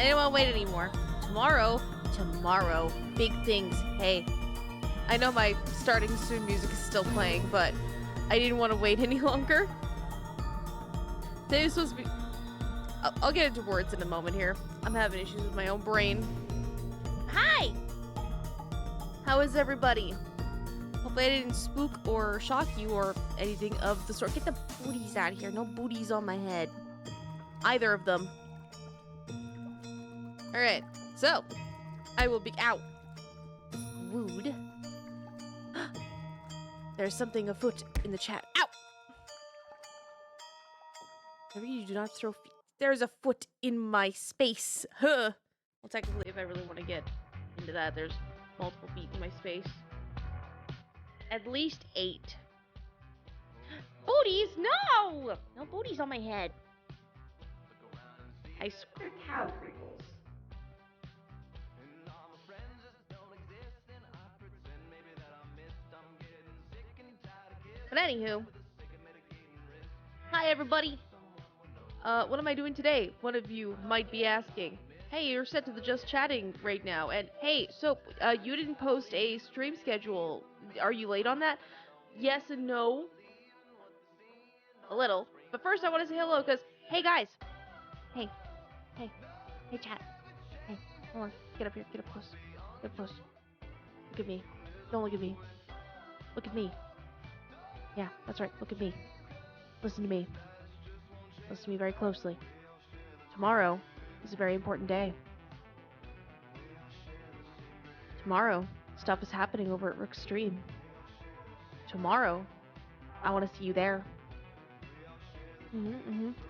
I didn't want to wait anymore. Tomorrow, big things. Hey, I know my starting soon music is still playing, but I didn't want to wait any longer. Today was supposed to be... I'll get into words in a moment here. I'm having issues with my own brain. Hi! How is everybody? Hopefully I didn't spook or shock you or anything of the sort. Get the booties out of here. No booties on my head. Either of them. Alright, so I will be out. Rude. There's something afoot in the chat. Ow! You do not throw feet. There's a foot in my space. Huh. Well, technically, if I really want to get into that, there's multiple feet in my space. At least 8. Booties? No! No booties on my head. I swear cow crinkles. But anywho. Hi, everybody. What am I doing today? One of you might be asking. Hey, you're set to the just chatting right now. And hey, so, you didn't post a stream schedule. Are you late on that? Yes and no. A little. But first I want to say hello, because, hey guys. Hey. Hey. Hey, chat. Hey, hold on. Get up here. Get up close. Get up close. Look at me. Don't look at me. Look at me. Yeah, that's right. Look at me. Listen to me. Listen to me very closely. Tomorrow is a very important day. Tomorrow, stuff is happening over at Rook's stream. Tomorrow, I want to see you there.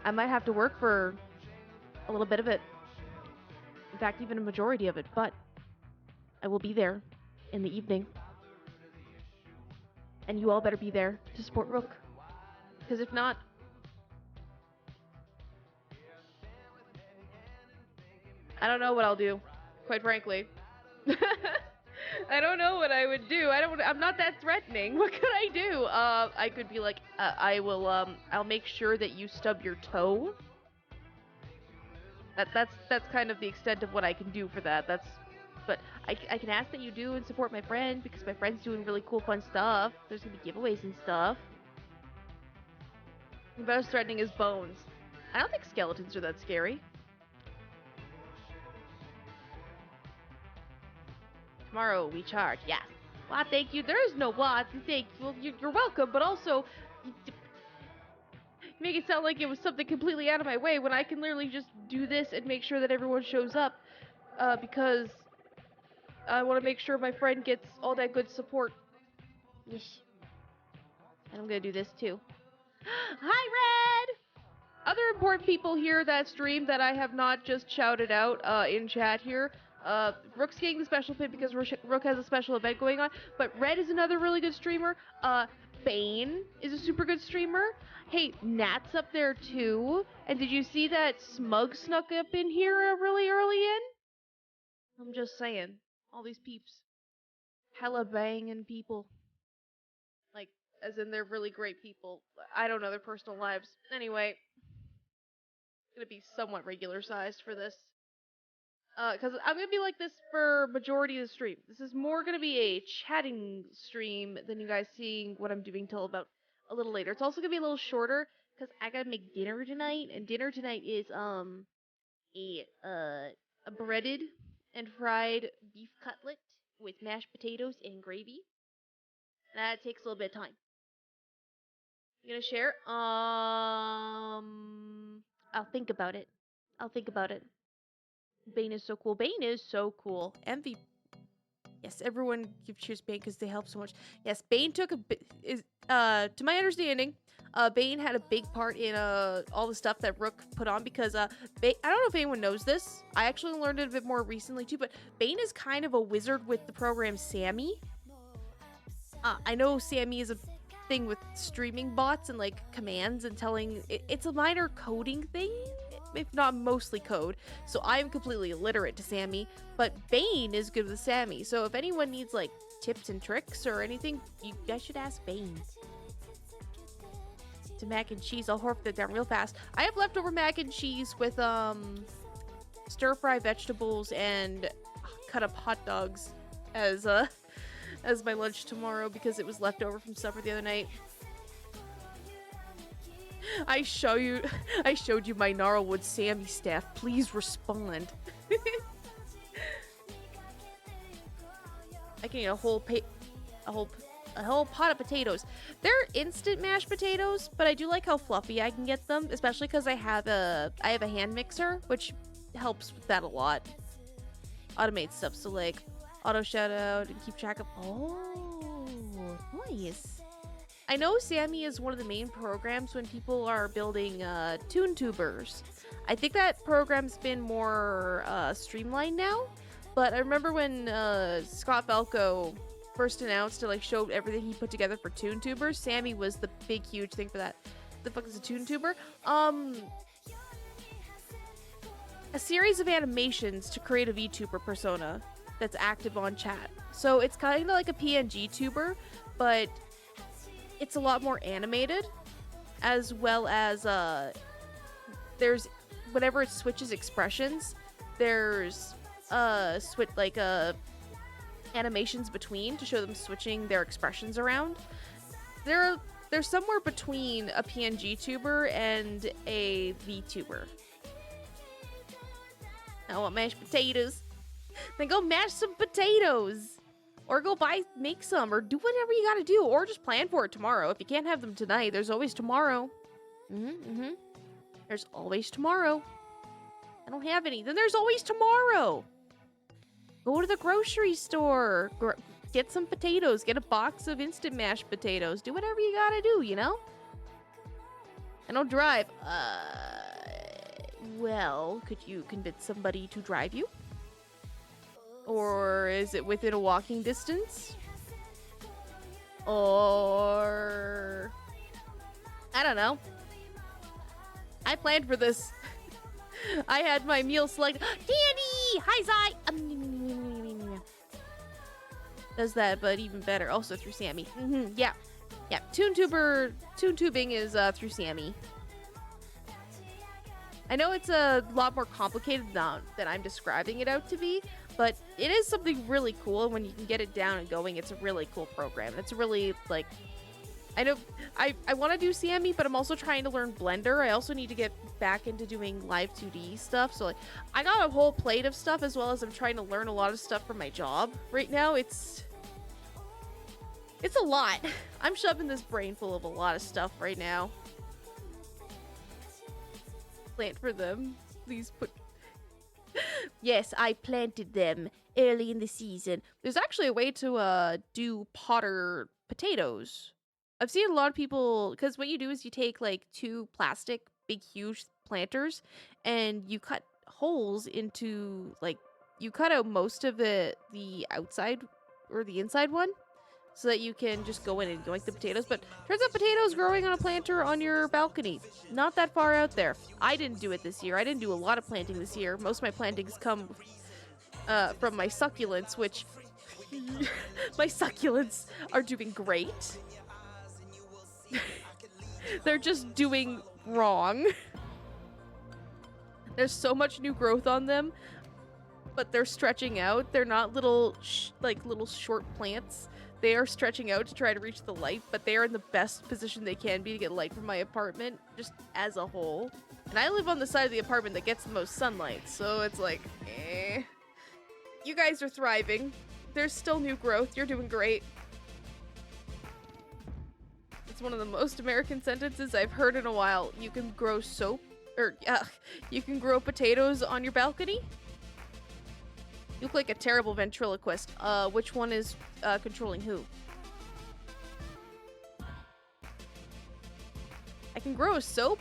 I might have to work for a little bit of it. In fact, even a majority of it, but I will be there in the evening. And you all better be there to support Rook. Because if not, I don't know what I'll do, quite frankly. I don't know what I would do. I'm not that threatening. What could I do? I could be like, I'll make sure that you stub your toe. That's kind of the extent of what I can do for that. But I can ask that you do and support my friend, because my friend's doing really cool, fun stuff. There's gonna be giveaways and stuff. The most threatening is bones. I don't think skeletons are that scary. Tomorrow we charge. Yes. Well, thank you. There is no what. Thank you. Well, you're welcome, but also you make it sound like it was something completely out of my way when I can literally just do this and make sure that everyone shows up, because I want to make sure my friend gets all that good support. Yeesh. And I'm gonna do this too. Hi, Red! Other important people here that stream that I have not just shouted out in chat here. Rook's getting the special pin because Rook has a special event going on, but Red is another really good streamer. Bane is a super good streamer. Hey, Nat's up there too. And did you see that Smug snuck up in here really early in? I'm just saying. All these peeps. Hella banging people. Like, as in they're really great people. I don't know their personal lives. Anyway. Gonna be somewhat regular sized for this. Because I'm gonna be like this for majority of the stream. This is more gonna be a chatting stream than you guys seeing what I'm doing till about a little later. It's also gonna be a little shorter because I gotta make dinner tonight, and dinner tonight is a breaded and fried beef cutlet with mashed potatoes and gravy. That takes a little bit of time. You gonna share? I'll think about it. Bane is so cool. Bane is so cool. MVP. Yes, everyone give cheers Bane because they help so much. Yes, Bane took to my understanding, Bane had a big part in all the stuff that Rook put on because I don't know if anyone knows this. I actually learned it a bit more recently too, but Bane is kind of a wizard with the program Sammy. I know Sammy is a thing with streaming bots and like commands and telling it's a minor coding thing, if not mostly code, so I'm completely illiterate to Sammy, but Bane is good with Sammy, so if anyone needs like tips and tricks or anything, you guys should ask Bane. To mac and cheese, I'll horp that down real fast. I have leftover mac and cheese with stir fry vegetables and cut up hot dogs as my lunch tomorrow because it was left over from supper the other night. I showed you my Gnarlwood Sammy staff. Please respond. I can eat a whole pot of potatoes. They're instant mashed potatoes, but I do like how fluffy I can get them, especially because I have a hand mixer, which helps with that a lot. Automate stuff, so like auto shout out and keep track of. Oh, nice. I know Sammy is one of the main programs when people are building ToonTubers. I think that program's been more streamlined now, but I remember when Scott Falco first announced to like show everything he put together for ToonTubers, Sammy was the big huge thing for that. The fuck is a ToonTuber? A series of animations to create a VTuber persona that's active on chat. So it's kind of like a PNG tuber, but it's a lot more animated, as well as there's whenever it switches expressions, there's animations between to show them switching their expressions around. They're somewhere between a PNG tuber and a VTuber. I want mashed potatoes. Then go mash some potatoes. Or go make some, or do whatever you gotta do, or just plan for it tomorrow. If you can't have them tonight, there's always tomorrow. There's always tomorrow. I don't have any. Then there's always tomorrow. Go to the grocery store. Get some potatoes. Get a box of instant mashed potatoes. Do whatever you gotta do, you know? I don't drive. Well, could you convince somebody to drive you? Or is it within a walking distance? Or I don't know. I planned for this. I had my meal selected. Danny! Hi, Zai! Does that, but even better. Also through Sammy. Yeah. Yeah. ToonTubing is through Sammy. I know it's a lot more complicated than I'm describing it out to be, but it is something really cool. When you can get it down and going, it's a really cool program. It's really, like, I know I want to do Sammy, but I'm also trying to learn Blender. I also need to get back into doing live 2D stuff. So, like, I got a whole plate of stuff, as well as I'm trying to learn a lot of stuff for my job right now. It's a lot. I'm shoving this brain full of a lot of stuff right now. Plant for them. Please put... Yes, I planted them early in the season. There's actually a way to do potter potatoes. I've seen a lot of people, because what you do is you take like 2 plastic, big, huge planters, and you cut holes into, like, you cut out most of the outside or the inside one, so that you can just go in and yoink the potatoes. But turns out potatoes growing on a planter on your balcony, not that far out there. I didn't do it this year. I didn't do a lot of planting this year. Most of my plantings come from my succulents, which my succulents are doing great. They're just doing wrong. There's so much new growth on them, but they're stretching out. They're not little short plants. They are stretching out to try to reach the light, but they are in the best position they can be to get light from my apartment, just as a whole. And I live on the side of the apartment that gets the most sunlight, so it's like, eh. You guys are thriving. There's still new growth. You're doing great. It's one of the most American sentences I've heard in a while. You can grow soap, or you can grow potatoes on your balcony? You look like a terrible ventriloquist. Which one is controlling who? I can grow a soap?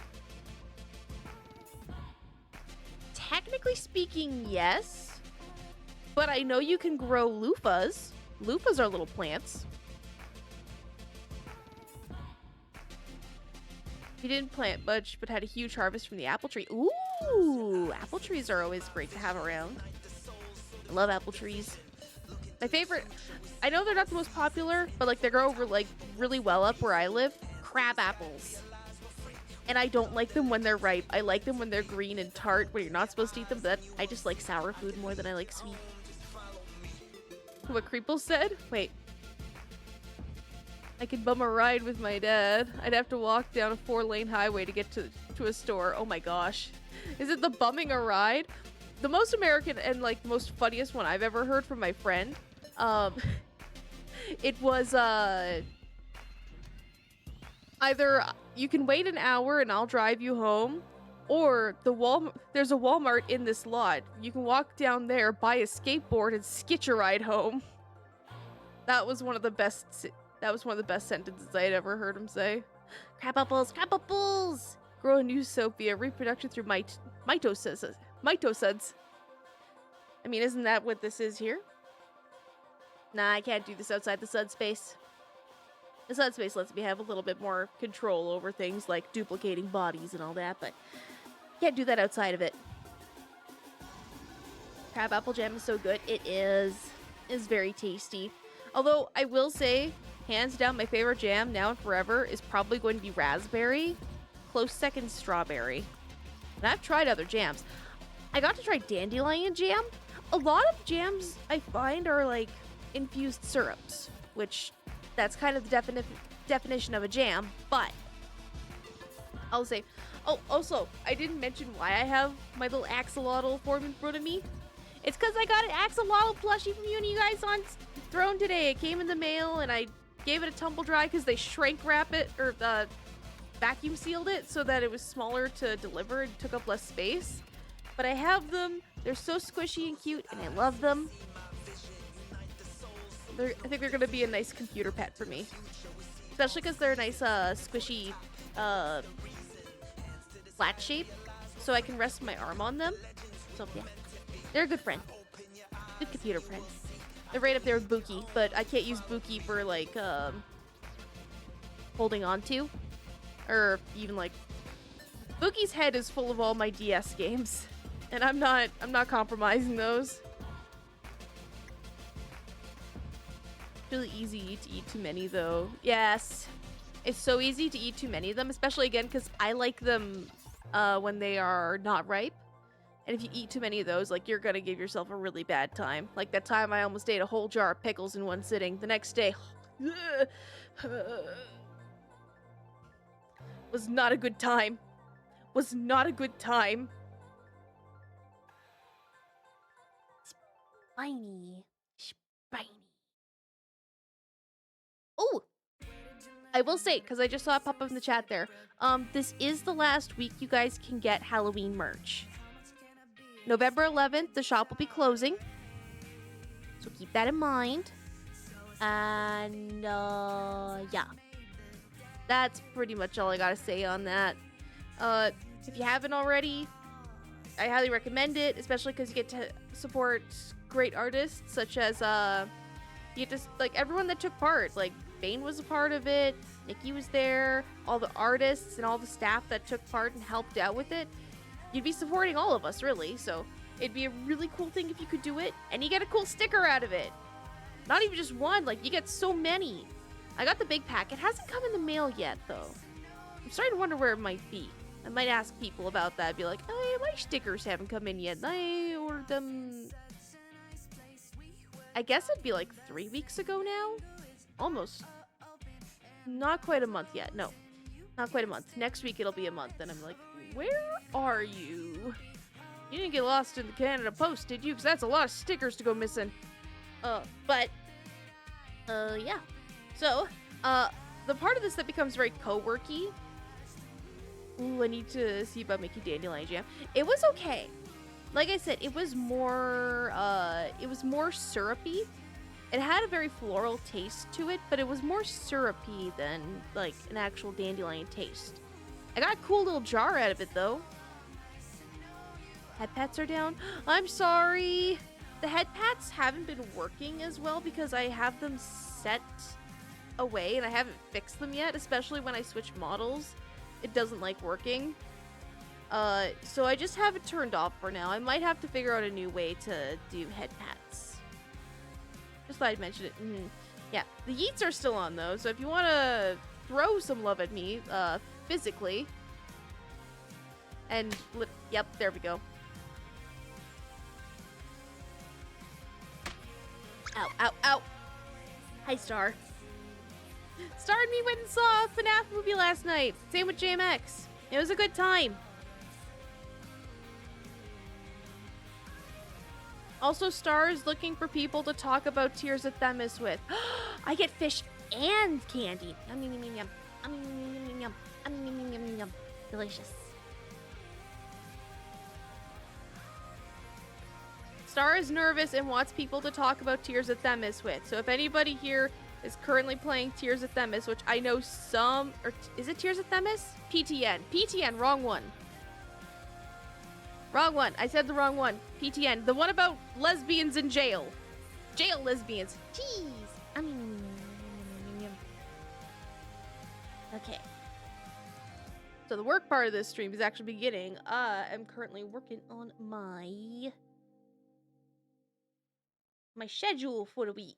Technically speaking, yes. But I know you can grow loofahs. Loofahs are little plants. He didn't plant much, but had a huge harvest from the apple tree. Ooh! Apple trees are always great to have around. I love apple trees. My favorite, I know they're not the most popular, but like they grow over like really well up where I live. Crab apples. And I don't like them when they're ripe. I like them when they're green and tart, when you're not supposed to eat them, but I just like sour food more than I like sweet. What Creeple said? Wait. I could bum a ride with my dad. I'd have to walk down a 4-lane highway to get to a store. Oh my gosh. Is it the bumming a ride? The most American and like most funniest one I've ever heard from my friend. It was either you can wait an hour and I'll drive you home, or there's a Walmart in this lot. You can walk down there, buy a skateboard, and skitch a ride home. That was one of the best sentences I had ever heard him say. Crab apples, crab apples! Grow a new Sophia, reproduction through mitosis. I mean, isn't that what this is here? Nah, I can't do this outside the subspace. The subspace lets me have a little bit more control over things like duplicating bodies and all that, but can't do that outside of it. Crab apple jam is so good. It is very tasty. Although, I will say, hands down, my favorite jam now and forever is probably going to be raspberry. Close second, strawberry. And I've tried other jams. I got to try dandelion jam. A lot of jams I find are like infused syrups, which that's kind of the definition of a jam, but I'll say, oh, also, I didn't mention why I have my little axolotl form in front of me. It's because I got an axolotl plushie from you guys on Throne today. It came in the mail, and I gave it a tumble dry because they shrink wrap it, or vacuum sealed it so that it was smaller to deliver and took up less space. But I have them. They're so squishy and cute, and I love them. I think they're going to be a nice computer pet for me. Especially because they're a nice, squishy, flat shape. So I can rest my arm on them. So, yeah. They're a good friend. Good computer friend. They're right up there with Buki, but I can't use Buki for, like, holding on to. Or even, like... Buki's head is full of all my DS games. And I'm not compromising those. Really easy to eat too many, though. Yes. It's so easy to eat too many of them, especially, again, because I like them when they are not ripe. And if you eat too many of those, like, you're gonna give yourself a really bad time. Like that time I almost ate a whole jar of pickles in one sitting. The next day... was not a good time. Was not a good time. Spiny. Spiny. Oh! I will say, because I just saw it pop up in the chat there, this is the last week you guys can get Halloween merch. November 11th, the shop will be closing. So keep that in mind. And, yeah. That's pretty much all I gotta say on that. If you haven't already, I highly recommend it, especially because you get to support great artists, such as, you just, like, everyone that took part. Like, Bane was a part of it, Nikki was there, all the artists and all the staff that took part and helped out with it. You'd be supporting all of us, really, so it'd be a really cool thing if you could do it, and you get a cool sticker out of it. Not even just one, like, you get so many. I got the big pack. It hasn't come in the mail yet, though. I'm starting to wonder where it might be. I might ask people about that, be like, hey, my stickers haven't come in yet. I ordered them... I guess it'd be like 3 weeks ago now? Almost. Not quite a month yet, no. Not quite a month. Next week it'll be a month, and I'm like, where are you? You didn't get lost in the Canada Post, did you? Because that's a lot of stickers to go missing. Yeah. So, the part of this that becomes very co-worky... Ooh, I need to see about making dandelion jam. It was okay. Like I said, it was more syrupy. It had a very floral taste to it, but it was more syrupy than, like, an actual dandelion taste. I got a cool little jar out of it, though. Head pats are down. I'm sorry. The head pats haven't been working as well because I have them set away and I haven't fixed them yet, especially when I switch models. It doesn't like working. So I just have it turned off for now. I might have to figure out a new way to do head pats. Just thought I'd mention it. Yeah, the yeets are still on, though, so if you want to throw some love at me, physically, And yep, there we go. Ow, ow, ow. Hi, Star. Star and me went and saw a FNAF movie last night. Same with JMX. It was a good time. Also, Star is looking for people to talk about Tears of Themis with. I get fish and candy. Yum, yum, yum, yum. Yum, yum, yum, yum, yum, yum. Delicious. Star is nervous and wants people to talk about Tears of Themis with. So if anybody here is currently playing Tears of Themis, which I know some, or is it Tears of Themis? PTN. PTN, wrong one. Wrong one. I said the wrong one. PTN. The one about lesbians in jail. Jail lesbians. Jeez. Okay. So the work part of this stream is actually beginning. I'm currently working on my schedule for the week.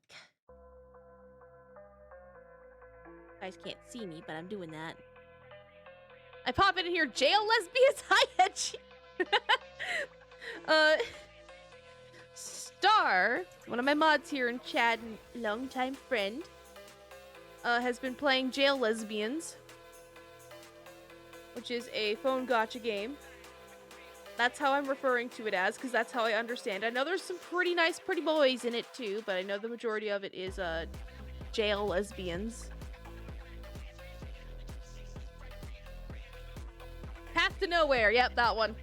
You guys can't see me, but I'm doing that. I pop in here, jail lesbians. Hi, Hedgie. Star, one of my mods here in chat, and longtime friend, has been playing Jail Lesbians, which is a phone gacha game. That's how I'm referring to it as, because that's how I understand. I know there's some pretty nice, pretty boys in it too, but I know the majority of it is Jail Lesbians. Path to Nowhere. Yep, that one.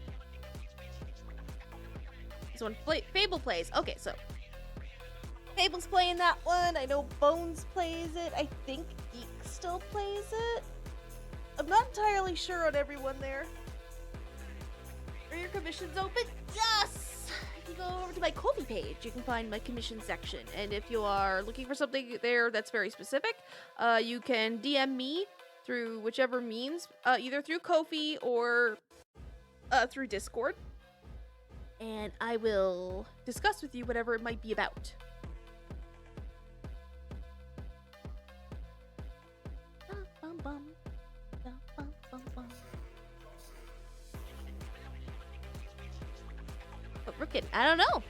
This one Fable plays. Okay, so Fable's playing that one. I know Bones plays it. I think Eek still plays it. I'm not entirely sure on everyone there. Are your commissions open? Yes! If you go over to my Ko-fi page, you can find my commission section. And if you are looking for something there that's very specific, you can DM me through whichever means, either through Ko-fi or through Discord. And I will discuss with you whatever it might be about. But Rookin, I don't know.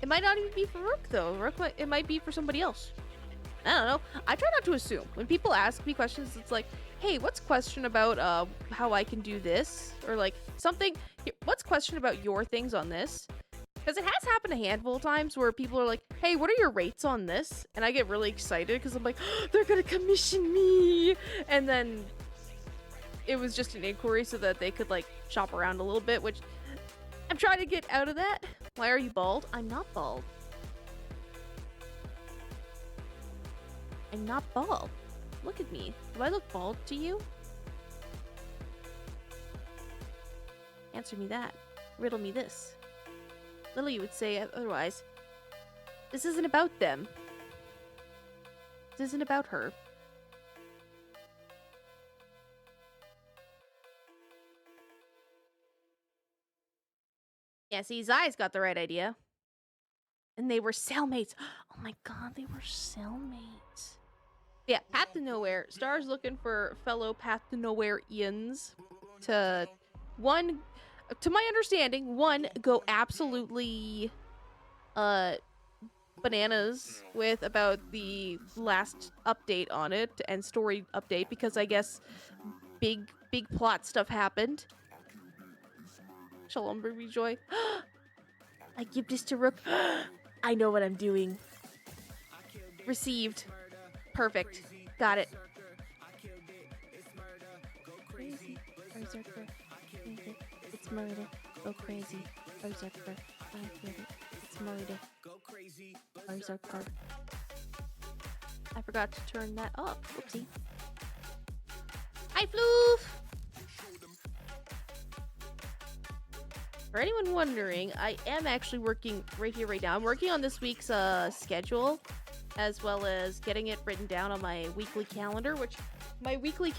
It might not even be for Rook, though. Rook, it might be for somebody else. I don't know. I try not to assume. When people ask me questions, it's like, hey, what's question about how I can do this? Or like something, what's question about your things on this? Because it has happened a handful of times where people are like, hey, what are your rates on this? And I get really excited because I'm like, oh, they're going to commission me. And then it was just an inquiry so that they could like shop around a little bit, which I'm trying to get out of that. Why are you bald? I'm not bald. I'm not bald. Look at me. Do I look bald to you? Answer me that. Riddle me this. Lily would say otherwise. This isn't about them. This isn't about her. Yeah, see, Zai's got the right idea. And they were cellmates. Oh my god, they were cellmates. Yeah, Path to Nowhere. Star's looking for fellow Path to Nowhere-ians to, one, to my understanding, one, go absolutely bananas with about the last update on it and story update, because I guess big plot stuff happened. Shalom, baby joy. I give this to Rook. I know what I'm doing. Received. Perfect. Got it. Crazy. Berserker. It's murder. Go crazy. Berserker. I get it. It's murder. Berserker. I forgot to turn that up. Whoopsie. Hi, Floof! For anyone wondering, I am actually working right here, right now. I'm working on this week's schedule, as well as getting it written down on my weekly calendar, which my weekly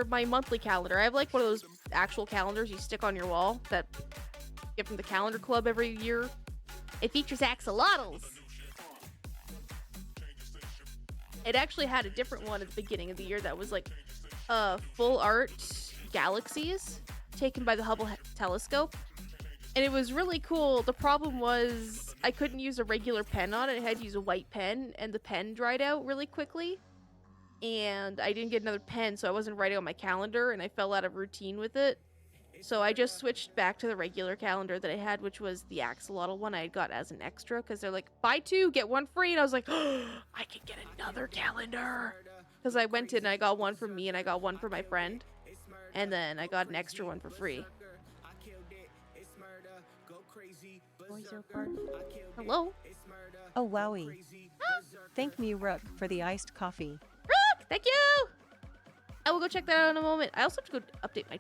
my monthly calendar. I have like one of those actual calendars you stick on your wall that you get from the calendar club every year. It features axolotls. It actually had a different one at the beginning of the year that was like full art galaxies. taken by the Hubble telescope. And it was really cool. The problem was I couldn't use a regular pen on it. I had to use a white pen, and the pen dried out really quickly. And I didn't get another pen, so I wasn't writing on my calendar, and I fell out of routine with it. So I just switched back to the regular calendar that I had, which was the axolotl one I had got as an extra, because they're like, buy 2, get 1 free, and I was like, oh, I can get another calendar. Because I went in and I got 1 for me, and I got 1 for my friend, and then I got an extra 1 for free. Hello? Oh, wowie. Thank me, Rook, for the iced coffee. Rook, thank you! I will go check that out in a moment. I also have to go update my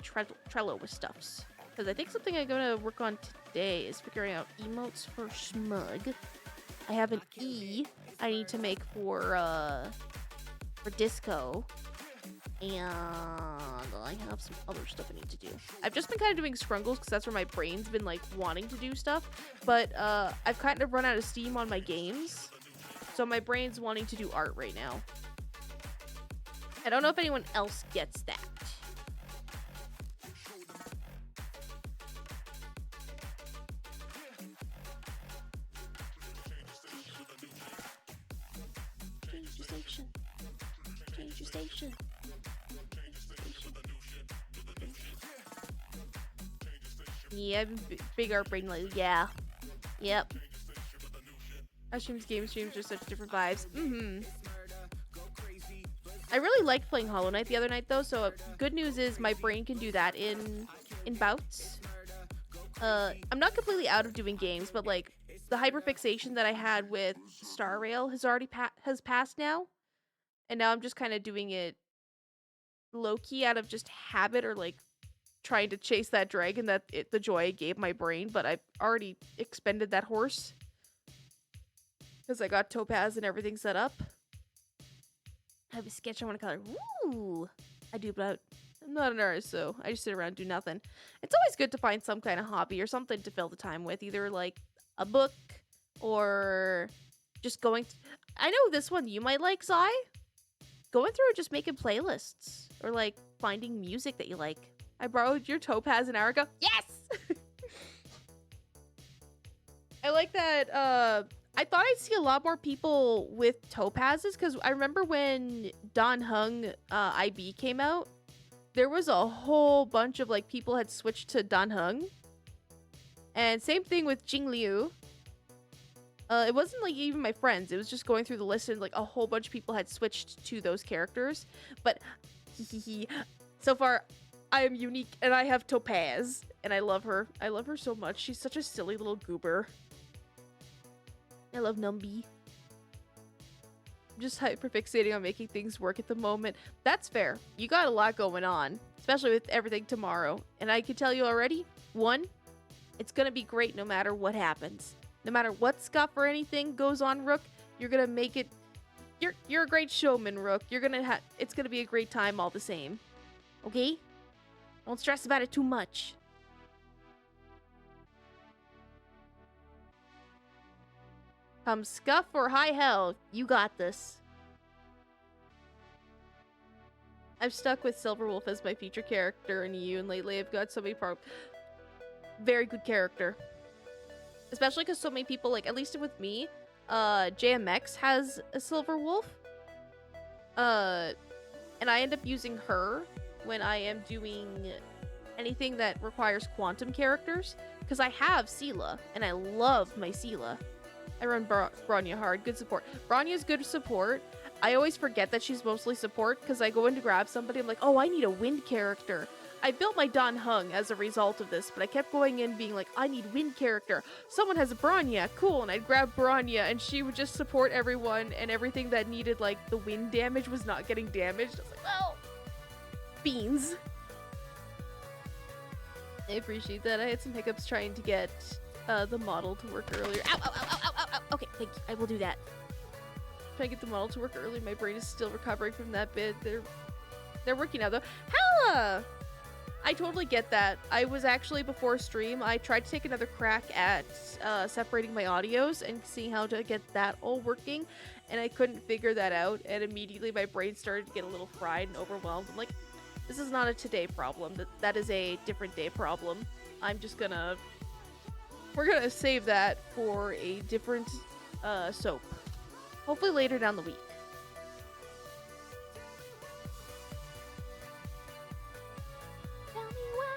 Trello with stuffs. Because I think something I'm going to work on today is figuring out emotes for Smug. I have an E I need to make for Disco. And I have some other stuff I need to do. I've just been kind of doing scrungles because that's where my brain's been like wanting to do stuff. But I've kind of run out of steam on my games. So my brain's wanting to do art right now. I don't know if anyone else gets that. Change your station. Change your station. Yeah, big art brain lately. Yeah. Yep. Our streams, game streams are such different vibes. I really liked playing Hollow Knight the other night though, so good news is my brain can do that in bouts. I'm not completely out of doing games, but like the hyperfixation that I had with Star Rail has already passed now. And now I'm just kind of doing it low-key out of just habit or like trying to chase that dragon that the joy it gave my brain, but I've already expended that horse. Because I got Topaz and everything set up. I have a sketch I want to color. Ooh! I do, but I'm not an artist, so I just sit around and do nothing. It's always good to find some kind of hobby or something to fill the time with. Either like a book or just going... I know this one you might like, Zai. Going through and just making playlists. Or like finding music that you like. I borrowed your Topaz an hour ago. Yes! I like that, I thought I'd see a lot more people with Topazes, because I remember when Dan Heng IB came out, there was a whole bunch of, like, people had switched to Dan Heng. And same thing with Jing Liu. It wasn't, like, even my friends. It was just going through the list, and, like, a whole bunch of people had switched to those characters. But, so far, I am unique, and I have Topaz. And I love her. I love her so much. She's such a silly little goober. I love Numby. I'm just hyperfixating on making things work at the moment. That's fair. You got a lot going on, especially with everything tomorrow. And I can tell you already, 1, it's gonna be great no matter what happens. No matter what scuff or anything goes on, Rook, you're gonna make it. You're a great showman, Rook. It's gonna be a great time all the same. Okay? Don't stress about it too much. Come scuff or high hell, you got this. I've stuck with Silverwolf as my feature character in EU, and lately I've got so many very good character. Especially because so many people, like, at least with me, JMX has a Silverwolf. And I end up using her when I am doing anything that requires quantum characters. Because I have Seela, and I love my Seela. I run Bronya hard. Good support. Bronya's good support. I always forget that she's mostly support because I go in to grab somebody. I'm like, oh, I need a wind character. I built my Dan Heng as a result of this, but I kept going in being like, I need wind character. Someone has a Bronya. Cool. And I'd grab Bronya and she would just support everyone, and everything that needed like the wind damage was not getting damaged. I was like, well, beans. I appreciate that. I had some hiccups trying to get the model to work earlier. Ow, ow, ow, ow, ow, ow. Okay, thank you. I will do that. Trying to get the model to work early. My brain is still recovering from that bit. They're working now though. Hella! I totally get that. I was actually, before stream, I tried to take another crack at separating my audios and seeing how to get that all working, and I couldn't figure that out, and immediately my brain started to get a little fried and overwhelmed. I'm like, This is not a today problem. That is a different day problem. We're gonna save that for a different soap. Hopefully later down the week. Tell me why.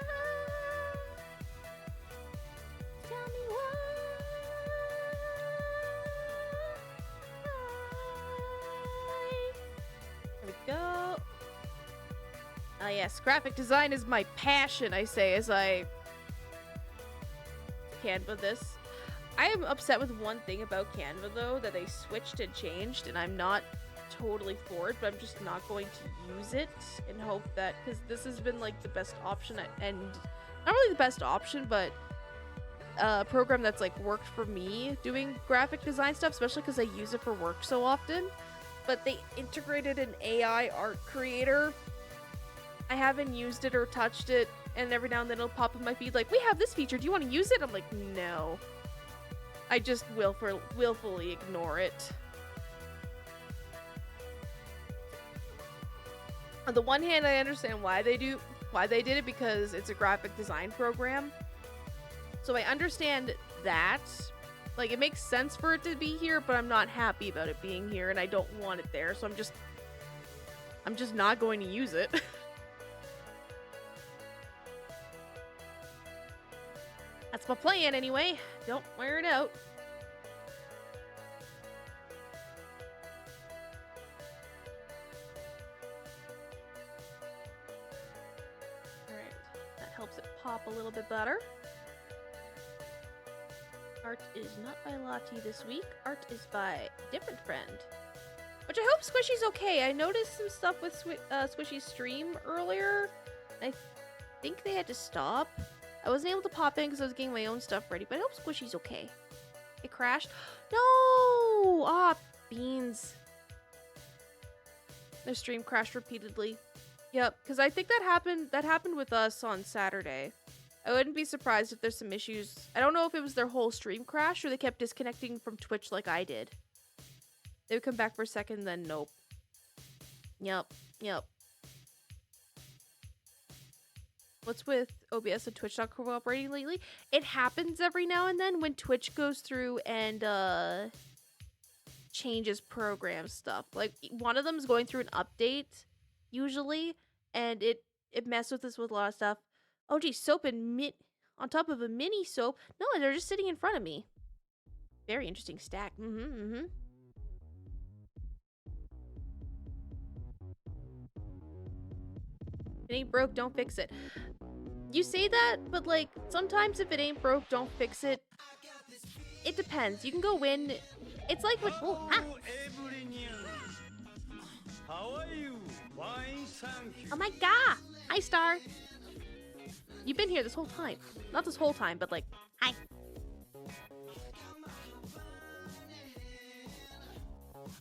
Tell me why. There we go. Ah, yes, graphic design is my passion, I say as I Canva this. I am upset with one thing about Canva, though, that they switched and changed, and I'm not totally for it, but I'm just not going to use it and hope that, because this has been, like, the best option, and not really the best option, but a program that's, like, worked for me doing graphic design stuff, especially because I use it for work so often, but they integrated an AI art creator. I haven't used it or touched it, and every now and then it'll pop in my feed like, we have this feature, do you want to use it? I'm like, no. I just willfully ignore it. On the one hand, I understand why they did it, because it's a graphic design program. So I understand that. Like, it makes sense for it to be here, but I'm not happy about it being here, and I don't want it there, so I'm just not going to use it. That's my plan anyway. Don't wear it out. Alright, that helps it pop a little bit better. Art is not by Lottie this week. Art is by a different friend. Which I hope Squishy's okay. I noticed some stuff with Squishy's stream earlier. I think they had to stop. I wasn't able to pop in because I was getting my own stuff ready, but I hope Squishy's okay. It crashed? No! Ah, beans. Their stream crashed repeatedly. Yep, because I think that happened with us on Saturday. I wouldn't be surprised if there's some issues. I don't know if it was their whole stream crash or they kept disconnecting from Twitch like I did. They would come back for a second, then nope. Yep. What's with OBS and Twitch not cooperating lately? It happens every now and then when Twitch goes through and changes program stuff. Like, one of them is going through an update, usually, and it messes with us with a lot of stuff. Oh, gee, soap and on top of a mini soap. No, they're just sitting in front of me. Very interesting stack. If it ain't broke, don't fix it. You say that, but like, sometimes if it ain't broke, don't fix it. It depends. You can go in. It's like what. Oh, ah. Oh my god! Hi, Star. You've been here this whole time. Not this whole time, but like, hi.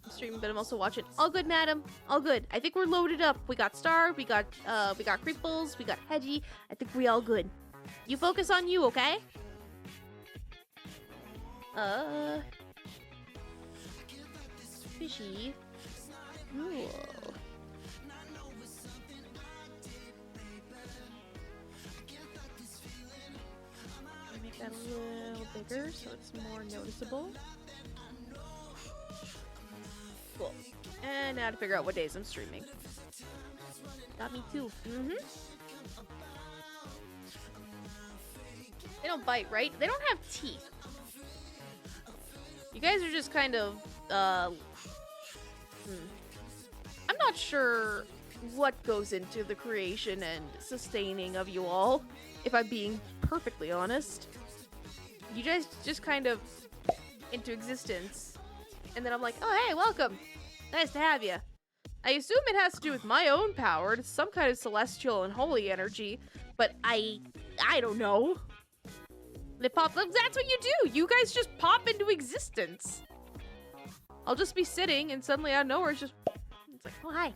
I'm streaming, but I'm also watching. All good, madam. All good. I think we're loaded up. We got Star. We got Creeples. We got Hedgie. I think we all good. You focus on you, okay? Fishy. Cool. Make that a little bigger so it's more noticeable. Cool. And now to figure out what days I'm streaming. Got me too. They don't bite, right? They don't have teeth. You guys are just kind of, I'm not sure what goes into the creation and sustaining of you all, if I'm being perfectly honest. You guys just kind of into existence. And then I'm like, oh, hey, welcome. Nice to have you. I assume it has to do with my own power. It's some kind of celestial and holy energy. But I don't know. They pop. That's what you do. You guys just pop into existence. I'll just be sitting and suddenly out of nowhere it's like, oh, hi.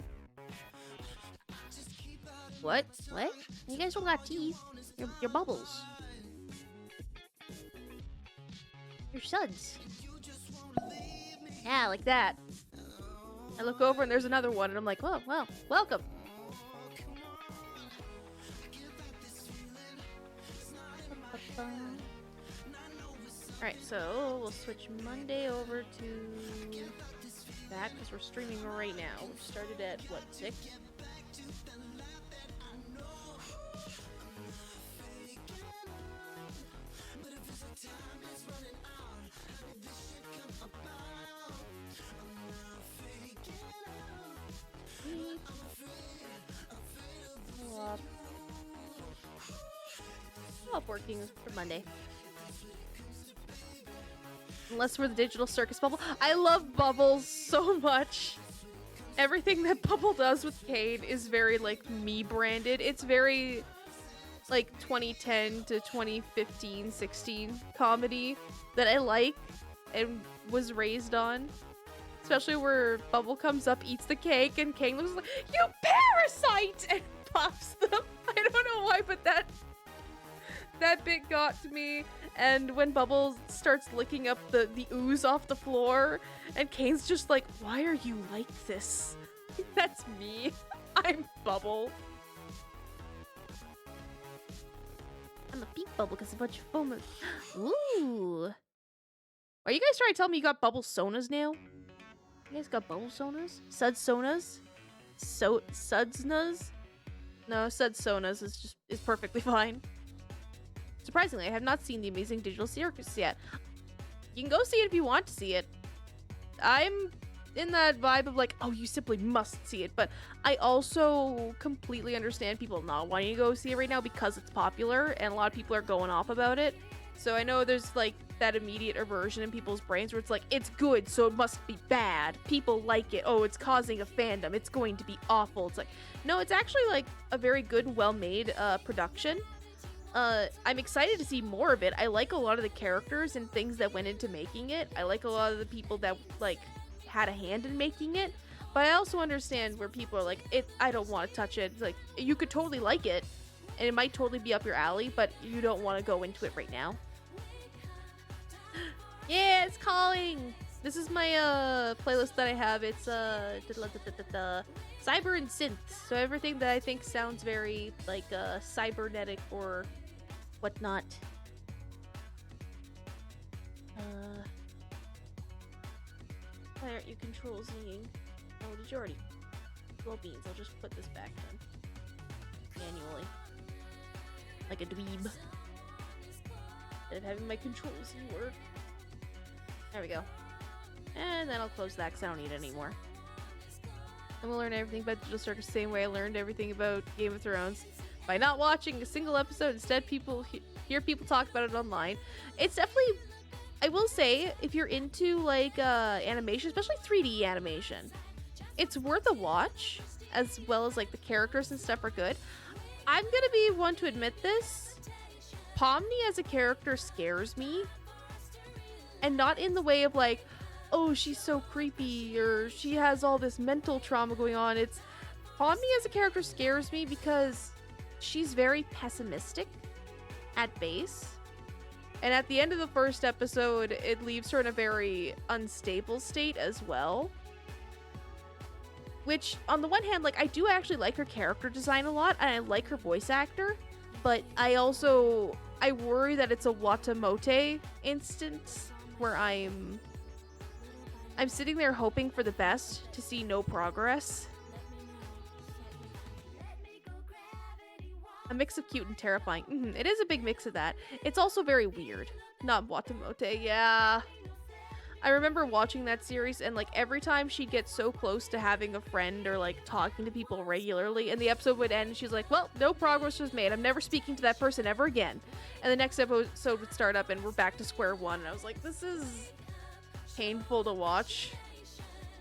What? What? You guys don't got teeth. You're bubbles. You're suds. Yeah, like that. I look over and there's another one and I'm like, oh, well, welcome. Alright, so we'll switch Monday over to that because we're streaming right now. We started at what, 6? Up working for Monday. Unless we're the digital circus Bubble. I love Bubbles so much. Everything that Bubble does with Cade is very like me branded. It's very like 2010 to 2015, 16 comedy that I like and was raised on. Especially where Bubble comes up, eats the cake, and King looks like, "You parasite!" and pops them. I don't know why, but that bit got to me. And when Bubble starts licking up the ooze off the floor, and Kane's just like, "Why are you like this?" That's me. I'm Bubble. I'm a pink Bubble because a bunch of foam. Ooh. Are you guys trying to tell me you got Bubble Sonas now? You guys got Bubble Sonas? Sud Sonas? Sudsnas? No, Sud Sonas is perfectly fine. Surprisingly, I have not seen The Amazing Digital Circus yet. You can go see it if you want to see it. I'm in that vibe of like, oh, you simply must see it. But I also completely understand people not wanting to go see it right now because it's popular and a lot of people are going off about it. So I know there's like that immediate aversion in people's brains where it's like, it's good, so it must be bad. People like it. Oh, it's causing a fandom. It's going to be awful. It's like, no, it's actually like a very good, well-made production. I'm excited to see more of it. I like a lot of the characters and things that went into making it. I like a lot of the people that like had a hand in making it. But I also understand where people are like, I don't want to touch it. It's like, you could totally like it, and it might totally be up your alley, but you don't want to go into it right now. Yeah, it's calling! This is my playlist that I have. It's cyber and synth. So everything that I think sounds very like cybernetic or whatnot. Why aren't you control Zing? Oh, did you already? Well, beans. I'll just put this back then. Manually. Like a dweeb. Instead of having my control Z work. There we go. And then I'll close that because I don't need it anymore. And we'll learn everything about Digital Circus the same way I learned everything about Game of Thrones. By not watching a single episode, instead people hear people talk about it online. It's definitely, I will say, if you're into like animation, especially 3D animation, it's worth a watch, as well as like the characters and stuff are good. I'm gonna be one to admit this. Pomni as a character scares me. And not in the way of like, oh, she's so creepy, or she has all this mental trauma going on. It's Pomni as a character scares me because she's very pessimistic at base. And at the end of the first episode, it leaves her in a very unstable state as well. Which, on the one hand, like, I do actually like her character design a lot, and I like her voice actor. But I worry that it's a Watamote instance where I'm sitting there hoping for the best to see no progress. A mix of cute and terrifying. It is a big mix of that. It's also very weird. Not Watamote, yeah. I remember watching that series and like every time she'd get so close to having a friend or like talking to people regularly and the episode would end and she's like, well, no progress was made. I'm never speaking to that person ever again. And the next episode would start up and we're back to square one. And I was like, this is painful to watch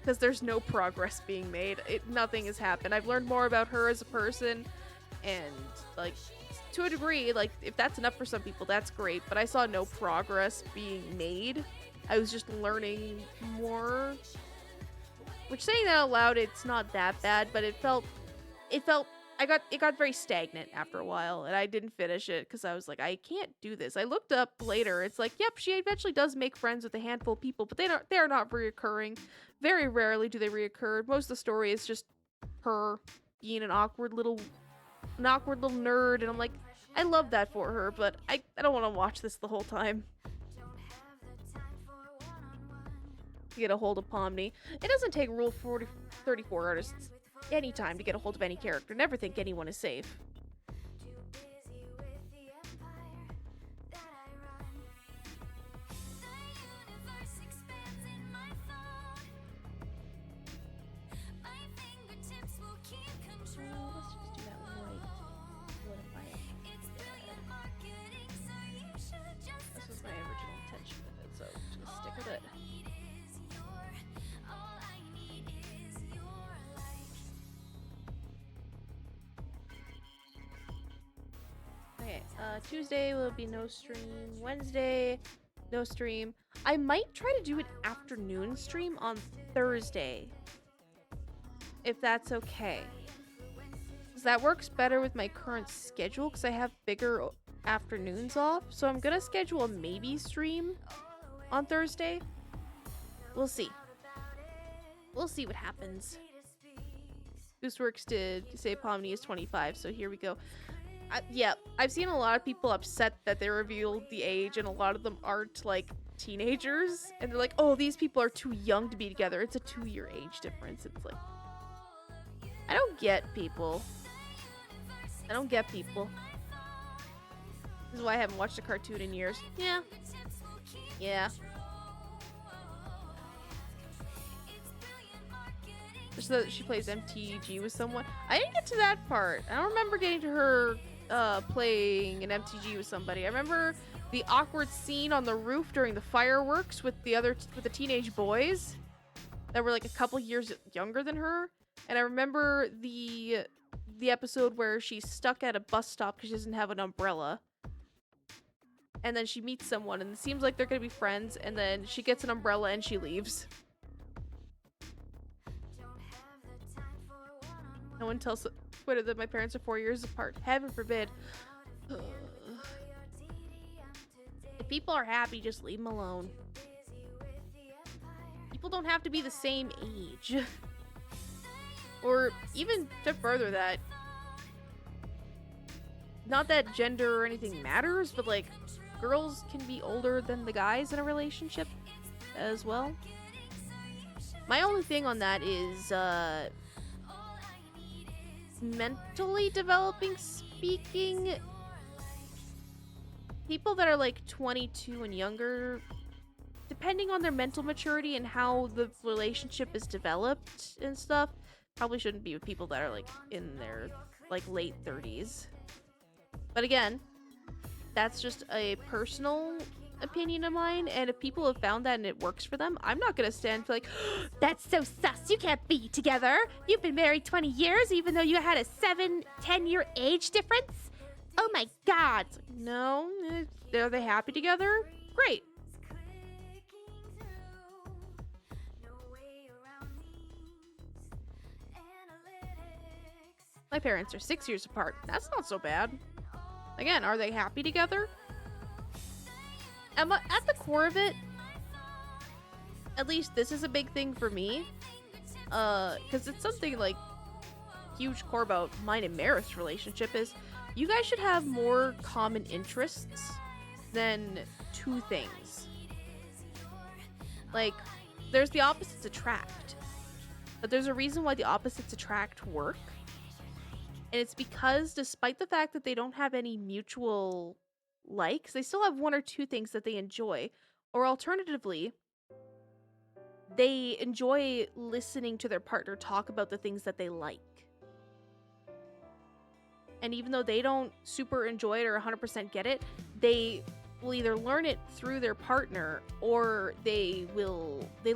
because there's no progress being made. Nothing has happened. I've learned more about her as a person and like to a degree, like if that's enough for some people, that's great. But I saw no progress being made. I was just learning more. Which, saying that out loud, it's not that bad, but it got very stagnant after a while, and I didn't finish it because I was like, I can't do this. I looked up later. It's like, yep, she eventually does make friends with a handful of people, but they are not reoccurring. Very rarely do they reoccur. Most of the story is just her being an awkward little nerd, and I'm like, I love that for her, but I don't want to watch this the whole time. To get a hold of Pomni. It doesn't take Rule 34 artists any time to get a hold of any character. Never think anyone is safe. Tuesday will be no stream. Wednesday, no stream. I might try to do an afternoon stream on Thursday, if that's okay. Because that works better with my current schedule, because I have bigger afternoons off. So I'm going to schedule a maybe stream on Thursday. We'll see. We'll see what happens. Gooseworks did say Pomni is 25, so here we go. Yeah, I've seen a lot of people upset that they revealed the age, and a lot of them aren't, like, teenagers. And they're like, oh, these people are too young to be together. It's a 2-year age difference. It's like, I don't get people. I don't get people. This is why I haven't watched a cartoon in years. Yeah. Yeah. Just that she plays MTG with someone. I didn't get to that part. I don't remember getting to her playing an MTG with somebody. I remember the awkward scene on the roof during the fireworks with the teenage boys that were like a couple years younger than her. And I remember the episode where she's stuck at a bus stop because she doesn't have an umbrella. And then she meets someone and it seems like they're gonna be friends, and then she gets an umbrella and she leaves. No one tells Twitter that my parents are 4 years apart. Heaven forbid. If people are happy, just leave them alone. People don't have to be the same age. Or even to further that, not that gender or anything matters, but like, girls can be older than the guys in a relationship as well. My only thing on that is, mentally developing speaking, people that are like 22 and younger, depending on their mental maturity and how the relationship is developed and stuff, probably shouldn't be with people that are like in their like late 30s. But again, that's just a personal opinion of mine, and if people have found that and it works for them, I'm not gonna stand for like, that's so sus, you can't be together, you've been married 20 years even though you had a 7-10 year age difference, oh my god. No, are they happy together? Great. My parents are 6 years apart. That's not so bad. Again, are they happy together? At the core of it, at least this is a big thing for me, because it's something like huge core about mine and Marith's relationship is you guys should have more common interests than two things. Like, there's the opposites attract, but there's a reason why the opposites attract work, and it's because despite the fact that they don't have any mutual likes, they still have one or two things that they enjoy, or alternatively, they enjoy listening to their partner talk about the things that they like. And even though they don't super enjoy it or 100% get it, they will either learn it through their partner, or they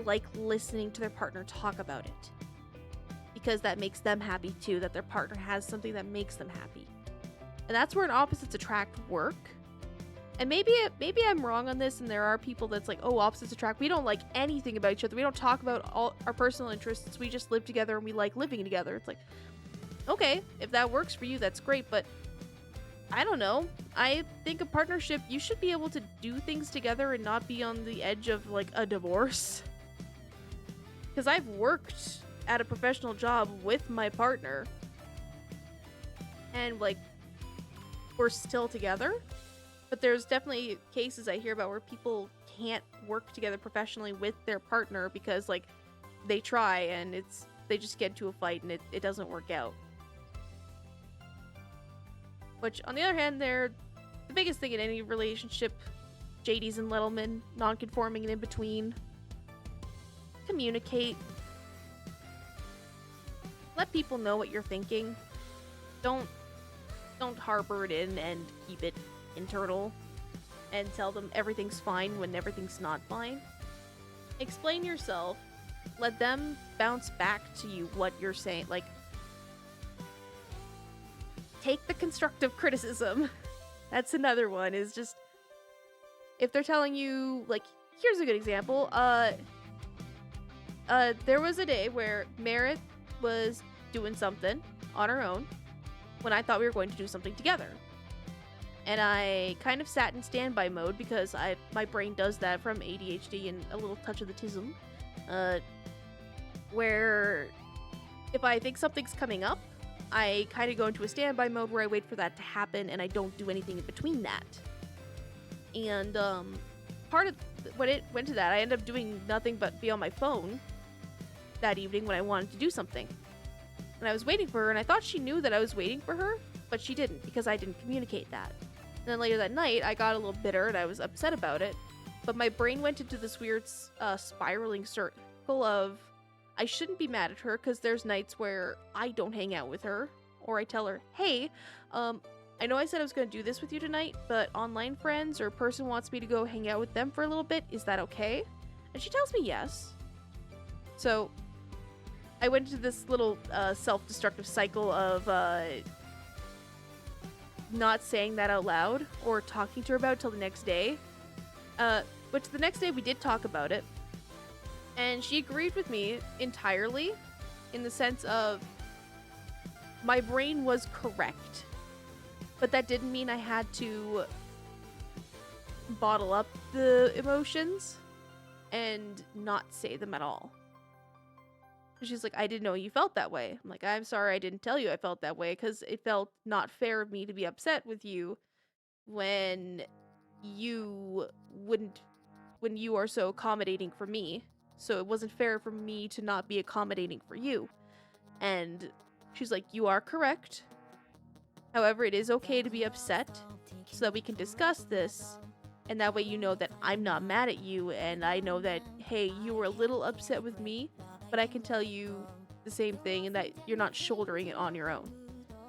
like listening to their partner talk about it, because that makes them happy too, that their partner has something that makes them happy. And that's where an opposites attract work. And maybe I'm wrong on this, and there are people that's like, oh, opposites attract. We don't like anything about each other. We don't talk about all our personal interests. We just live together and we like living together. It's like, okay, if that works for you, that's great. But I don't know. I think a partnership, you should be able to do things together and not be on the edge of like a divorce. Because I've worked at a professional job with my partner, and like, we're still together. But there's definitely cases I hear about where people can't work together professionally with their partner because, like, they try and they just get into a fight and it doesn't work out. Which, on the other hand, they're the biggest thing in any relationship. JDs and Littlemen, non-conforming and in between. Communicate. Let people know what you're thinking. Don't harbor it in and keep it internal and tell them everything's fine when everything's not fine. Explain yourself. Let them bounce back to you what you're saying. Like, take the constructive criticism. That's another one, is just, if they're telling you, like, here's a good example. There was a day where Merit was doing something on her own when I thought we were going to do something together. And I kind of sat in standby mode because my brain does that from ADHD and a little touch of the tism. Where if I think something's coming up, I kind of go into a standby mode where I wait for that to happen and I don't do anything in between that. And part of when it went to that, I ended up doing nothing but be on my phone that evening when I wanted to do something. And I was waiting for her, and I thought she knew that I was waiting for her, but she didn't because I didn't communicate that. And then later that night, I got a little bitter and I was upset about it. But my brain went into this weird spiraling circle of, I shouldn't be mad at her because there's nights where I don't hang out with her. Or I tell her, hey, I know I said I was going to do this with you tonight, but online friends or person wants me to go hang out with them for a little bit. Is that okay? And she tells me yes. So I went into this little self-destructive cycle of not saying that out loud or talking to her about it till the next day. But the next day we did talk about it. And she agreed with me entirely in the sense of my brain was correct. But that didn't mean I had to bottle up the emotions and not say them at all. She's like, I didn't know you felt that way. I'm like, I'm sorry I didn't tell you I felt that way because it felt not fair of me to be upset with you when you are so accommodating for me. So it wasn't fair for me to not be accommodating for you. And she's like, you are correct. However, it is okay to be upset so that we can discuss this. And that way you know that I'm not mad at you and I know that, hey, you were a little upset with me, but I can tell you the same thing and that you're not shouldering it on your own.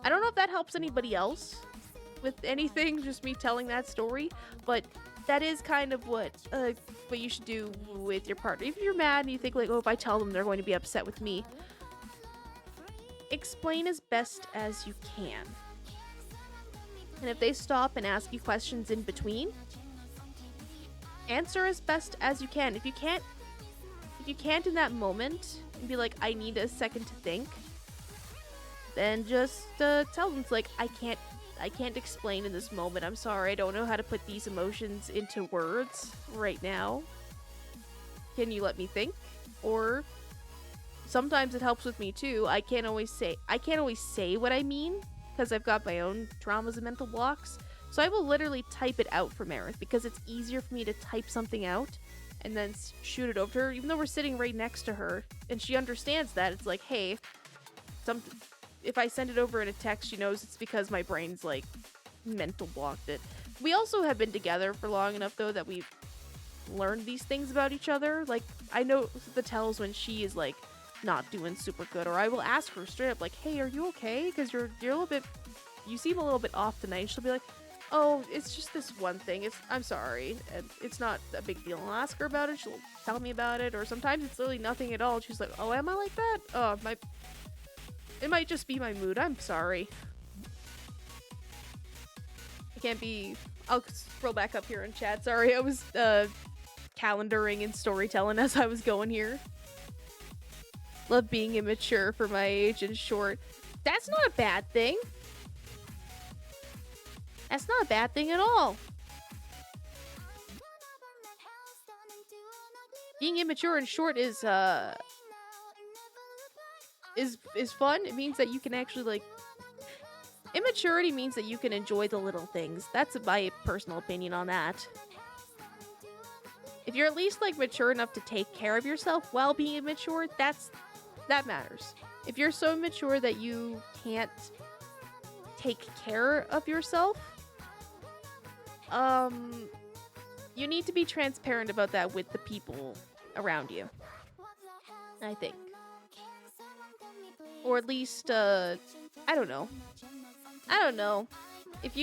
I don't know if that helps anybody else with anything, just me telling that story, but that is kind of what you should do with your partner. If you're mad and you think like, oh, if I tell them they're going to be upset with me, explain as best as you can. And if they stop and ask you questions in between, answer as best as you can. If you can't in that moment and be like, I need a second to think, then just tell them, it's like, I can't explain in this moment. I'm sorry, I don't know how to put these emotions into words right now. Can you let me think? Or sometimes it helps with me too. I can't always say what I mean because I've got my own traumas and mental blocks. So I will literally type it out for Meredith because it's easier for me to type something out and then shoot it over to her, even though we're sitting right next to her. And she understands that. It's like, hey, if I send it over in a text, she knows it's because my brain's, like, mental blocked it. We also have been together for long enough, though, that we've learned these things about each other. Like, I know the tells when she is, like, not doing super good. Or I will ask her straight up, like, hey, are you okay? Because you're a little bit... You seem a little bit off tonight. And she'll be like, oh, it's just this one thing. I'm sorry. And it's not a big deal. I'll ask her about it. She'll tell me about it. Or sometimes it's literally nothing at all. She's like, oh, am I like that? Oh, it might just be my mood. I'm sorry. I can't be... I'll scroll back up here in chat. Sorry, I was calendaring and storytelling as I was going here. Love being immature for my age and short. That's not a bad thing. That's not a bad thing at all. Being immature and short is fun. It means that you can actually, like, Immaturity means that you can enjoy the little things. That's my personal opinion on that. If you're at least like mature enough to take care of yourself while being immature, that matters. If you're so immature that you can't take care of yourself, you need to be transparent about that with the people around you, I think. Or at least, I don't know. If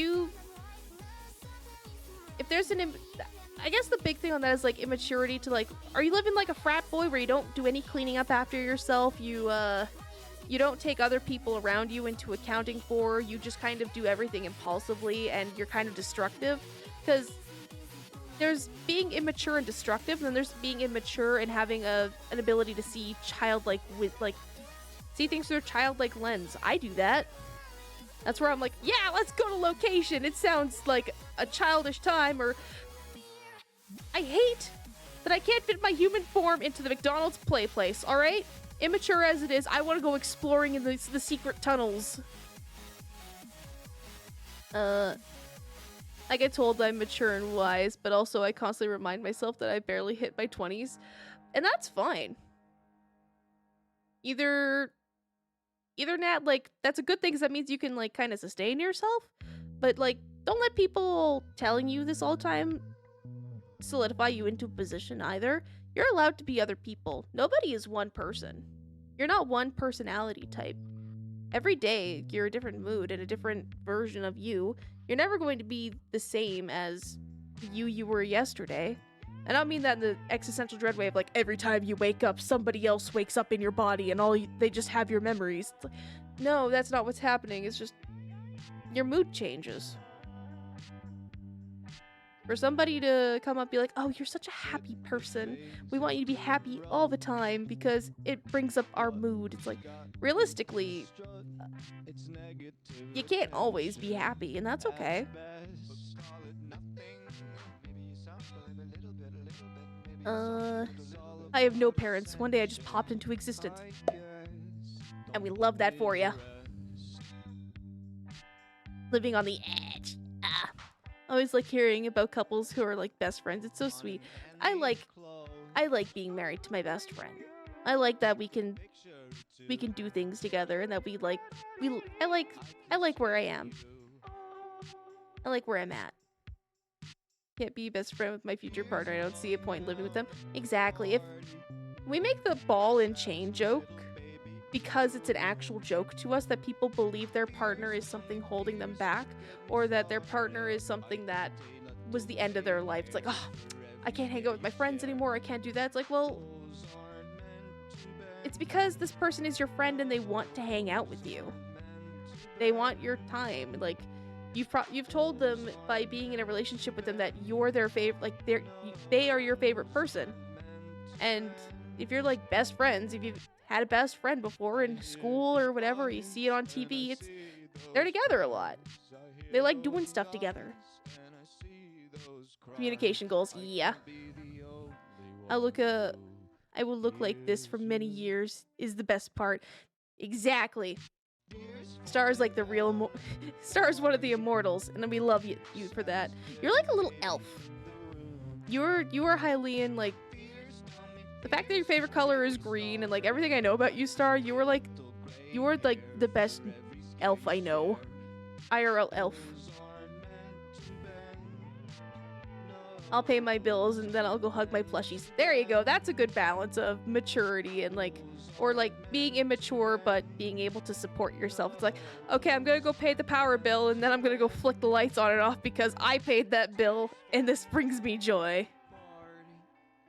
there's I guess the big thing on that is like immaturity to like, are you living like a frat boy where you don't do any cleaning up after yourself? You don't take other people around you into accounting for, you just kind of do everything impulsively and you're kind of destructive? Because there's being immature and destructive, and then there's being immature and having an ability to see childlike with like see things through a childlike lens. I do that. That's where I'm like, yeah, let's go to location. It sounds like a childish time. Or I hate that I can't fit my human form into the McDonald's play place. All right, immature as it is, I want to go exploring in the secret tunnels. I get told I'm mature and wise, but also I constantly remind myself that I barely hit my 20s, and that's fine. Either Nat, like, that's a good thing because that means you can, like, kind of sustain yourself, but, like, don't let people telling you this all the time solidify you into a position either. You're allowed to be other people. Nobody is one person. You're not one personality type. Every day, you're a different mood and a different version of you. You're never going to be the same as you were yesterday. And I don't mean that in the existential dread way of like every time you wake up, somebody else wakes up in your body and they just have your memories. Like, no, that's not what's happening. It's just your mood changes. For somebody to come up and be like, oh, you're such a happy person. We want you to be happy all the time because it brings up our mood. It's like, realistically, you can't always be happy, and that's okay. I have no parents. One day I just popped into existence. And we love that for you. Living on the edge. Ah. I always like hearing about couples who are like best friends. It's so sweet. I like being married to my best friend. I like that we can do things together and that I like where I am. I like where I'm at. Can't be best friend with my future partner. I don't see a point in living with them. Exactly. If we make the ball and chain joke because it's an actual joke to us that people believe their partner is something holding them back, or that their partner is something that was the end of their life. It's like, oh, I can't hang out with my friends anymore. I can't do that. It's like, well, it's because this person is your friend and they want to hang out with you. They want your time. Like, you've told them by being in a relationship with them that you're their favorite, like they are your favorite person. And if you're like best friends, if you've had a best friend before in school or whatever, you see it on TV, they're together a lot. They like doing stuff together. Communication goals, yeah. I will look like this for many years is the best part. Exactly. Star's like the real Star's one of the immortals, and we love you for that. You're like a little elf. You are Hylian, like the fact that your favorite color is green and like everything I know about you, Star, you are like the best elf I know. IRL elf. I'll pay my bills and then I'll go hug my plushies. There you go. That's a good balance of maturity and or being immature but being able to support yourself. It's like, okay, I'm gonna go pay the power bill and then I'm gonna go flick the lights on and off because I paid that bill and this brings me joy.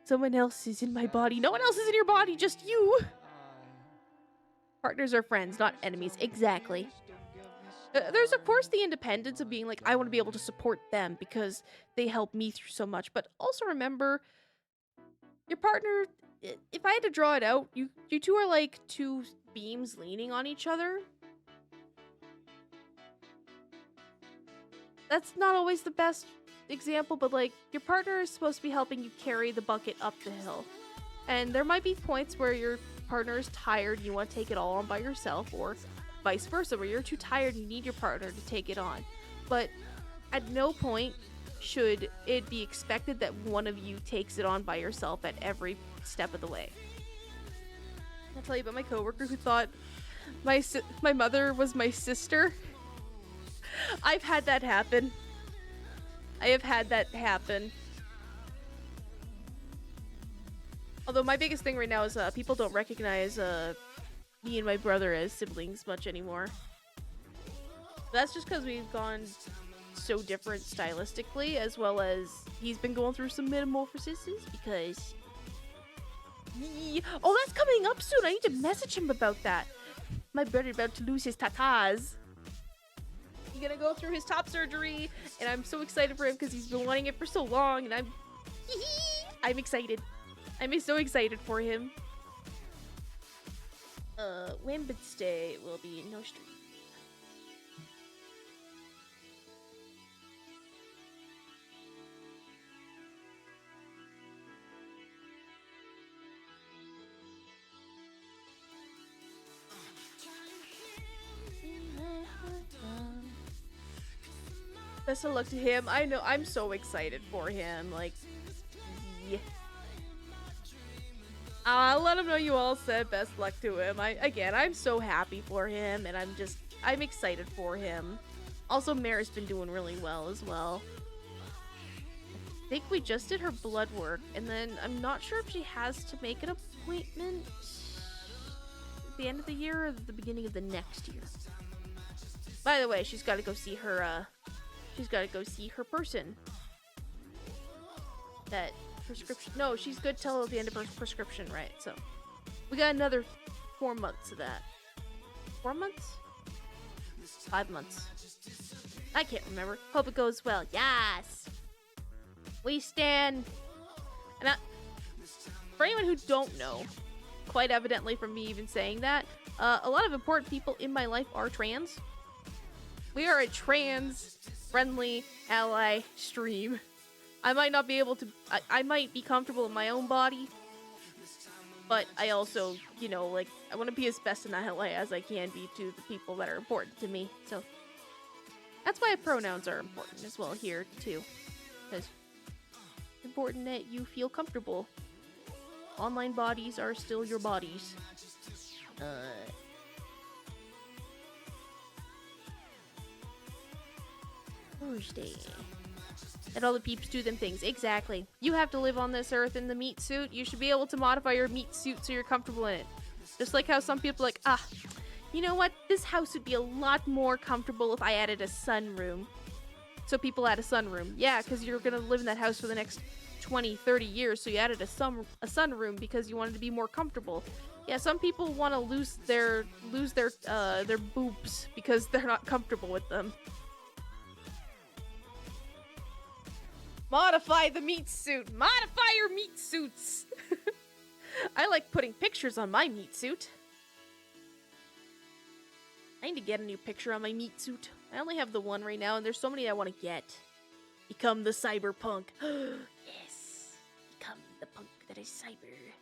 Someone else is in my body. No one else is in your body, just you. Partners are friends, not enemies. Exactly. There's, of course, the independence of being like, I want to be able to support them because they help me through so much. But also remember, your partner, if I had to draw it out, you two are like two beams leaning on each other. That's not always the best example, but like, your partner is supposed to be helping you carry the bucket up the hill. And there might be points where your partner is tired and you want to take it all on by yourself, or vice versa, where you're too tired and you need your partner to take it on. But at no point should it be expected that one of you takes it on by yourself at every step of the way. I'll tell you about my coworker who thought my mother was my sister. I've had that happen. I have had that happen. Although my biggest thing right now is people don't recognize me and my brother as siblings much anymore. That's just because we've gone so different stylistically, as well as he's been going through some metamorphoses because... Oh, that's coming up soon! I need to message him about that. My brother about to lose his tatas. He's gonna go through his top surgery, and I'm so excited for him because he's been wanting it for so long, and I'm excited. I'm so excited for him. Wednesday will be no stream. Best of luck to him. I know, I'm so excited for him. Like, yeah. I'll let him know you all said best luck to him. I'm so happy for him, and I'm excited for him. Also, Mare's been doing really well as well. I think we just did her blood work, and then I'm not sure if she has to make an appointment at the end of the year or the beginning of the next year. By the way, she's got to go see her, person. That prescription. No, she's good till the end of her prescription, right? So, we got another 4 months of that. 4 months? 5 months. I can't remember. Hope it goes well. Yes! We stand... And for anyone who don't know, quite evidently from me even saying that, a lot of important people in my life are trans. We are a trans-friendly ally stream. I might not be able to... I might be comfortable in my own body, but I also, you know, like, I want to be as best an ally as I can be to the people that are important to me, so... That's why pronouns are important as well here, too. Because it's important that you feel comfortable. Online bodies are still your bodies. Thursday. And all the peeps do them things. Exactly. You have to live on this earth in the meat suit. You should be able to modify your meat suit so you're comfortable in it. Just like how some people are like, you know what? This house would be a lot more comfortable if I added a sunroom. So people add a sunroom. Yeah, because you're going to live in that house for the next 20, 30 years. So you added a sunroom because you wanted to be more comfortable. Yeah, some people want to lose their boobs because they're not comfortable with them. Modify the meat suit. Modify your meat suits. I like putting pictures on my meat suit. I need to get a new picture on my meat suit. I only have the one right now, and there's so many I want to get. Become the cyberpunk. Yes. Become the punk that is cyber.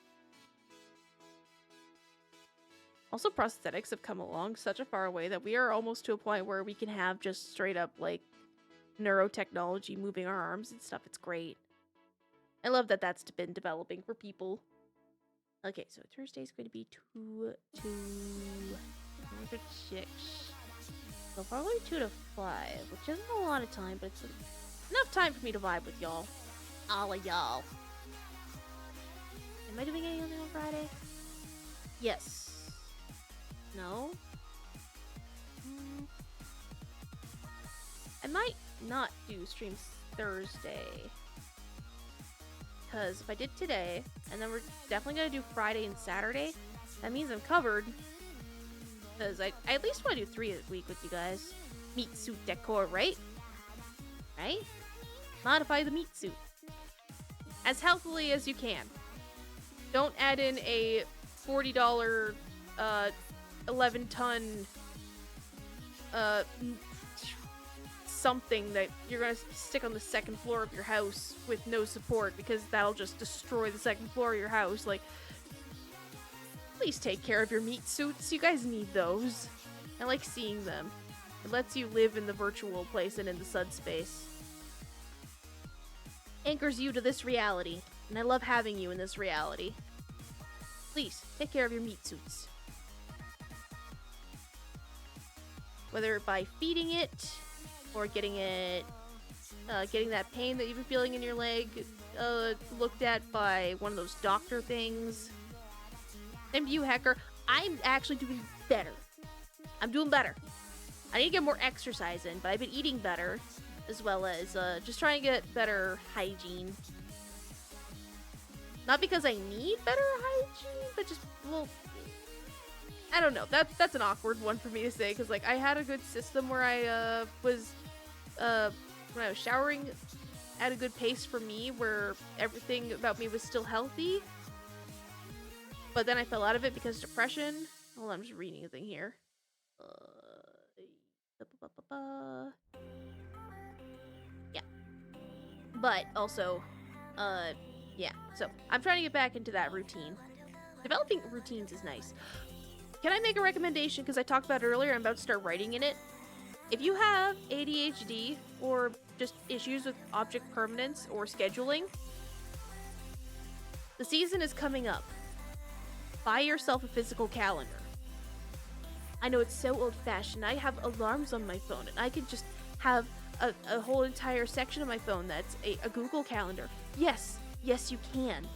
Also, prosthetics have come along such a far way that we are almost to a point where we can have just straight up, like, neurotechnology moving our arms and stuff. It's great. I love that that's been developing for people. Okay, so Thursday's going to be 2 to 6. So probably 2 to 5, which isn't a lot of time, but it's enough time for me to vibe with y'all. All of y'all. Am I doing anything on Friday? Yes. No? I might not do streams Thursday. Because if I did today, and then we're definitely going to do Friday and Saturday, that means I'm covered. Because I at least want to do 3 a week with you guys. Meat suit decor, right? Right? Modify the meat suit. As healthily as you can. Don't add in a $40, 11-ton, something that you're gonna stick on the second floor of your house with no support, because that'll just destroy the second floor of your house. Like, please take care of your meat suits. You guys need those. I like seeing them. It lets you live in the virtual place and in the subspace. Anchors you to this reality, and I love having you in this reality. Please, take care of your meat suits. Whether by feeding it, or getting it, getting that pain that you've been feeling in your leg looked at by one of those doctor things. Same to you, Hacker. I'm actually doing better. I'm doing better. I need to get more exercise in, but I've been eating better, as well as just trying to get better hygiene. Not because I need better hygiene, but just, well, I don't know. That's an awkward one for me to say, because, like, I had a good system where I was, when I was showering, at a good pace for me, where everything about me was still healthy. But then I fell out of it because of depression. Hold on, I'm just reading a thing here. Yeah. But also, yeah. So, I'm trying to get back into that routine. Developing routines is nice. Can I make a recommendation? Because I talked about it earlier, I'm about to start writing in it. If you have ADHD or just issues with object permanence or scheduling, the season is coming up. Buy yourself a physical calendar. I know it's so old-fashioned. I have alarms on my phone, and I could just have a whole entire section of my phone that's a Google Calendar. Yes, you can.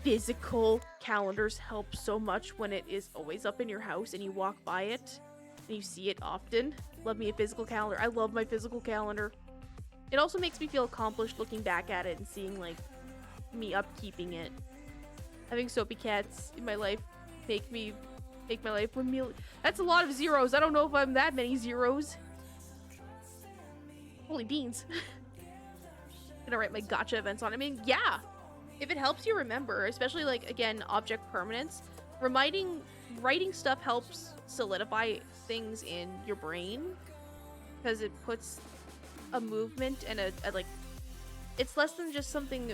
Physical calendars help so much when it is always up in your house and you walk by it and you see it often. Love me a physical calendar. I love my physical calendar. It also makes me feel accomplished looking back at it and seeing, like, me upkeeping it. Having soapy cats in my life make my life 1 million. That's a lot of zeros. I don't know if I'm that many zeros. Holy beans. Gonna write my gotcha events on it. I mean, yeah. If it helps you remember, especially, like, again, object permanence, writing stuff helps solidify things in your brain, because it puts a movement and a like, it's less than just something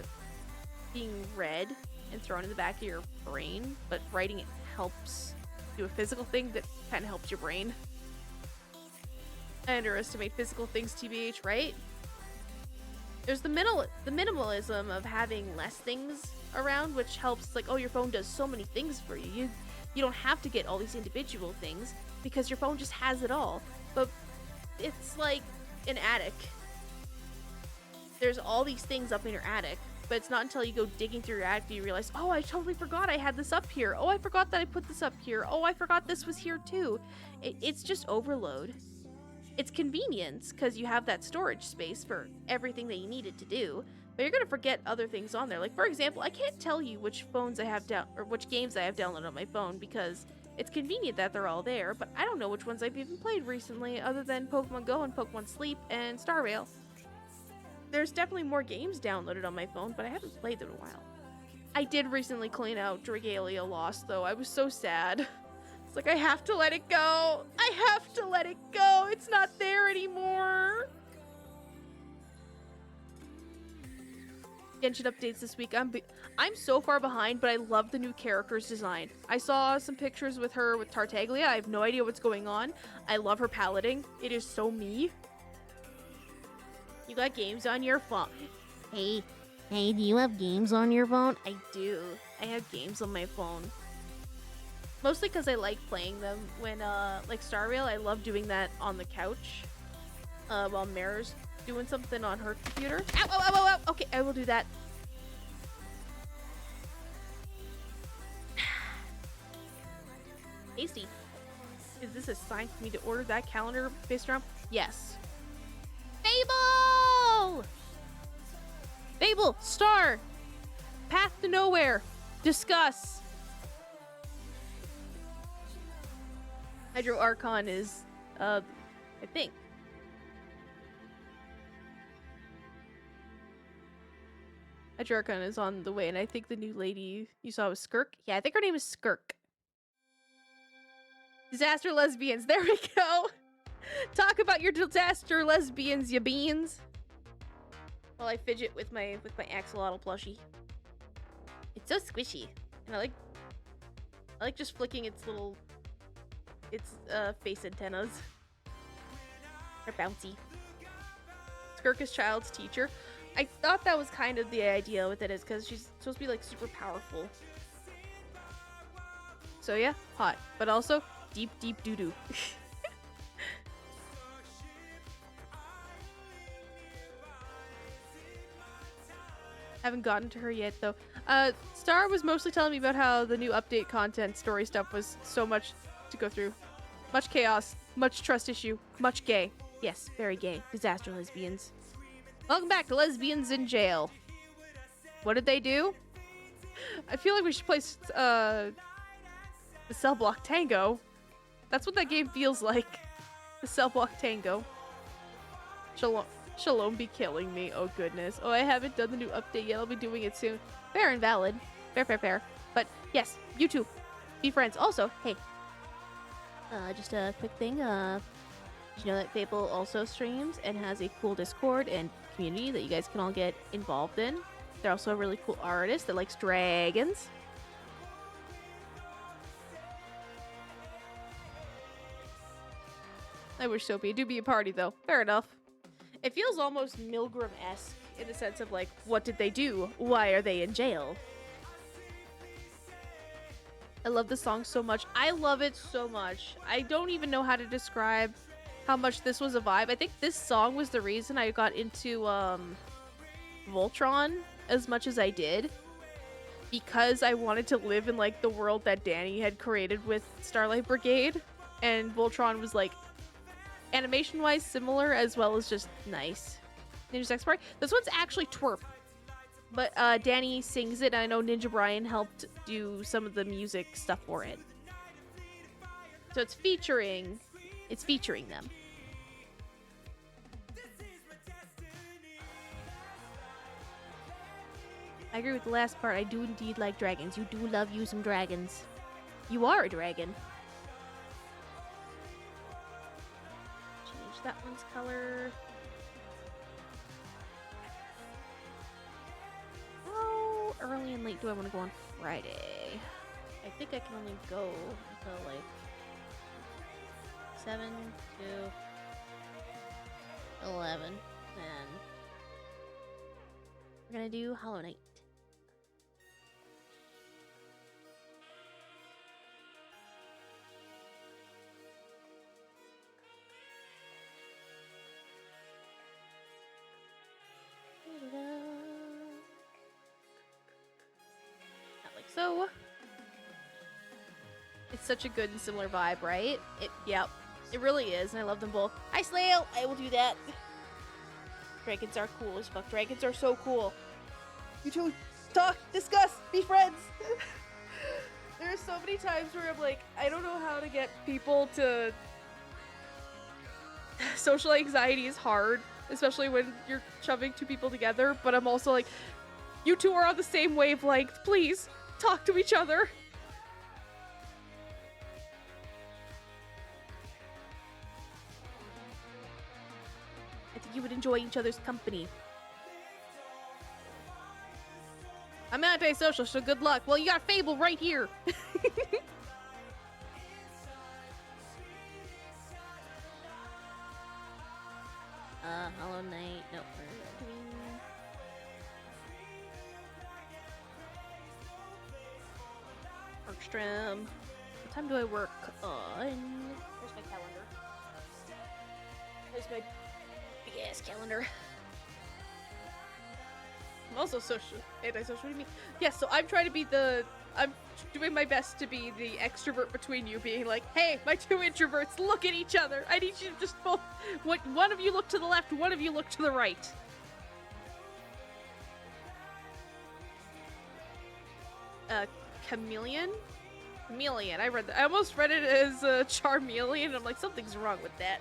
being read and thrown in the back of your brain, but writing it helps do a physical thing that kind of helps your brain. I underestimate physical things, TBH, right? There's the minimalism of having less things around, which helps, like, oh, your phone does so many things for you. You don't have to get all these individual things because your phone just has it all. But it's like an attic. There's all these things up in your attic, but it's not until you go digging through your attic that you realize, oh, I totally forgot I had this up here. Oh, I forgot that I put this up here. Oh, I forgot this was here too. It's just overload. It's convenience because you have that storage space for everything that you needed to do, but you're gonna forget other things on there. Like, for example, I can't tell you which phones I have or which games I have downloaded on my phone because it's convenient that they're all there, but I don't know which ones I've even played recently other than Pokemon Go and Pokemon Sleep and Star Rail. There's definitely more games downloaded on my phone, but I haven't played them in a while. I did recently clean out Dragalia Lost, though. I was so sad. It's like, I have to let it go. I have to let it go. It's not there anymore. Genshin updates this week. I'm so far behind, but I love the new character's design. I saw some pictures with her with Tartaglia. I have no idea what's going on. I love her palading. It is so me. You got games on your phone. Hey, do you have games on your phone? I do. I have games on my phone. Mostly because I like playing them when, like Star Rail, I love doing that on the couch. While Mara's doing something on her computer. Ow, ow, ow, ow, ow. Okay, I will do that. Tasty. Is this a sign for me to order that calendar based around? Yes. Fable! Fable, Star, Path to Nowhere, Discuss. Hydro Archon is, I think. Hydro Archon is on the way, and I think the new lady you saw was Skirk. Yeah, I think her name is Skirk. Disaster lesbians, there we go! Talk about your disaster lesbians, ya beans. While I fidget with my axolotl plushie. It's so squishy. And I like just flicking its little face antennas. They're bouncy. Skirka's child's teacher. I thought that was kind of the idea with it, is because she's supposed to be like super powerful. So yeah, hot, but also deep doo doo. Haven't gotten to her yet though. Star was mostly telling me about how the new update content story stuff was so much to go through. Much chaos, much trust issue, much gay. Yes, very gay. Disaster lesbians. Welcome back to Lesbians in Jail. What did they do? I feel like we should play the Cell Block Tango. That's what that game feels like. The Cell Block Tango. Shalom be killing me. Oh goodness. Oh, I haven't done the new update yet. I'll be doing it soon. Fair and valid. Fair. But yes, you too. Be friends. Also, hey. Just a quick thing. Did you know that Fable also streams and has a cool Discord and community that you guys can all get involved in? They're also a really cool artist that likes dragons. I wish so be. Do be a party though. Fair enough. It feels almost Milgram-esque in the sense of like, what did they do? Why are they in jail? I love this song so much. I love it so much. I don't even know how to describe how much this was a vibe. I think this song was the reason I got into Voltron as much as I did. Because I wanted to live in like the world that Danny had created with Starlight Brigade. And Voltron was like animation-wise similar as well as just nice. Ninja Sex Party. This one's actually twerp. But Danny sings it, and I know Ninja Brian helped do some of the music stuff for it. So it's featuring them. I agree with the last part. I do indeed like dragons. You do love you some dragons. You are a dragon. Change that one's color. How early and late do I want to go on Friday? I think I can only go until like 7 to 11. And we're gonna do Hollow Knight. So, it's such a good and similar vibe, right? Yep, it really is, and I love them both. Hi, Slail! I will do that. Dragons are cool as fuck. Dragons are so cool. You two, talk, discuss, be friends! There are so many times where I'm like, I don't know how to get people to... Social anxiety is hard, especially when you're shoving two people together, but I'm also like, you two are on the same wavelength, please! Talk to each other. I think you would enjoy each other's company. I'm antisocial, so good luck. Well, you got Fable right here. Hollow Knight. No, we're doing... Bergstrom. What time do I work on? Where's my calendar? There's my big ass calendar. I'm also antisocial. What do you mean? Yes, so I'm trying to be I'm doing my best to be the extrovert between you, being like, hey, my two introverts, look at each other. I need you to just both, one of you look to the left, one of you look to the right. Chameleon? Chameleon. I read that. I almost read it as Charmeleon. I'm like, something's wrong with that.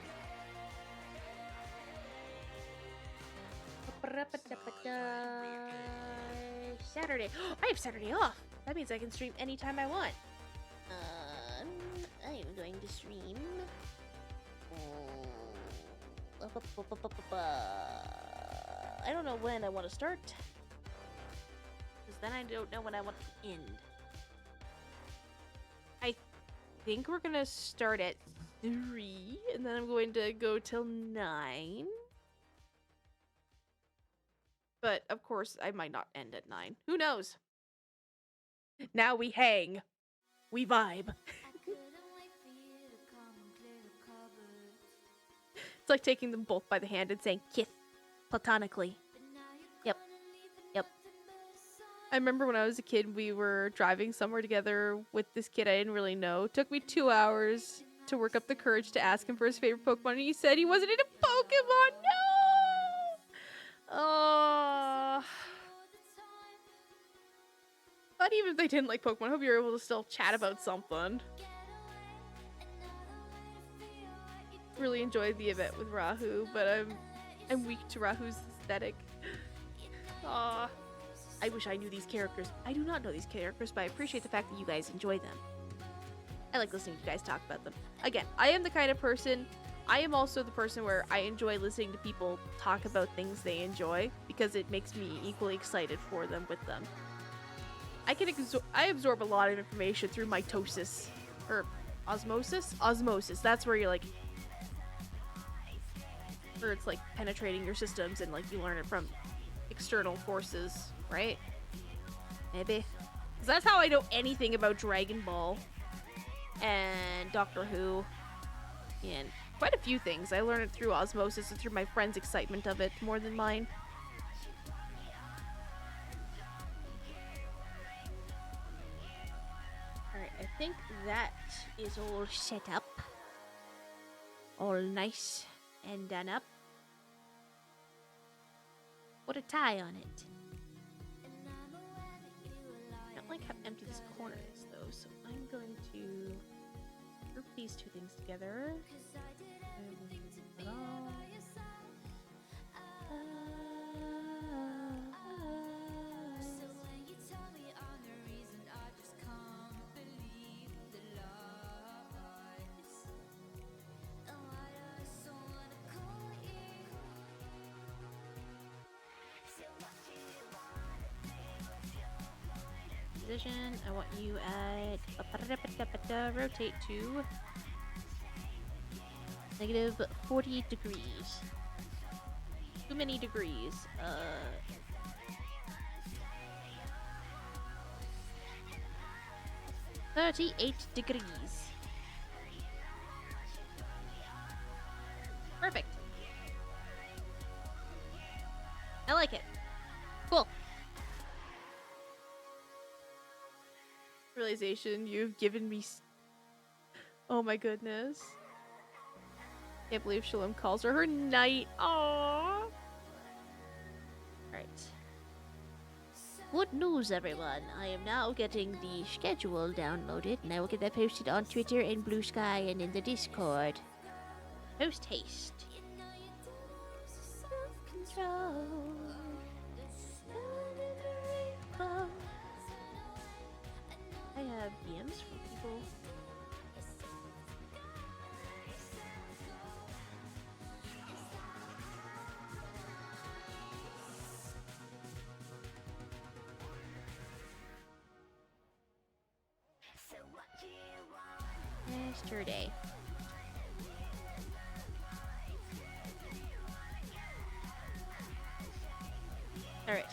Saturday. I have Saturday off. That means I can stream anytime I want. I am going to stream. I don't know when I want to start. Because then I don't know when I want to end. think we're gonna start at 3, and then I'm going to go till 9. But, of course, I might not end at 9. Who knows? Now we hang. We vibe. It's like taking them both by the hand and saying, kiss, platonically. Yep. Yep. I remember when I was a kid, we were driving somewhere together with this kid I didn't really know. It took me 2 hours to work up the courage to ask him for his favorite Pokemon, and he said he wasn't into Pokemon. No! Oh. But even if they didn't like Pokemon, I hope you're able to still chat about something. Really enjoyed the event with Rahu, but I'm weak to Rahu's aesthetic. Aw. I wish I knew these characters. I do not know these characters, but I appreciate the fact that you guys enjoy them. I like listening to you guys talk about them. Again, I am the kind of person, I am also the person where I enjoy listening to people talk about things they enjoy, because it makes me equally excited for them with them. I absorb a lot of information through mitosis, or osmosis? Osmosis, that's where you're like, or it's like penetrating your systems and like you learn it from external forces, right? Maybe. Because that's how I know anything about Dragon Ball and Doctor Who and quite a few things. I learned it through osmosis and through my friends' excitement of it more than mine. Alright, I think that is all set up. All nice and done up. Put a tie on it. I don't like how empty this corner is though, so I'm going to group these two things together. Position. I want you at rotate to -40 degrees. Too many degrees. 38 degrees. Perfect. I like it. Cool. Realization you've given me. Oh my goodness. Can't believe Shalom calls her knight. Aww. Right. Good news, everyone. I am now getting the schedule downloaded, and I will get that posted on Twitter and Blue Sky and in the Discord. Post haste. Self-control. I have DMs from people. Yesterday. Alright.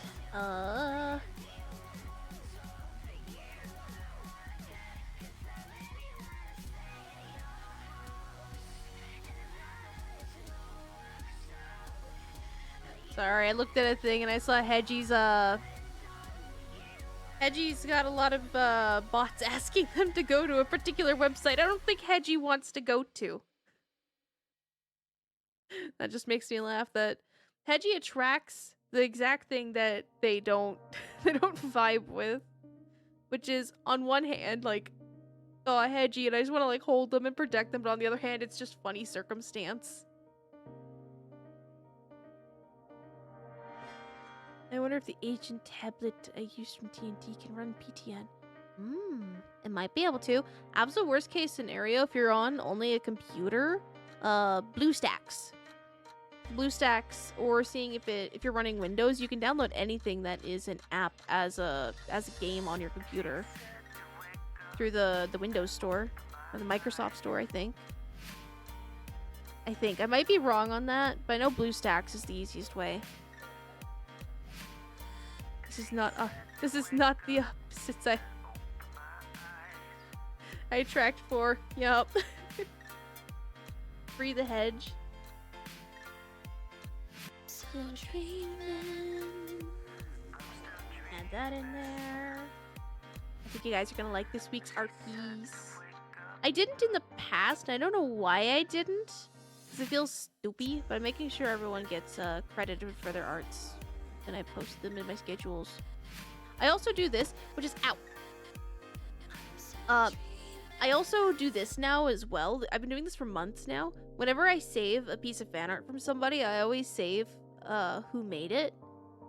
Sorry, I looked at a thing and I saw Hedgie's Hedgie's got a lot of bots asking them to go to a particular website I don't think Hedgie wants to go to. That just makes me laugh that Hedgie attracts the exact thing that they don't vibe with. Which is, on one hand, like, oh, Hedgie, and I just want to like hold them and protect them, but on the other hand, it's just funny circumstance. I wonder if the agent tablet I used from TNT can run PTN. It might be able to. Absolute worst case scenario, if you're on only a computer, BlueStacks. BlueStacks, or seeing if you're running Windows, you can download anything that is an app as a game on your computer through the Windows Store. Or the Microsoft Store, I think. I might be wrong on that, but I know BlueStacks is the easiest way. This is not the opposite side. I tracked 4. Yup. Free the hedge. Add that in there. I think you guys are gonna like this week's art piece. I didn't in the past. I don't know why I didn't. Because it feels stupid, but I'm making sure everyone gets credited for their arts. And I post them in my schedules. I also do this, which is I also do this now as well. I've been doing this for months now. Whenever I save a piece of fan art from somebody, I always save who made it,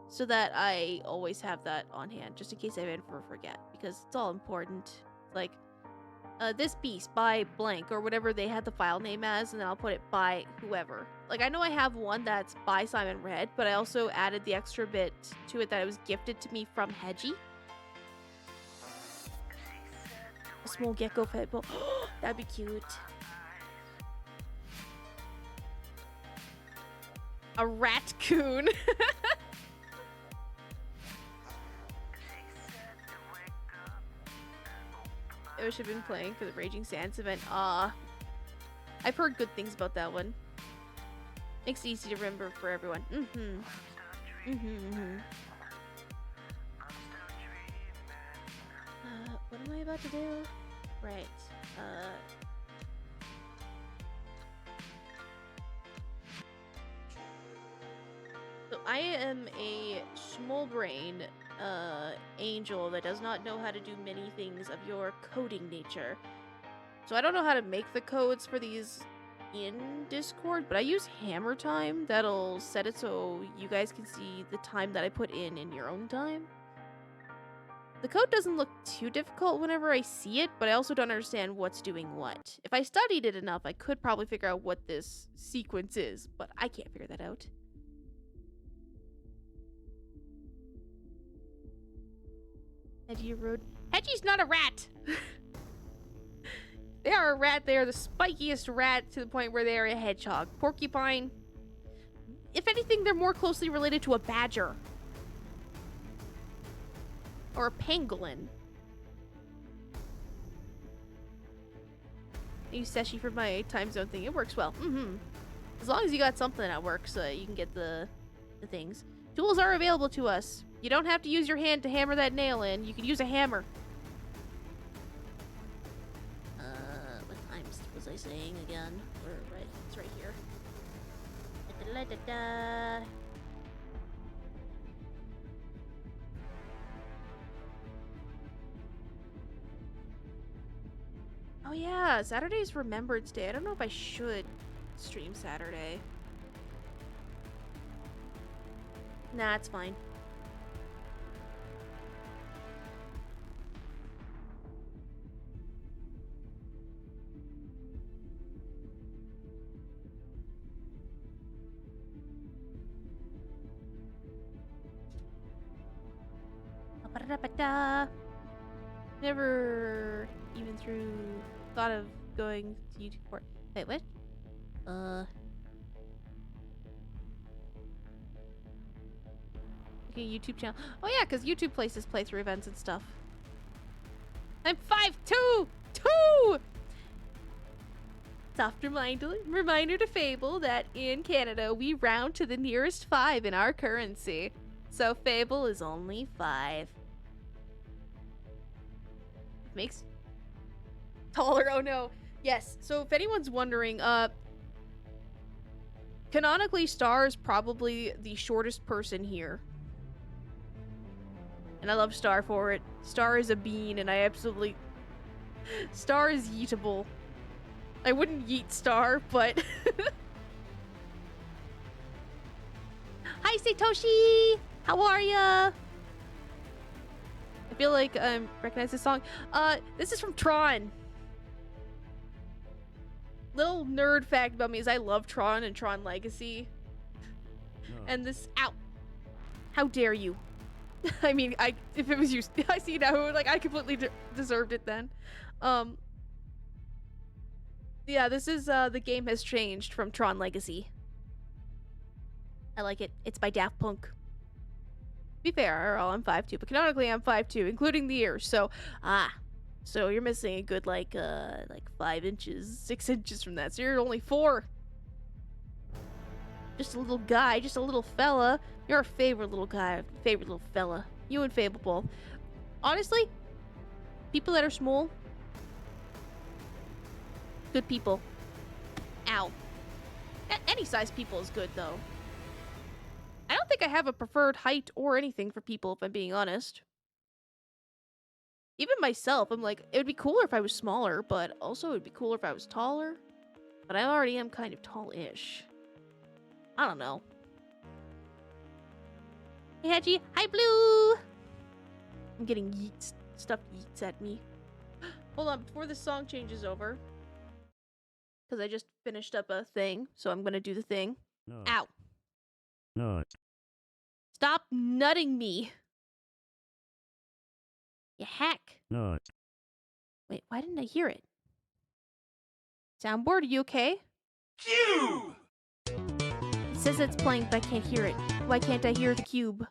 so that I always have that on hand, just in case I ever forget, because it's all important. Like, this piece by blank, or whatever they had the file name as, and then I'll put it by whoever. Like, I know I have one that's by Simon Red, but I also added the extra bit to it that it was gifted to me from Hedgie. A small gecko fable. That'd be cute. A ratcoon. I wish I'd been playing for the Raging Sands event. I've heard good things about that one. Makes it easy to remember for everyone. What am I about to do? Right. So I am a small brain angel that does not know how to do many things of your coding nature. So I don't know how to make the codes for these in Discord, but I use hammer time. That'll set it so you guys can see the time that I put in your own time. The code doesn't look too difficult whenever I see it, but I also don't understand what's doing what. If I studied it enough, I could probably figure out what this sequence is, but I can't figure that out. Hedgie Road. Hedgie's not a rat! They are a rat. They are the spikiest rat to the point where they are a hedgehog. Porcupine. If anything, they're more closely related to a badger. Or a pangolin. I use Seshi for my time zone thing. It works well. As long as you got something that works, you can get the things. Tools are available to us. You don't have to use your hand to hammer that nail in. You can use a hammer. What times was I saying again? Right, it's right here. Da-da-da-da-da. Oh yeah, Saturday's Remembrance Day. I don't know if I should stream Saturday. Nah, it's fine. Never even thought of going to YouTube for it. Wait, what? Okay, YouTube channel. Oh yeah, because YouTube places playthrough events and stuff. I'm 5'2". 2! Soft reminder to Fable that in Canada, we round to the nearest 5 in our currency. So Fable is only 5. Makes taller. Oh no. Yes. So if anyone's wondering, canonically Star is probably the shortest person here. And I love Star for it. Star is a bean and I absolutely... Star is yeetable. I wouldn't yeet Star, but... Hi Satoshi! How are ya? I feel like I recognize this song. This is from Tron. Little nerd fact about me is I love Tron and Tron Legacy. No. And this, ow. How dare you? I mean, if it was you, I see now, like I completely deserved it then. Yeah, this is, the game has changed from Tron Legacy. I like it. It's by Daft Punk. To be fair, I'm 5'2", but canonically I'm 5'2", including the ears, so, so you're missing a good, like 5 inches, 6 inches from that, so you're only 4. Just a little guy, just a little fella. You're a favorite little guy, favorite little fella. You and Fable. Honestly, people that are small, good people. Ow. Any size people is good, though. I don't think I have a preferred height or anything for people, if I'm being honest. Even myself, I'm like, it would be cooler if I was smaller, but also it would be cooler if I was taller. But I already am kind of tall-ish. I don't know. Hey, Hedgie. Hi, Blue! I'm getting yeets. Stuff yeets at me. Hold on, before this song changes over. Because I just finished up a thing, so I'm gonna do the thing. No. Ow. No. Stop nutting me. You hack. No. Wait, why didn't I hear it? Soundboard, are you okay? Cube! It says it's playing, but I can't hear it. Why can't I hear the cube?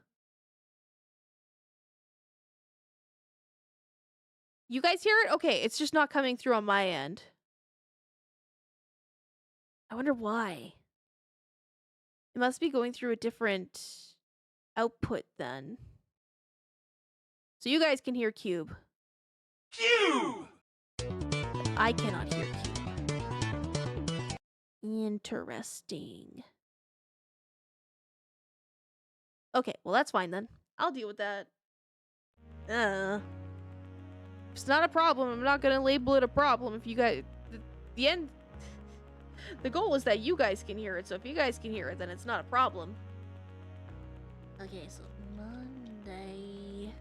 You guys hear it? Okay, it's just not coming through on my end. I wonder why. It must be going through a different output then. So you guys can hear cube. Cube! I cannot hear cube. Interesting. Okay, well that's fine then. I'll deal with that. It's not a problem. I'm not gonna label it a problem if you guys... The end... The goal is that you guys can hear it, so if you guys can hear it, then it's not a problem. Okay, so Monday...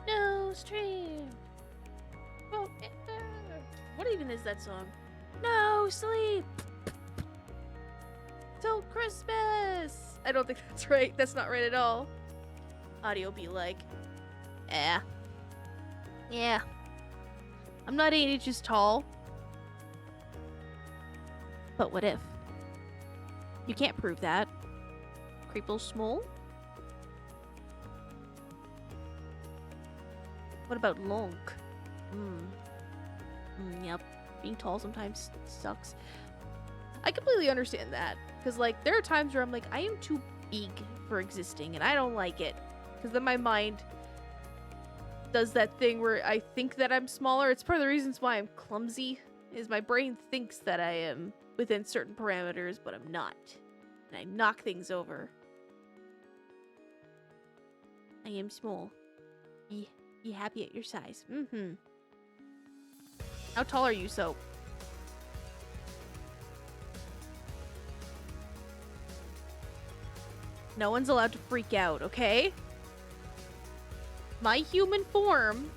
No stream. Oh, what even is that song? No sleep till Christmas. I don't think that's right. That's not right at all. Audio be like, yeah. I'm not 8 inches tall. But what if? You can't prove that. Creeple small? What about long? Yep. Being tall sometimes sucks. I completely understand that. Because, like, there are times where I'm like, I am too big for existing, and I don't like it. Because then my mind does that thing where I think that I'm smaller. It's part of the reasons why I'm clumsy, is my brain thinks that I am within certain parameters, but I'm not. And I knock things over. I am small. Be happy at your size. How tall are you, Soap? No one's allowed to freak out, okay? My human form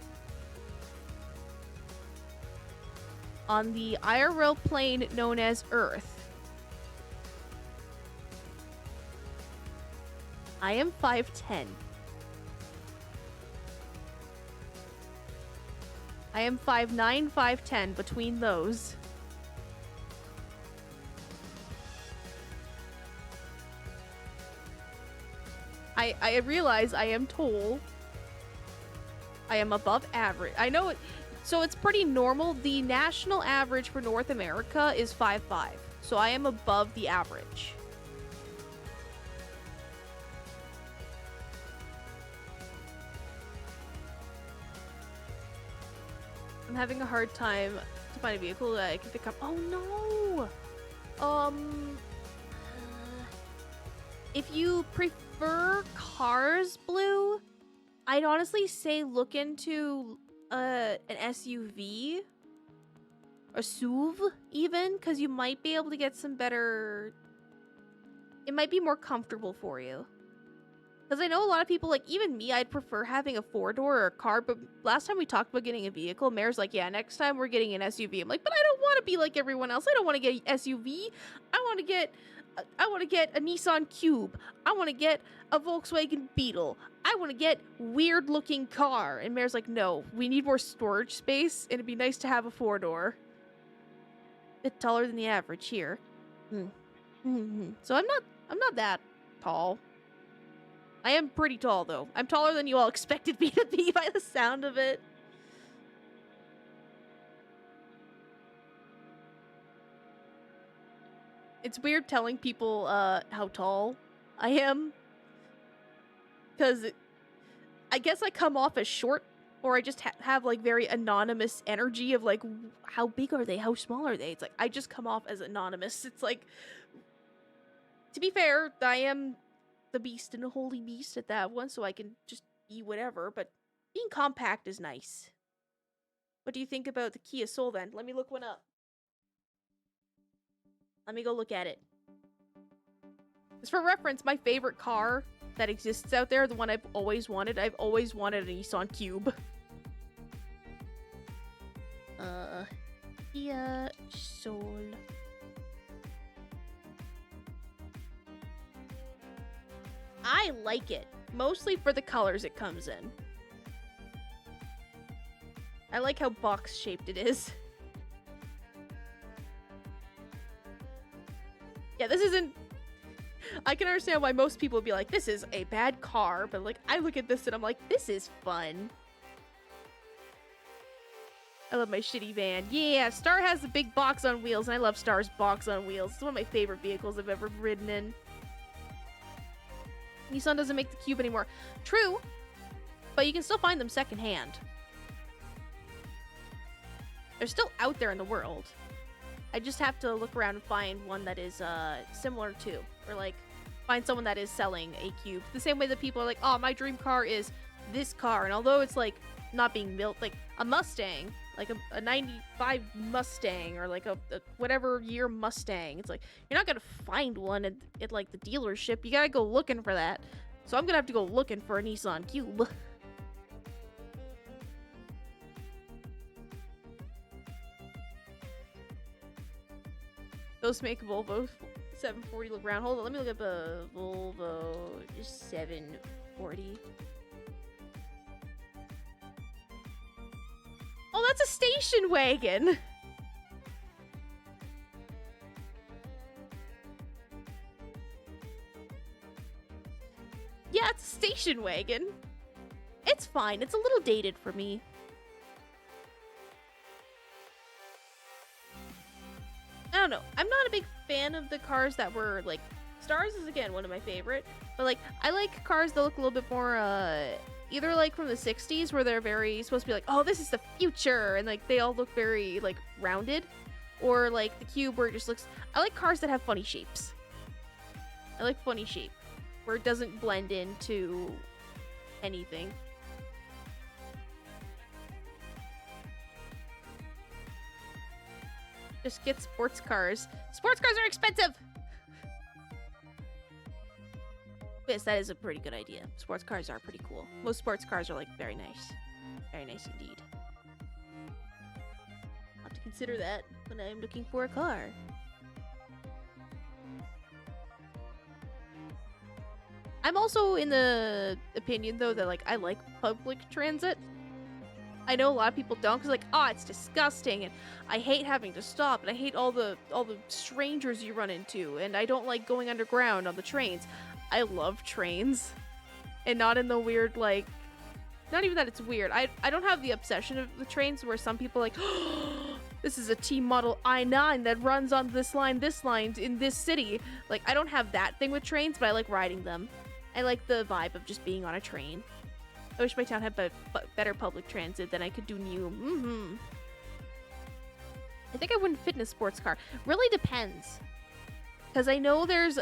on the IRL plane known as Earth. I am 5'10". I am 5'9", 5'10", between those. I realize I am tall. I am above average. I know it, so it's pretty normal. The national average for North America is 5'5", so I am above the average. I'm having a hard time to find a vehicle that I can pick up. Oh no! If you prefer cars, Blue, I'd honestly say look into an SUV, a SUV even, because you might be able to get some better. It might be more comfortable for you. Because I know a lot of people, like even me, I'd prefer having a 4-door or a car. But last time we talked about getting a vehicle, Mayor's like, yeah, next time we're getting an SUV. I'm like, but I don't want to be like everyone else. I don't want to get an SUV. I want to get a Nissan Cube. I want to get a Volkswagen Beetle. I want to get weird looking car. And Mayor's like, no, we need more storage space, and it'd be nice to have a 4-door. Bit taller than the average here. So I'm not that tall. I am pretty tall though. I'm taller than you all expected me to be by the sound of it. It's weird telling people how tall I am, because I guess I come off as short, or I just have like very anonymous energy of like, how big are they? How small are they? It's like I just come off as anonymous. It's like, to be fair, I am the beast and a holy beast at that one, so I can just be whatever, but being compact is nice. What do you think about the Kia Soul then? Let me look one up. Let me go look at it. Just for reference, my favorite car that exists out there, the one I've always wanted a Nissan Cube. Kia Soul. I like it, mostly for the colors it comes in. I like how box-shaped it is. Yeah, this isn't... I can understand why most people would be like, this is a bad car, but like, I look at this and I'm like, this is fun. I love my shitty van. Yeah, Star has the big box on wheels, and I love Star's box on wheels. It's one of my favorite vehicles I've ever ridden in. Nissan doesn't make the Cube anymore. True, but you can still find them secondhand. They're still out there in the world. I just have to look around and find one that is similar to, or like find someone that is selling a Cube. The same way that people are like, oh, my dream car is this car, and although it's like not being built, like a Mustang, like a 95 Mustang, or like a whatever year Mustang, it's like you're not gonna find one at like the dealership. You gotta go looking for that. So I'm gonna have to go looking for a Nissan Cube. Those make Volvo 740 look round. Hold on, let me look up a Volvo 740. Oh, that's a station wagon! Yeah, it's a station wagon. It's fine. It's a little dated for me. I don't know. I'm not a big fan of the cars that were, like... Stars is, again, one of my favorite. But, like, I like cars that look a little bit more, either, like, from the 60s, where they're very... supposed to be like, oh, this is the future! And, like, they all look very, like, rounded. Or, like, the Cube, where it just looks... I like cars that have funny shapes. I like funny shape. Where it doesn't blend into anything. Just get sports cars. Sports cars are expensive! Yes, that is a pretty good idea. Sports cars are pretty cool. Most sports cars are, like, very nice. Very nice indeed. I'll have to consider that when I'm looking for a car. I'm also in the opinion, though, that, like, I like public transit. I know a lot of people don't, because, like, oh, it's disgusting, and I hate having to stop, and I hate all the strangers you run into, and I don't like going underground on the trains. I love trains, and not in the weird, like, not even that it's weird. I don't have the obsession of the trains where some people are like, oh, this is a T-model I-9 that runs on this line in this city. Like, I don't have that thing with trains, but I like riding them. I like the vibe of just being on a train. I wish my town had better public transit than I could do new. I think I wouldn't fit in a sports car. Really depends. Because I know there's,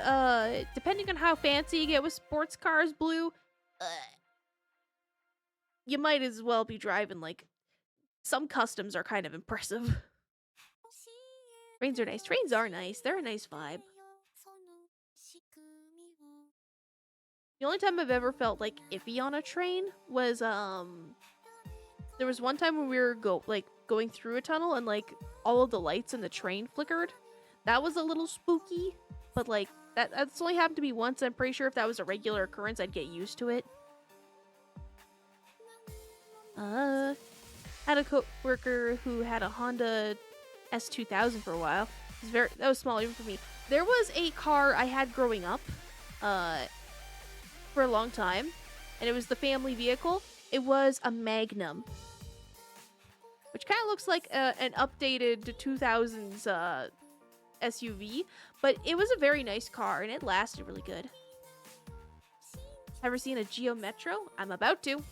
depending on how fancy you get with sports cars, Blue, you might as well be driving, like, some customs are kind of impressive. Trains are nice. Trains are nice. They're a nice vibe. The only time I've ever felt, like, iffy on a train was, there was one time when we were going through a tunnel and, like, all of the lights in the train flickered. That was a little spooky, but, like, that's only happened to me once. I'm pretty sure if that was a regular occurrence, I'd get used to it. Had a coworker who had a Honda S2000 for a while. That was small even for me. There was a car I had growing up, for a long time, and it was the family vehicle. It was a Magnum, which kind of looks like an updated 2000s SUV, but it was a very nice car and it lasted really good. Ever seen a Geo Metro? I'm about to.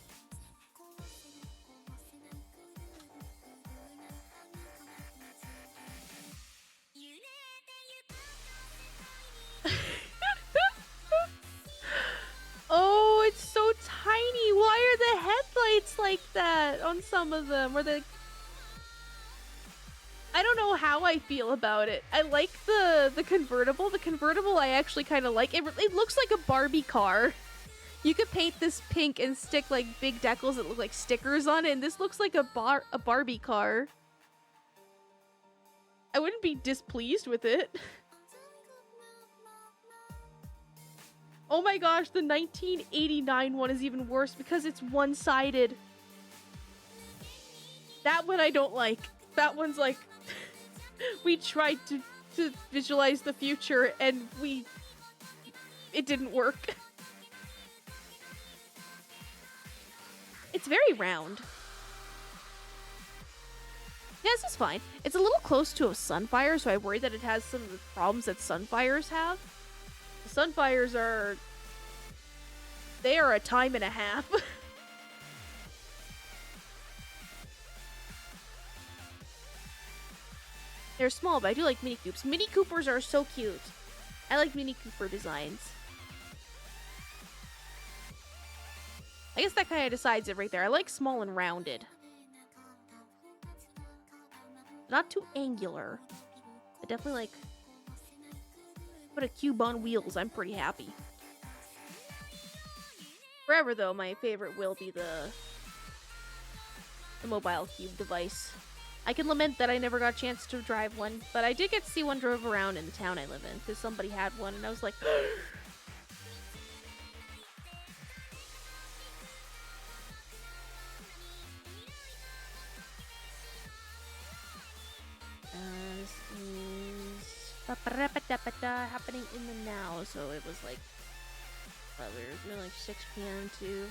Oh, it's so tiny. Why are the headlights like that on some of them? I don't know how I feel about it. I like the convertible. The convertible I actually kind of like. It looks like a Barbie car. You could paint this pink and stick like big decals that look like stickers on it, and this looks like a Barbie car. I wouldn't be displeased with it. Oh my gosh, the 1989 one is even worse because it's one-sided. That one I don't like. That one's like, we tried to visualize the future and it didn't work. It's very round. Yeah, this is fine. It's a little close to a Sunfire, so I worry that it has some of the problems that Sunfires have. The Sunfires they are a time and a half. They're small, but I do like Mini Coopers. Mini Coopers are so cute. I like Mini Cooper designs. I guess that kind of decides it right there. I like small and rounded. Not too angular. I definitely like... Put a cube on wheels. I'm pretty happy. Forever, though, my favorite will be the mobile cube device. I can lament that I never got a chance to drive one, but I did get to see one drove around in the town I live in, because somebody had one, and I was like... This is... happening in the now, so it was like... we were doing like 6 p.m. to...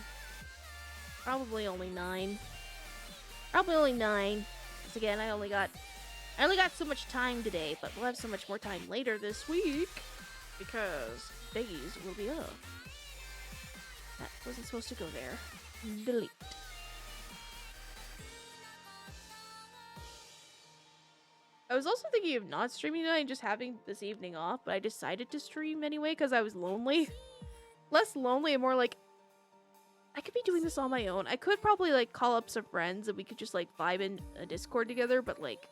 Probably only 9. Probably only 9. Because again, I only got so much time today, but we'll have so much more time later this week. Because days will be up. That wasn't supposed to go there. Delete. I was also thinking of not streaming tonight and just having this evening off, but I decided to stream anyway because I was lonely. Less lonely and more like, I could be doing this on my own. I could probably like call up some friends and we could just like vibe in a Discord together, but like,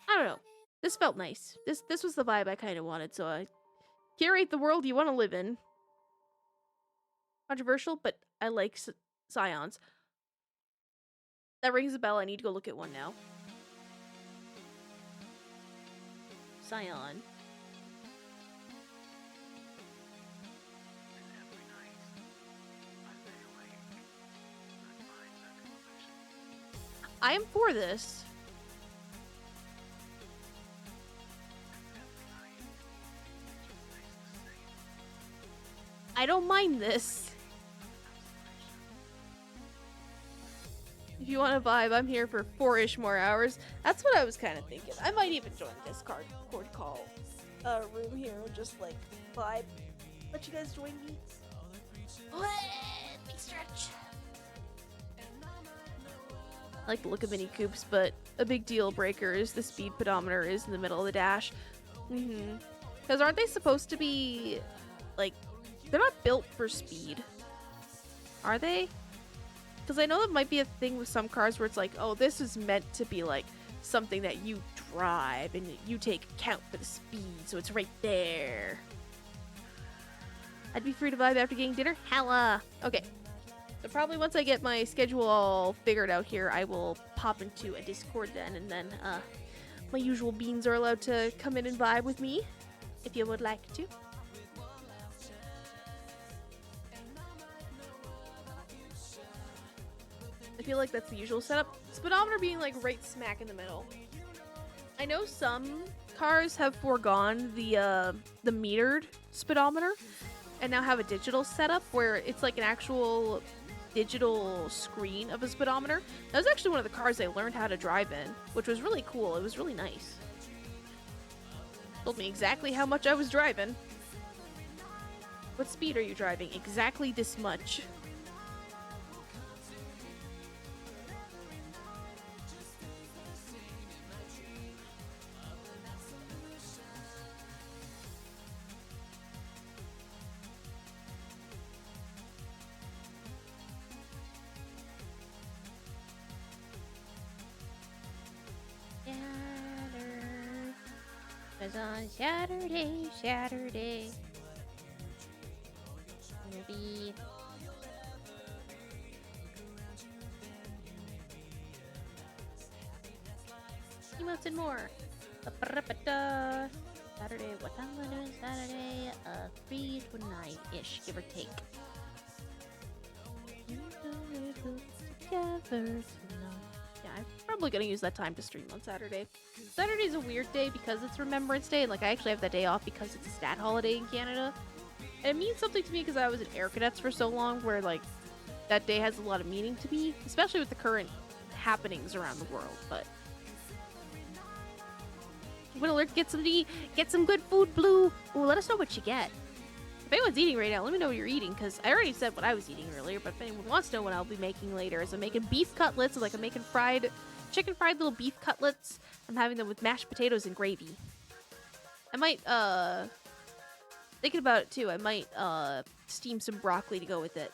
I don't know. This felt nice. This was the vibe I kind of wanted, so I curate the world you want to live in. Controversial, but I like Scions. That rings a bell. I need to go look at one now. Scion. I am for this. I don't mind this. If you want to vibe, I'm here for 4-ish more hours. That's what I was kind of thinking. I might even join this Discord call room here, just like vibe. Let you guys join me. Big stretch. I like the look of Mini Coops, but a big deal breaker is the speed pedometer is in the middle of the dash. Mm-hmm. Because aren't they supposed to be, like, they're not built for speed, are they? Because I know that might be a thing with some cars where it's like, oh, this is meant to be, like, something that you drive and you take account for the speed, so it's right there. I'd be free to vibe after getting dinner? Hella! Okay. So probably once I get my schedule all figured out here, I will pop into a Discord then, and then, my usual beans are allowed to come in and vibe with me, if you would like to. I feel like that's the usual setup. Speedometer being like right smack in the middle. I know some cars have foregone the metered speedometer and now have a digital setup where it's like an actual digital screen of a speedometer. That was actually one of the cars I learned how to drive in, which was really cool. It was really nice. Told me exactly how much I was driving. What speed are you driving? Exactly this much. On Saturday. Maybe. Emotes and more. Saturday, what time am I doing Saturday? 3 to 9-ish, give or take. Together. Yeah, I'm probably gonna use that time to stream on Saturday. Saturday's a weird day because it's Remembrance Day, and like I actually have that day off because it's a stat holiday in Canada. And it means something to me because I was in Air Cadets for so long, where like that day has a lot of meaning to me, especially with the current happenings around the world. But Win Alert, get some to eat, get some good food, Blue. Ooh, let us know what you get. If anyone's eating right now, let me know what you're eating, because I already said what I was eating earlier, but if anyone wants to know what I'll be making later, is I'm making beef cutlets, like I'm making chicken fried little beef cutlets. I'm having them with mashed potatoes and gravy. I might, thinking about it too, I might, steam some broccoli to go with it.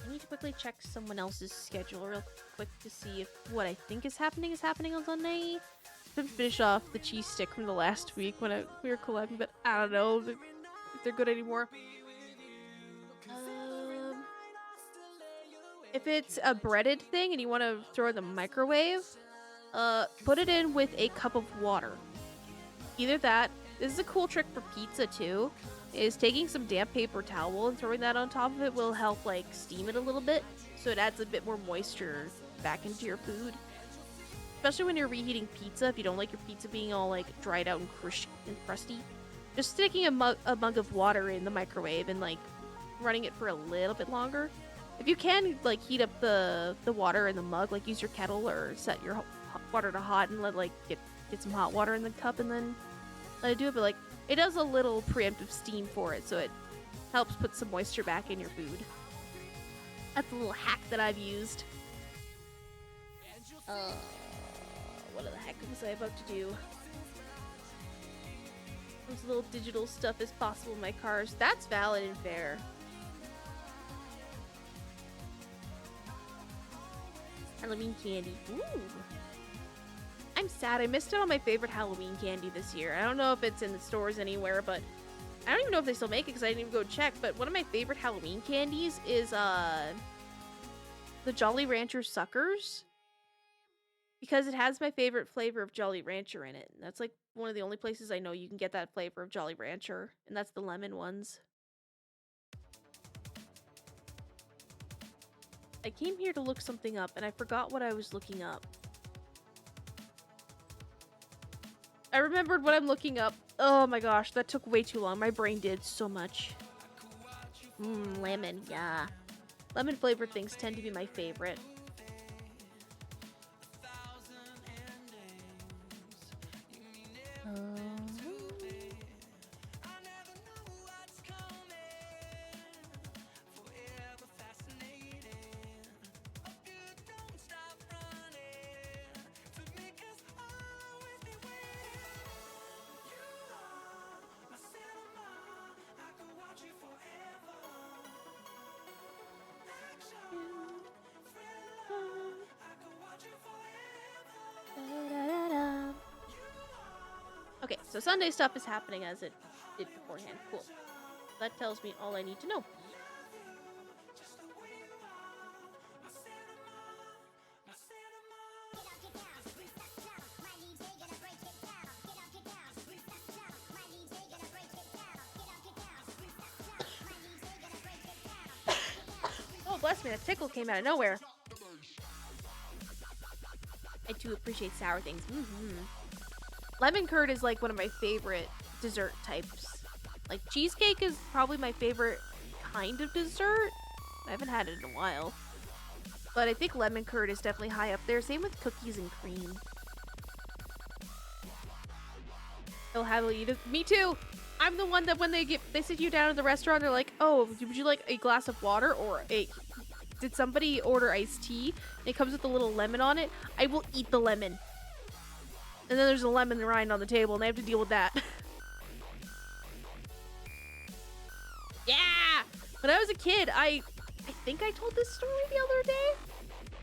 I need to quickly check someone else's schedule real quick to see if what I think is happening on Sunday. To finish off the cheese stick from the last week when we were collabing, but I don't know if they're good anymore. If it's a breaded thing and you want to throw it in the microwave, put it in with a cup of water. Either that. This is a cool trick for pizza too. Is taking some damp paper towel and throwing that on top of it will help like steam it a little bit, so it adds a bit more moisture back into your food. Especially when you're reheating pizza, if you don't like your pizza being all like dried out and crusty. Just sticking a mug of water in the microwave and like running it for a little bit longer. If you can like heat up the water in the mug, like use your kettle or set your water to hot and let like get some hot water in the cup and then let it do it. But like it does a little preemptive steam for it, so it helps put some moisture back in your food. That's a little hack that I've used. What the heck was I about to do? As little digital stuff as possible in my cars. That's valid and fair. Halloween candy. Ooh. I'm sad. I missed out on my favorite Halloween candy this year. I don't know if it's in the stores anywhere, but I don't even know if they still make it because I didn't even go check. But one of my favorite Halloween candies is the Jolly Rancher Suckers. Because it has my favorite flavor of Jolly Rancher in it. That's like one of the only places I know you can get that flavor of Jolly Rancher. And that's the lemon ones. I came here to look something up and I forgot what I was looking up. I remembered what I'm looking up. Oh my gosh, that took way too long. My brain did so much. Lemon, yeah. Lemon flavored things tend to be my favorite. Okay, so Sunday stuff is happening as it did beforehand. Cool. That tells me all I need to know. Oh, bless me, that tickle came out of nowhere. I do appreciate sour things. Lemon curd is like one of my favorite dessert types. Like, cheesecake is probably my favorite kind of dessert. I haven't had it in a while. But I think lemon curd is definitely high up there. Same with cookies and cream. They'll happily eat it. Me too! I'm the one that when they sit you down at the restaurant, they're like, oh, would you like a glass of water or did somebody order iced tea? And it comes with a little lemon on it. I will eat the lemon. And then there's a lemon rind on the table, and I have to deal with that. Yeah! When I was a kid, I think I told this story the other day.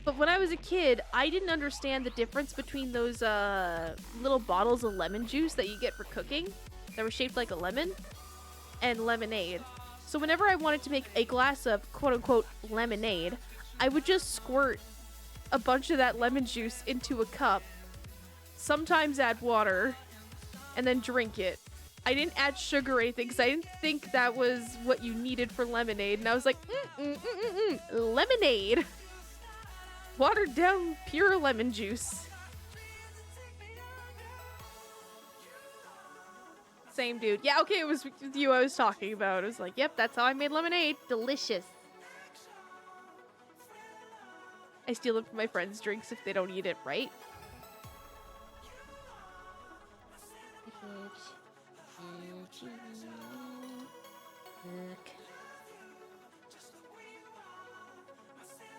But when I was a kid, I didn't understand the difference between those little bottles of lemon juice that you get for cooking that were shaped like a lemon and lemonade. So whenever I wanted to make a glass of quote-unquote lemonade, I would just squirt a bunch of that lemon juice into a cup, sometimes add water, and then drink it. I didn't add sugar or anything because I didn't think that was what you needed for lemonade. And I was like, lemonade. Watered down pure lemon juice. Same dude. Yeah, okay, it was with you I was talking about. It was like, yep, that's how I made lemonade. Delicious. I steal it from my friends' drinks if they don't eat it right.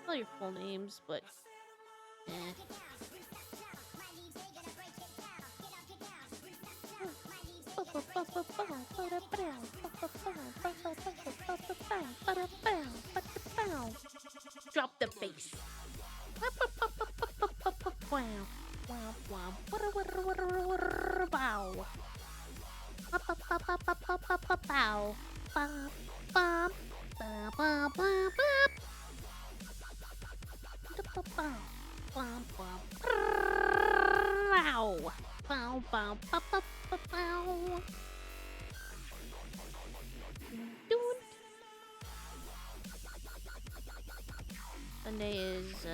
All your full names, but drop the bass. Sunday is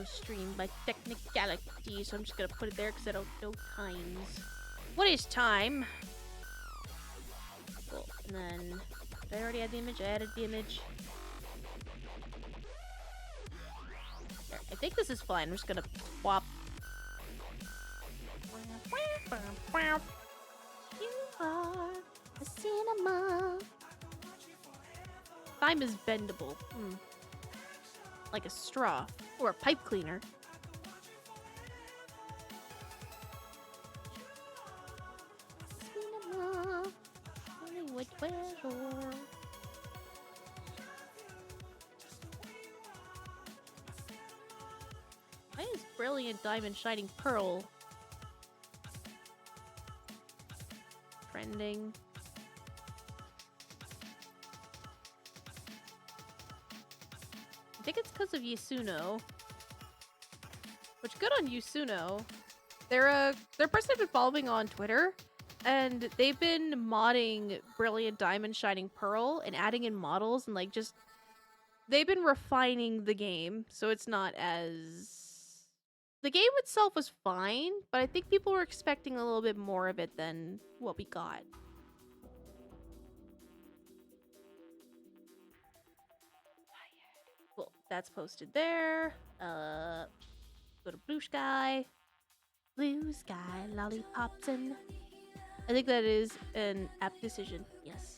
streamed by technicality, so I'm just gonna put it there because I don't know times. What is time? Cool. And then did I already add the image? I added the image. There. I think this is fine. I'm just gonna swap. You are a cinema. Time is bendable. Like a straw or a pipe cleaner. Cinema. Hollywood treasure. Why is Brilliant Diamond Shining Pearl trending? I think it's because of Yasuno. Which, good on Yasuno. They're a person I've been following on Twitter, and they've been modding Brilliant Diamond Shining Pearl and adding in models and like just they've been refining the game, so it's not as the game itself was fine, but I think people were expecting a little bit more of it than what we got. Cool. That's posted there. Go to Blue Sky. Blue Sky Lollipopton. I think that is an apt decision. Yes.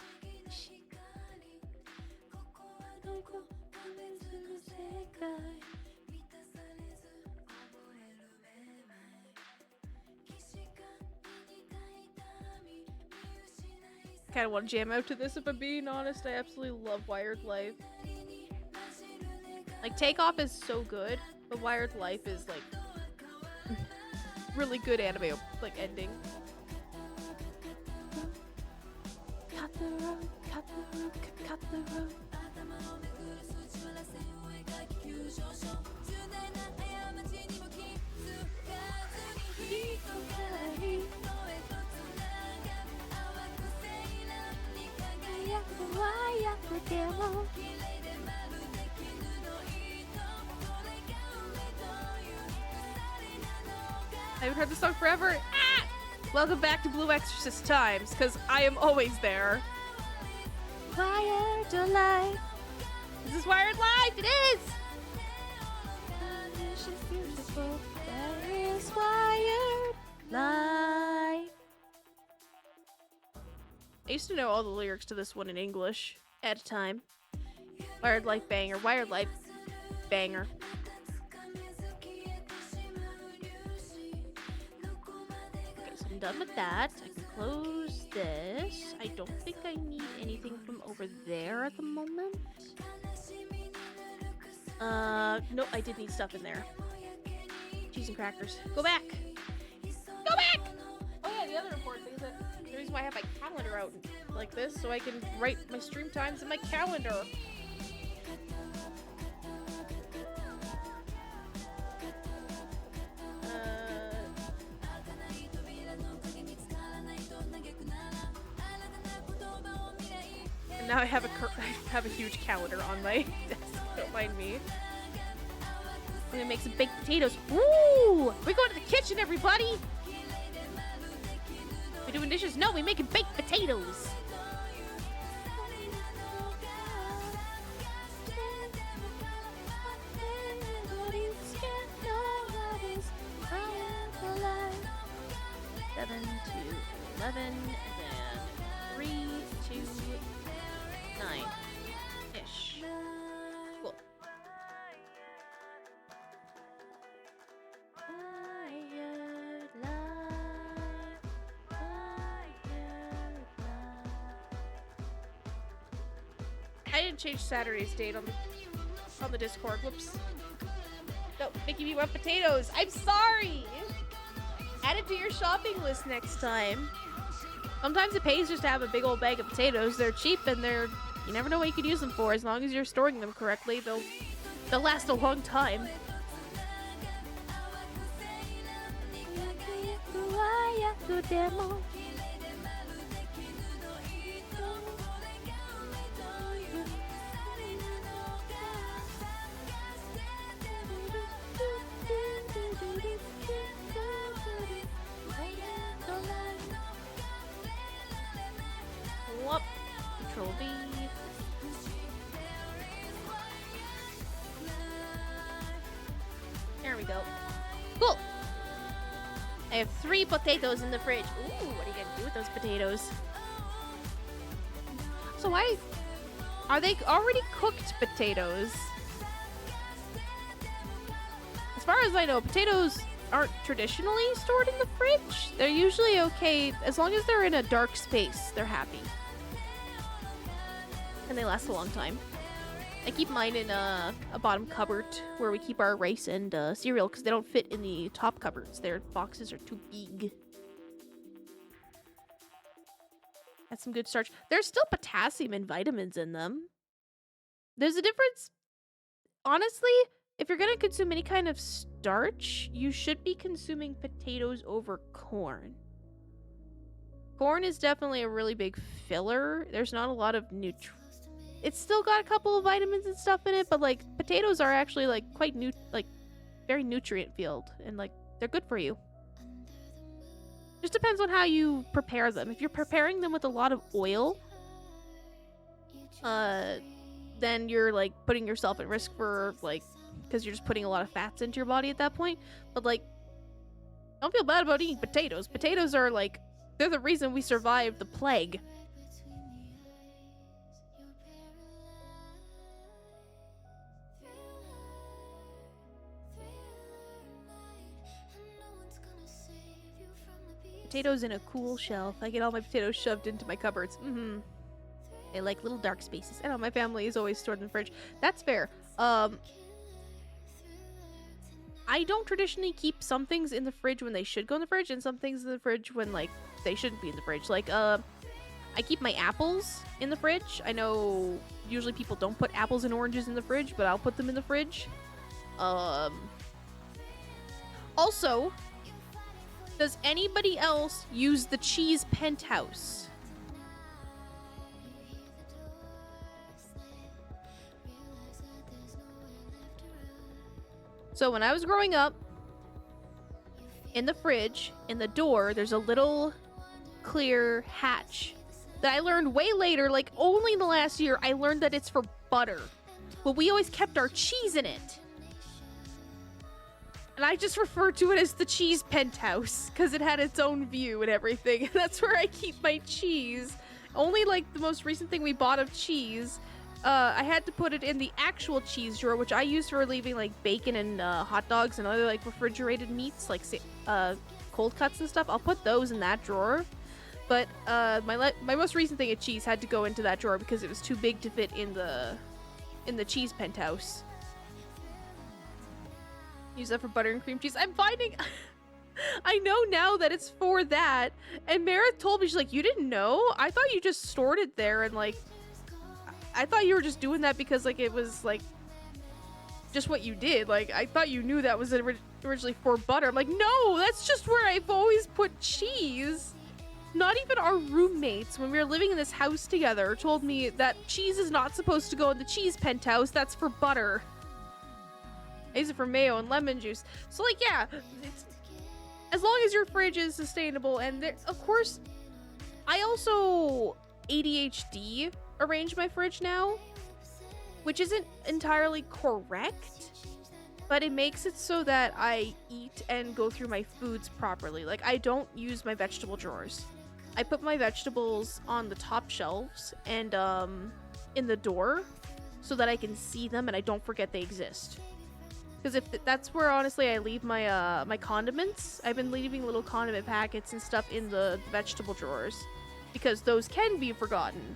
Kind of want to jam out to this if I'm being honest. I absolutely love Wired Life. Like, Takeoff is so good, but Wired Life is like really good anime like ending. Cut the road, cut the road, cut the road. I haven't heard this song forever. Ah! Welcome back to Blue Exorcist Times, because I am always there. Wired alive. Is this Wired Live? It is! This is beautiful. There is wired life. I used to know all the lyrics to this one in English at a time. Wired Life banger. Wired Life banger. Okay, so I'm done with that. I can close this. I don't think I need anything from over there at the moment. No, I did need stuff in there. Cheese and crackers. Go back! Go back! Oh yeah, the other important thing is that the reason why I have my calendar out like this, so I can write my stream times in my calendar. And now I have a huge calendar on my desk. Don't mind me. I'm gonna make some baked potatoes. Woo! We're going to the kitchen, everybody! We doing dishes? No, we're making baked potatoes. Seven to 11, and then 3 to 9-ish. Cool. I didn't change Saturday's date on the Discord. Whoops. No, making me want potatoes. I'm sorry. Add it to your shopping list next time. Sometimes it pays just to have a big old bag of potatoes. They're cheap and you never know what you could use them for. As long as you're storing them correctly, they'll last a long time. Whoop. Control V. There we go. Cool. I have 3 potatoes in the fridge. Ooh, what are you gonna do with those potatoes? So why are they already cooked potatoes? As far as I know, potatoes aren't traditionally stored in the fridge. They're usually okay as long as they're in a dark space. They're happy. And they last a long time. I keep mine in a bottom cupboard where we keep our rice and cereal because they don't fit in the top cupboards. Their boxes are too big. That's some good starch. There's still potassium and vitamins in them. There's a difference. Honestly, if you're going to consume any kind of starch, you should be consuming potatoes over corn. Corn is definitely a really big filler. There's not a lot of It's still got a couple of vitamins and stuff in it, but like potatoes are actually like quite very nutrient filled and like they're good for you. Just depends on how you prepare them. If you're preparing them with a lot of oil, then you're like putting yourself at risk for like because you're just putting a lot of fats into your body at that point. But like, don't feel bad about eating potatoes. Potatoes are like they're the reason we survived the plague. Potatoes in a cool shelf. I get all my potatoes shoved into my cupboards. They like little dark spaces. I know my family is always stored in the fridge. That's fair. I I don't traditionally keep some things in the fridge when they should go in the fridge, and some things in the fridge when, like, they shouldn't be in the fridge. Like, I keep my apples in the fridge. I know usually people don't put apples and oranges in the fridge, but I'll put them in the fridge. Also, does anybody else use the cheese penthouse? So when I was growing up, in the fridge, in the door, there's a little clear hatch that I learned way later, like only in the last year, I learned that it's for butter. But we always kept our cheese in it. And I just refer to it as the cheese penthouse because it had its own view and everything. That's where I keep my cheese. Only like the most recent thing we bought of cheese, I had to put it in the actual cheese drawer, which I use for leaving like bacon and hot dogs and other like refrigerated meats, like cold cuts and stuff. I'll put those in that drawer. But my most recent thing of cheese had to go into that drawer because it was too big to fit in the cheese penthouse. Use that for butter and cream cheese. I'm finding I know now that it's for that. And Meredith told me, she's like, you didn't know? I thought you just stored it there and like I thought you were just doing that because like it was like just what you did. Like I thought you knew that was originally for butter. I'm like, no, that's just where I've always put cheese. Not even our roommates, when we were living in this house together, told me that cheese is not supposed to go in the cheese penthouse. That's for butter. I use it for mayo and lemon juice. So, like, yeah, it's, as long as your fridge is sustainable. And, there, of course, I also ADHD arrange my fridge now, which isn't entirely correct. But it makes it so that I eat and go through my foods properly. Like, I don't use my vegetable drawers. I put my vegetables on the top shelves and in the door so that I can see them and I don't forget they exist. Because if that's where, honestly, I leave my my condiments. I've been leaving little condiment packets and stuff in the vegetable drawers because those can be forgotten.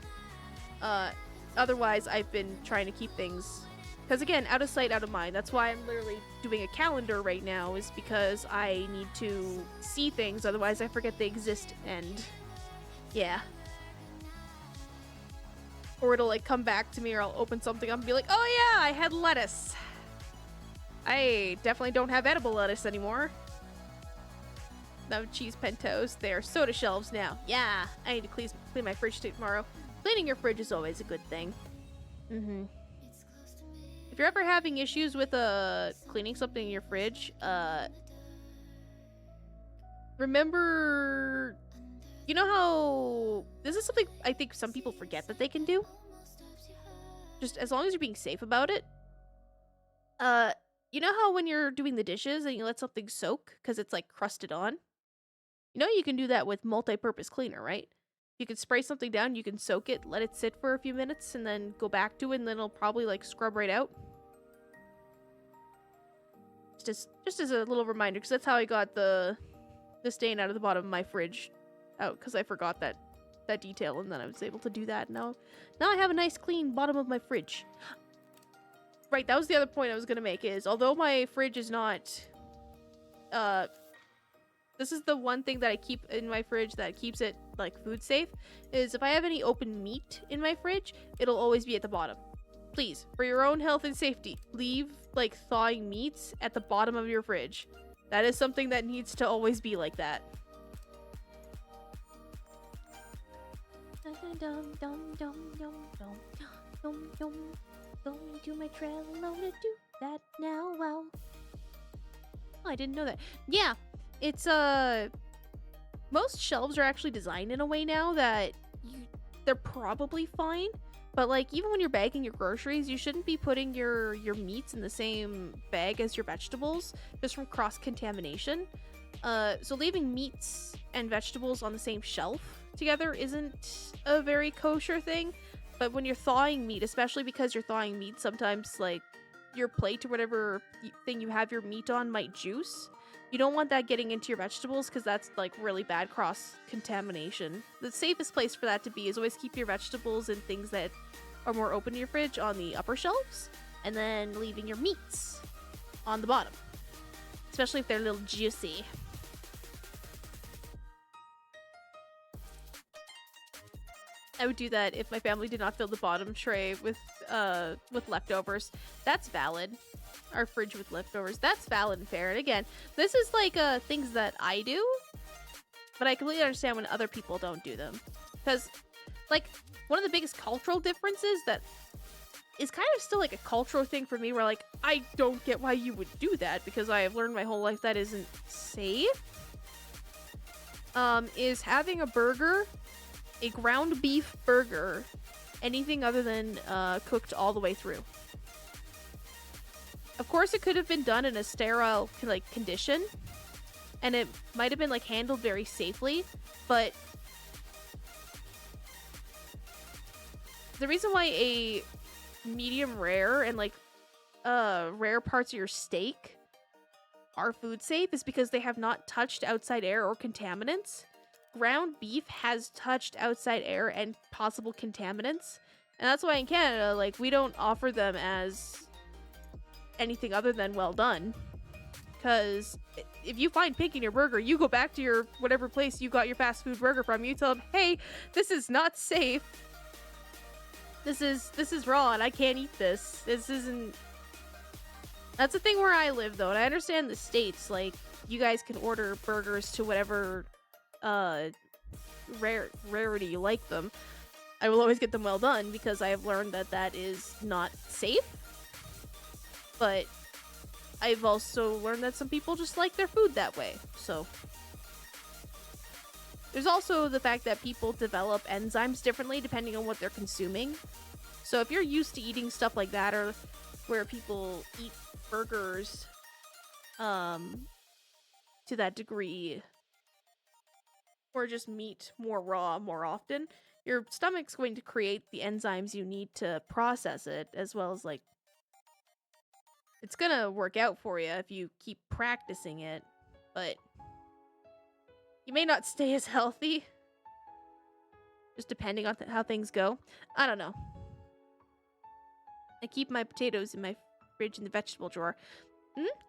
Otherwise, I've been trying to keep things... Because again, out of sight, out of mind. That's why I'm literally doing a calendar right now, is because I need to see things, otherwise I forget they exist, and yeah. Or it'll like come back to me, or I'll open something up and be like, oh yeah, I had lettuce. I definitely don't have edible lettuce anymore. No cheese pentos. They are soda shelves now. Yeah, I need to clean my fridge tomorrow. Cleaning your fridge is always a good thing. If you're ever having issues with cleaning something in your fridge, remember, you know how this is something I think some people forget that they can do? Just as long as you're being safe about it. You know how when you're doing the dishes and you let something soak because it's like crusted on? You know you can do that with multi-purpose cleaner, right? You can spray something down, you can soak it, let it sit for a few minutes, and then go back to it, and then it'll probably like scrub right out. Just as a little reminder, because that's how I got the stain out of the bottom of my fridge out, because I forgot that detail, and then I was able to do that. Now I have a nice clean bottom of my fridge. Right, that was the other point I was gonna make, is although my fridge is not this is the one thing that I keep in my fridge that keeps it like food safe, is if I have any open meat in my fridge, it'll always be at the bottom. Please, for your own health and safety, leave like thawing meats at the bottom of your fridge. That is something that needs to always be like that. Going to my Trello to do that now. Well, oh, I didn't know that. Yeah, it's most shelves are actually designed in a way now that they're probably fine. But like, even when you're bagging your groceries, you shouldn't be putting your meats in the same bag as your vegetables, just from cross-contamination. So leaving meats and vegetables on the same shelf together isn't a very kosher thing. But when you're thawing meat, especially because you're thawing meat, sometimes like your plate or whatever thing you have your meat on might juice. You don't want that getting into your vegetables because that's like really bad cross-contamination. The safest place for that to be is always keep your vegetables and things that are more open to your fridge on the upper shelves, and then leaving your meats on the bottom. especially if they're a little juicy. I would do that if my family did not fill the bottom tray with leftovers. That's valid. Our fridge with leftovers. That's valid and fair. And again, this is like things that I do, but I completely understand when other people don't do them. Because, like, one of the biggest cultural differences that is kind of still like a cultural thing for me, where like I don't get why you would do that, because I have learned my whole life that isn't safe. Is having a burger, a ground beef burger, anything other than cooked all the way through. Of course, it could have been done in a sterile like condition, and it might have been like handled very safely, but the reason why a medium rare and like rare parts of your steak are food safe is because they have not touched outside air or contaminants. Ground beef has touched outside air and possible contaminants, and that's why in Canada, like, we don't offer them as anything other than well done. Because if you find pink in your burger, you go back to your whatever place you got your fast food burger from, you tell them, hey, this is not safe. This is raw and I can't eat this. This isn't... That's the thing where I live, though, and I understand the States, like, you guys can order burgers to whatever rarity you like them. I will always get them well done because I have learned that that is not safe. But I've also learned that some people just like their food that way. So there's also the fact that people develop enzymes differently depending on what they're consuming. So if you're used to eating stuff like that, or where people eat burgers to that degree, or just meat more raw more often, your stomach's going to create the enzymes you need to process it, as well as, like, it's gonna work out for you if you keep practicing it, but you may not stay as healthy, just depending on how things go. I don't know. I keep my potatoes in my fridge in the vegetable drawer.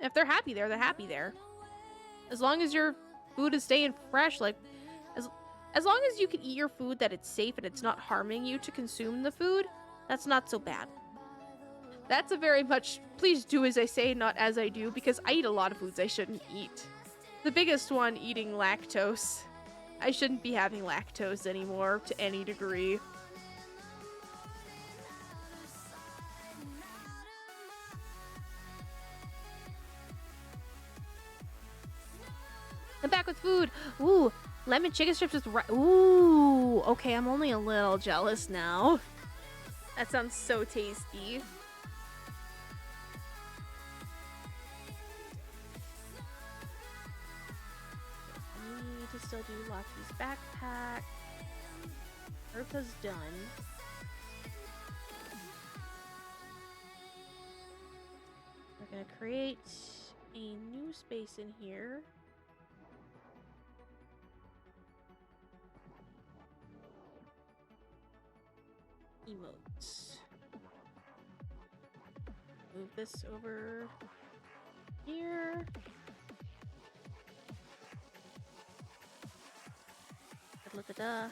If they're happy there, they're happy there. As long as your food is staying fresh, like, as long as you can eat your food, that it's safe and it's not harming you to consume the food, that's not so bad. That's a very much, please do as I say, not as I do, because I eat a lot of foods I shouldn't eat. The biggest one, eating lactose. I shouldn't be having lactose anymore to any degree. I'm back with food. Ooh, lemon chicken strips with rice. Ooh, okay, I'm only a little jealous now. That sounds so tasty. I need to still do Lockie's backpack. Eartha's done. We're gonna create a new space in here. Emotes. Move this over here. Da-da-da-da.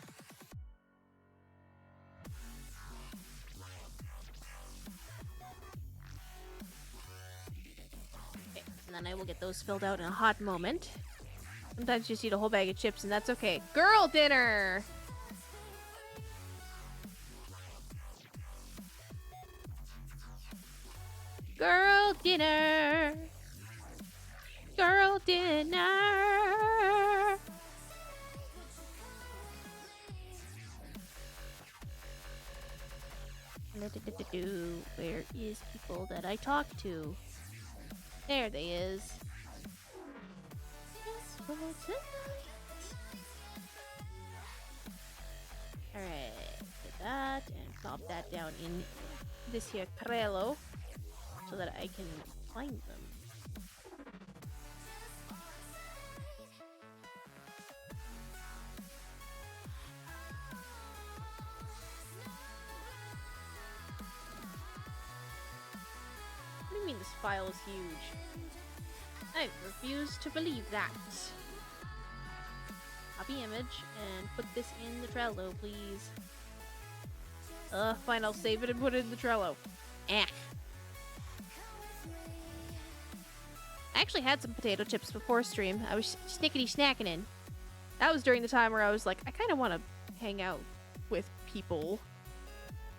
Okay, and then I will get those filled out in a hot moment. Sometimes you just eat a whole bag of chips, and that's okay. Girl dinner! Girl dinner! Girl dinner! Where is people that I talk to? There they is. Alright, get that and pop that down in this here Trello so that I can find them. What do you mean this file is huge? I refuse to believe that. Copy image and put this in the Trello, please. Fine, I'll save it and put it in the Trello. Eh. I actually had some potato chips before stream. I was snickety snacking in. That was during the time where I was like, I kind of want to hang out with people.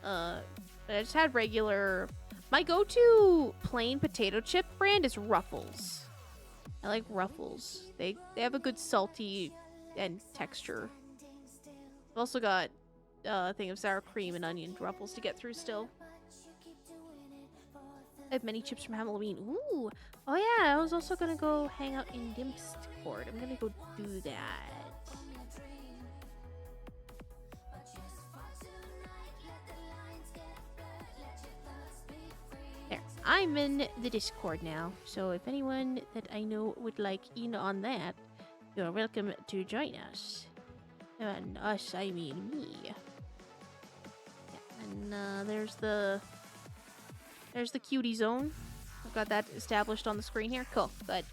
But I just had regular... My go-to plain potato chip brand is Ruffles. I like Ruffles. They have a good salty and texture. I've also got a thing of sour cream and onion Ruffles to get through still. I have many chips from Halloween. Ooh! Oh yeah, I was also gonna go hang out in Discord. I'm gonna go do that. There. I'm in the Discord now, so if anyone that I know would like in on that, you're welcome to join us. And us, I mean me. Yeah, and there's the cutie zone. I've got that established on the screen here. Cool. Good.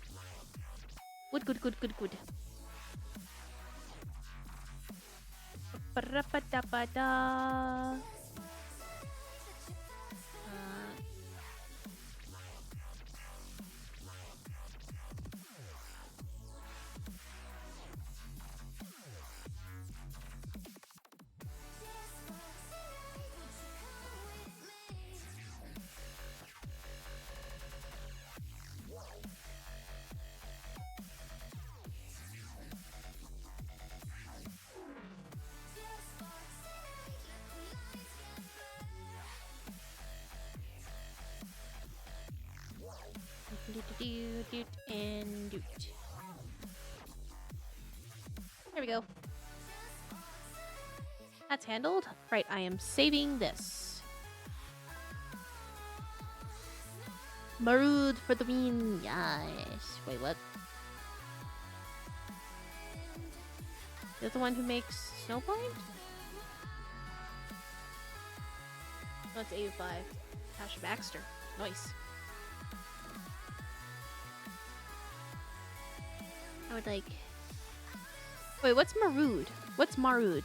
Good. Ba-da-ba-da-ba-da. And doot. There we go. That's handled. Right, I am saving this. Marud for the win. Yes. Wait, what? You're the one who makes Snowblind? That's 85. Tasha Baxter. Nice. I would like... Wait, what's Marud? What's Marud?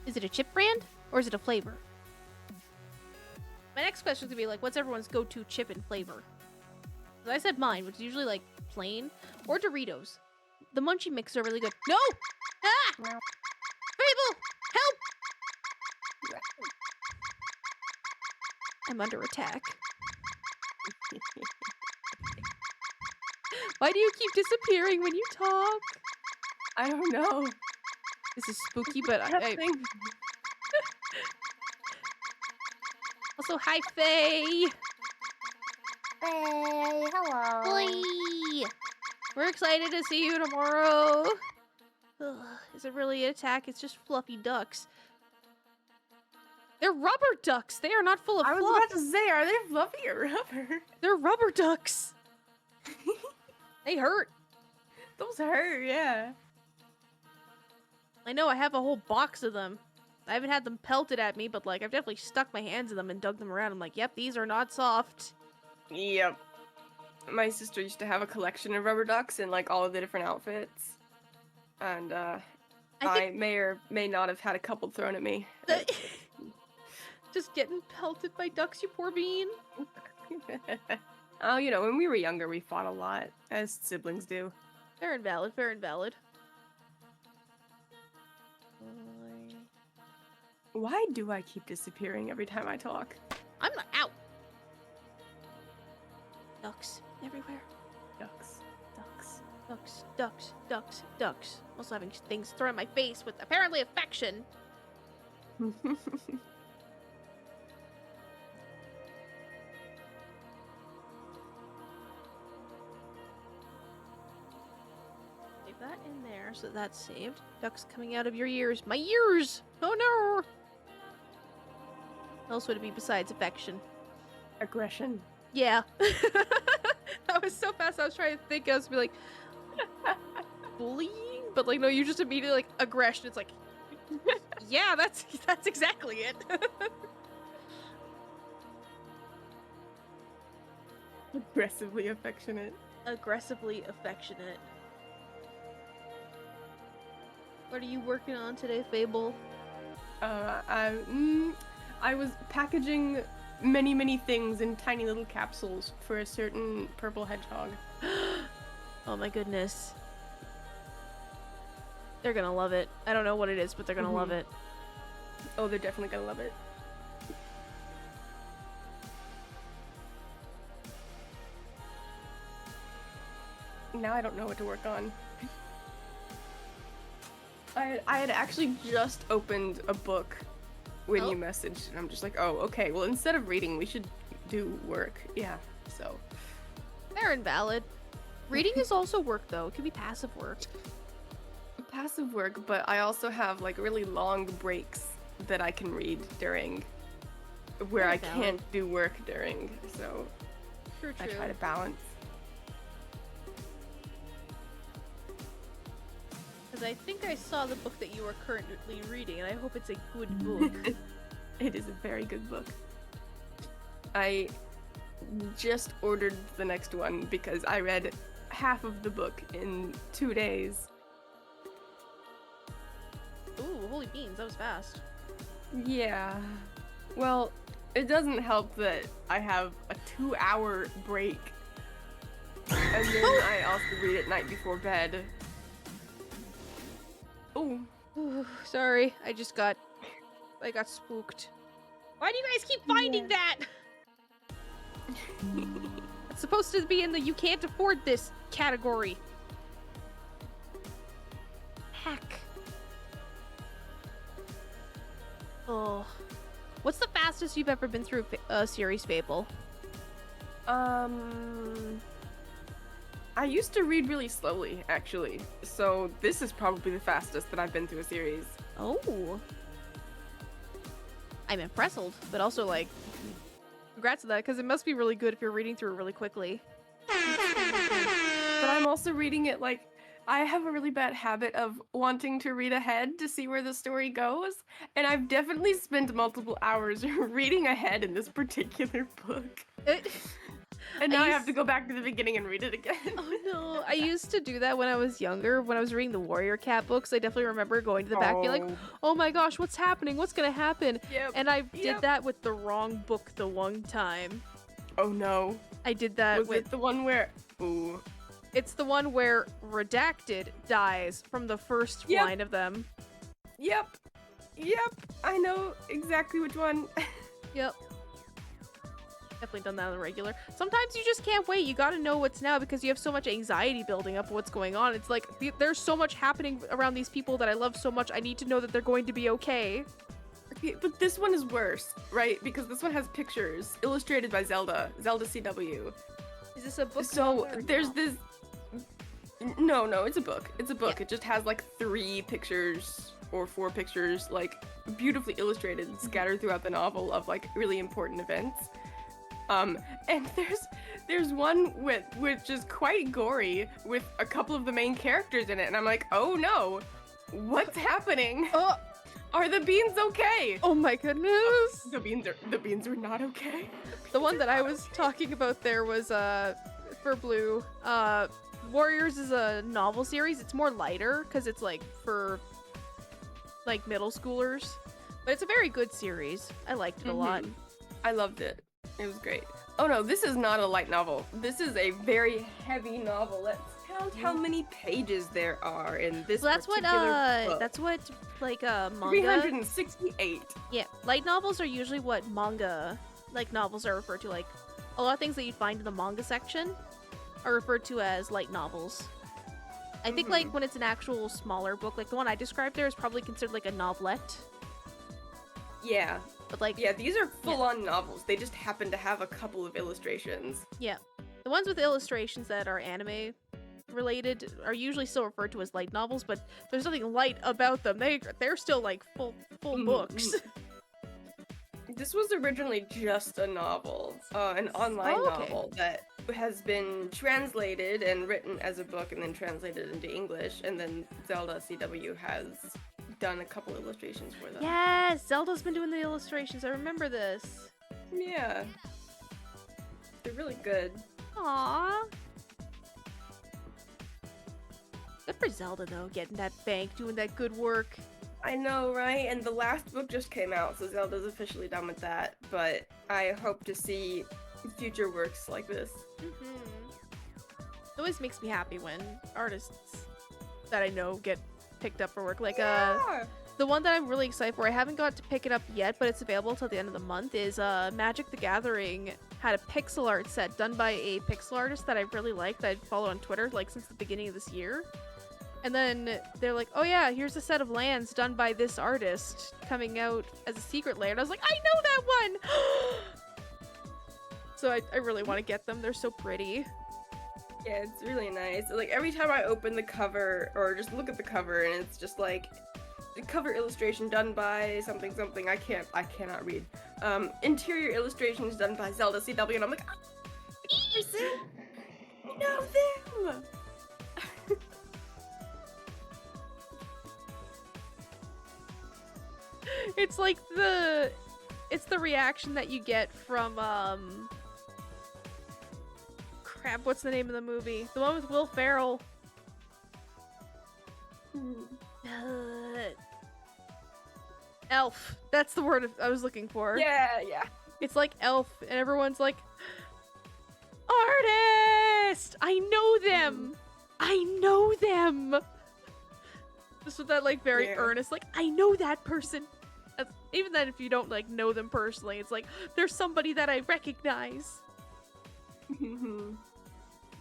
Is it a chip brand? Or is it a flavor? My next question is going to be like, what's everyone's go-to chip and flavor? So I said mine, which is usually like plain. Or Doritos. The Munchie Mix are really good. No! Ah! Fable! Help! I'm under attack. Why do you keep disappearing when you talk? I don't know. This is spooky, but I... Also, hi, Faye! Hey, hello. Boy! We're excited to see you tomorrow. Ugh, is it really an attack? It's just fluffy ducks. They're rubber ducks! They are not full of fluff! I was about to say, are they fluffy or rubber? They're rubber ducks! They hurt. Those hurt, yeah. I know, I have a whole box of them. I haven't had them pelted at me, but like, I've definitely stuck my hands in them and dug them around. I'm like, yep, these are not soft. Yep. My sister used to have a collection of rubber ducks in like all of the different outfits. And I may or may not have had a couple thrown at me. Just getting pelted by ducks, you poor bean. Oh, you know, when we were younger, we fought a lot, as siblings do. Fair and valid, fair and valid. Why do I keep disappearing every time I talk? I'm not out. Ducks everywhere. Ducks. Ducks. Also having things thrown in my face with apparently affection. Leave that in there so that's saved. Ducks coming out of your ears. My ears! Oh no! What else would it be besides affection? Aggression. Yeah. That was so fast. I was trying to think. I was like, bullying, but like, no, you just immediately like aggression. It's like, yeah, that's exactly it. Aggressively affectionate. Aggressively affectionate. What are you working on today, Fable? I was packaging many things in tiny little capsules for a certain purple hedgehog. Oh my goodness. They're gonna love it. I don't know what it is, but they're gonna love it. Oh, they're definitely gonna love it. Now I don't know what to work on. I had actually just opened a book when you messaged, and I'm just like, oh, okay, well, instead of reading, we should do work. Yeah, so. Fair and valid. Reading is also work, though. It can be passive work. Passive work, but I also have, like, really long breaks that I can read during, where Fair I and valid. can't do work during, so True. I try to balance. Because I think I saw the book that you are currently reading, and I hope it's a good book. It is a very good book. I just ordered the next one because I read half of the book in 2 days. Ooh, holy beans, that was fast. Yeah. Well, it doesn't help that I have a 2-hour break. And then I also read at night before bed. Oh. Ooh, sorry, I got spooked. Why do you guys keep finding that? It's supposed to be in the you can't afford this category. Heck. Oh. What's the fastest you've ever been through a series, Fable? I used to read really slowly, actually. So this is probably the fastest that I've been through a series. Oh. I'm impressed, but also, like, congrats on that, because it must be really good if you're reading through it really quickly. But I'm also reading it, like, I have a really bad habit of wanting to read ahead to see where the story goes, and I've definitely spent multiple hours reading ahead in this particular book. And now I have to go back to the beginning and read it again. Oh no, I used to do that when I was younger. When I was reading the Warrior Cat books, I definitely remember going to the back and being like, oh my gosh, what's happening? What's gonna happen? Yep. And I did that with the wrong book the one time. Oh no. I did that Was it the one where... Ooh. It's the one where Redacted dies from the first line of them. Yep. I know exactly which one. Yep. Definitely done that on the regular. Sometimes you just can't wait. You gotta know what's now because you have so much anxiety building up what's going on. It's like, there's so much happening around these people that I love so much. I need to know that they're going to be okay. Okay, but this one is worse, right? Because this one has pictures illustrated by Zelda CW. Is this a book? So there's this... No, it's a book. It's a book. Yeah. It just has like 3 pictures or 4 pictures, like beautifully illustrated, scattered throughout the novel of like really important events. And there's one which is quite gory with a couple of the main characters in it, and I'm like, oh no, what's happening? Are the beans okay? Oh my goodness. The beans are not okay. The one that I was talking about there was for Blue. Warriors is a novel series. It's more lighter because it's like for like middle schoolers, but it's a very good series. I liked it a lot. I loved it. It was great. Oh no, this is not a light novel. This is a very heavy novel. Let's count how many pages there are in this particular book. That's what like manga. 368. Yeah, light novels are usually what manga like novels are referred to. Like a lot of things that you'd find in the manga section are referred to as light novels. I think like when it's an actual smaller book, like the one I described there is probably considered like a novelette. Yeah. But like these are full-on novels. They just happen to have a couple of illustrations. Yeah. The ones with illustrations that are anime related are usually still referred to as light novels, but there's nothing light about them. They're still like full books. This was originally just a novel, an online novel that has been translated and written as a book and then translated into English, and then Zelda CW has done a couple illustrations for them. Yes, Zelda's been doing the illustrations. I remember this. Yeah. They're really good. Aww. Good for Zelda, though, getting that bank, doing that good work. I know, right? And the last book just came out, so Zelda's officially done with that. But I hope to see future works like this. It always makes me happy when artists that I know get picked up for work. Like, the one that I'm really excited for, I haven't got to pick it up yet, but it's available till the end of the month, is Magic the Gathering had a pixel art set done by a pixel artist that I really liked, that I follow on Twitter, like, since the beginning of this year. And then they're like, oh yeah, here's a set of lands done by this artist coming out as a secret layer. And I was like, I know that one! So I really want to get them. They're so pretty. Yeah, it's really nice. Like, every time I open the cover, or just look at the cover, and it's just like, the cover illustration done by something something, I cannot read. Interior illustrations done by Zelda CW, and I'm like, you know them! It's like it's the reaction that you get from, crap, what's the name of the movie? The one with Will Ferrell. Elf. That's the word I was looking for. Yeah. It's like Elf, and everyone's like, artist! I know them! I know them! Just with that, like, very earnest, like, I know that person! Even then, if you don't, like, know them personally, it's like, there's somebody that I recognize.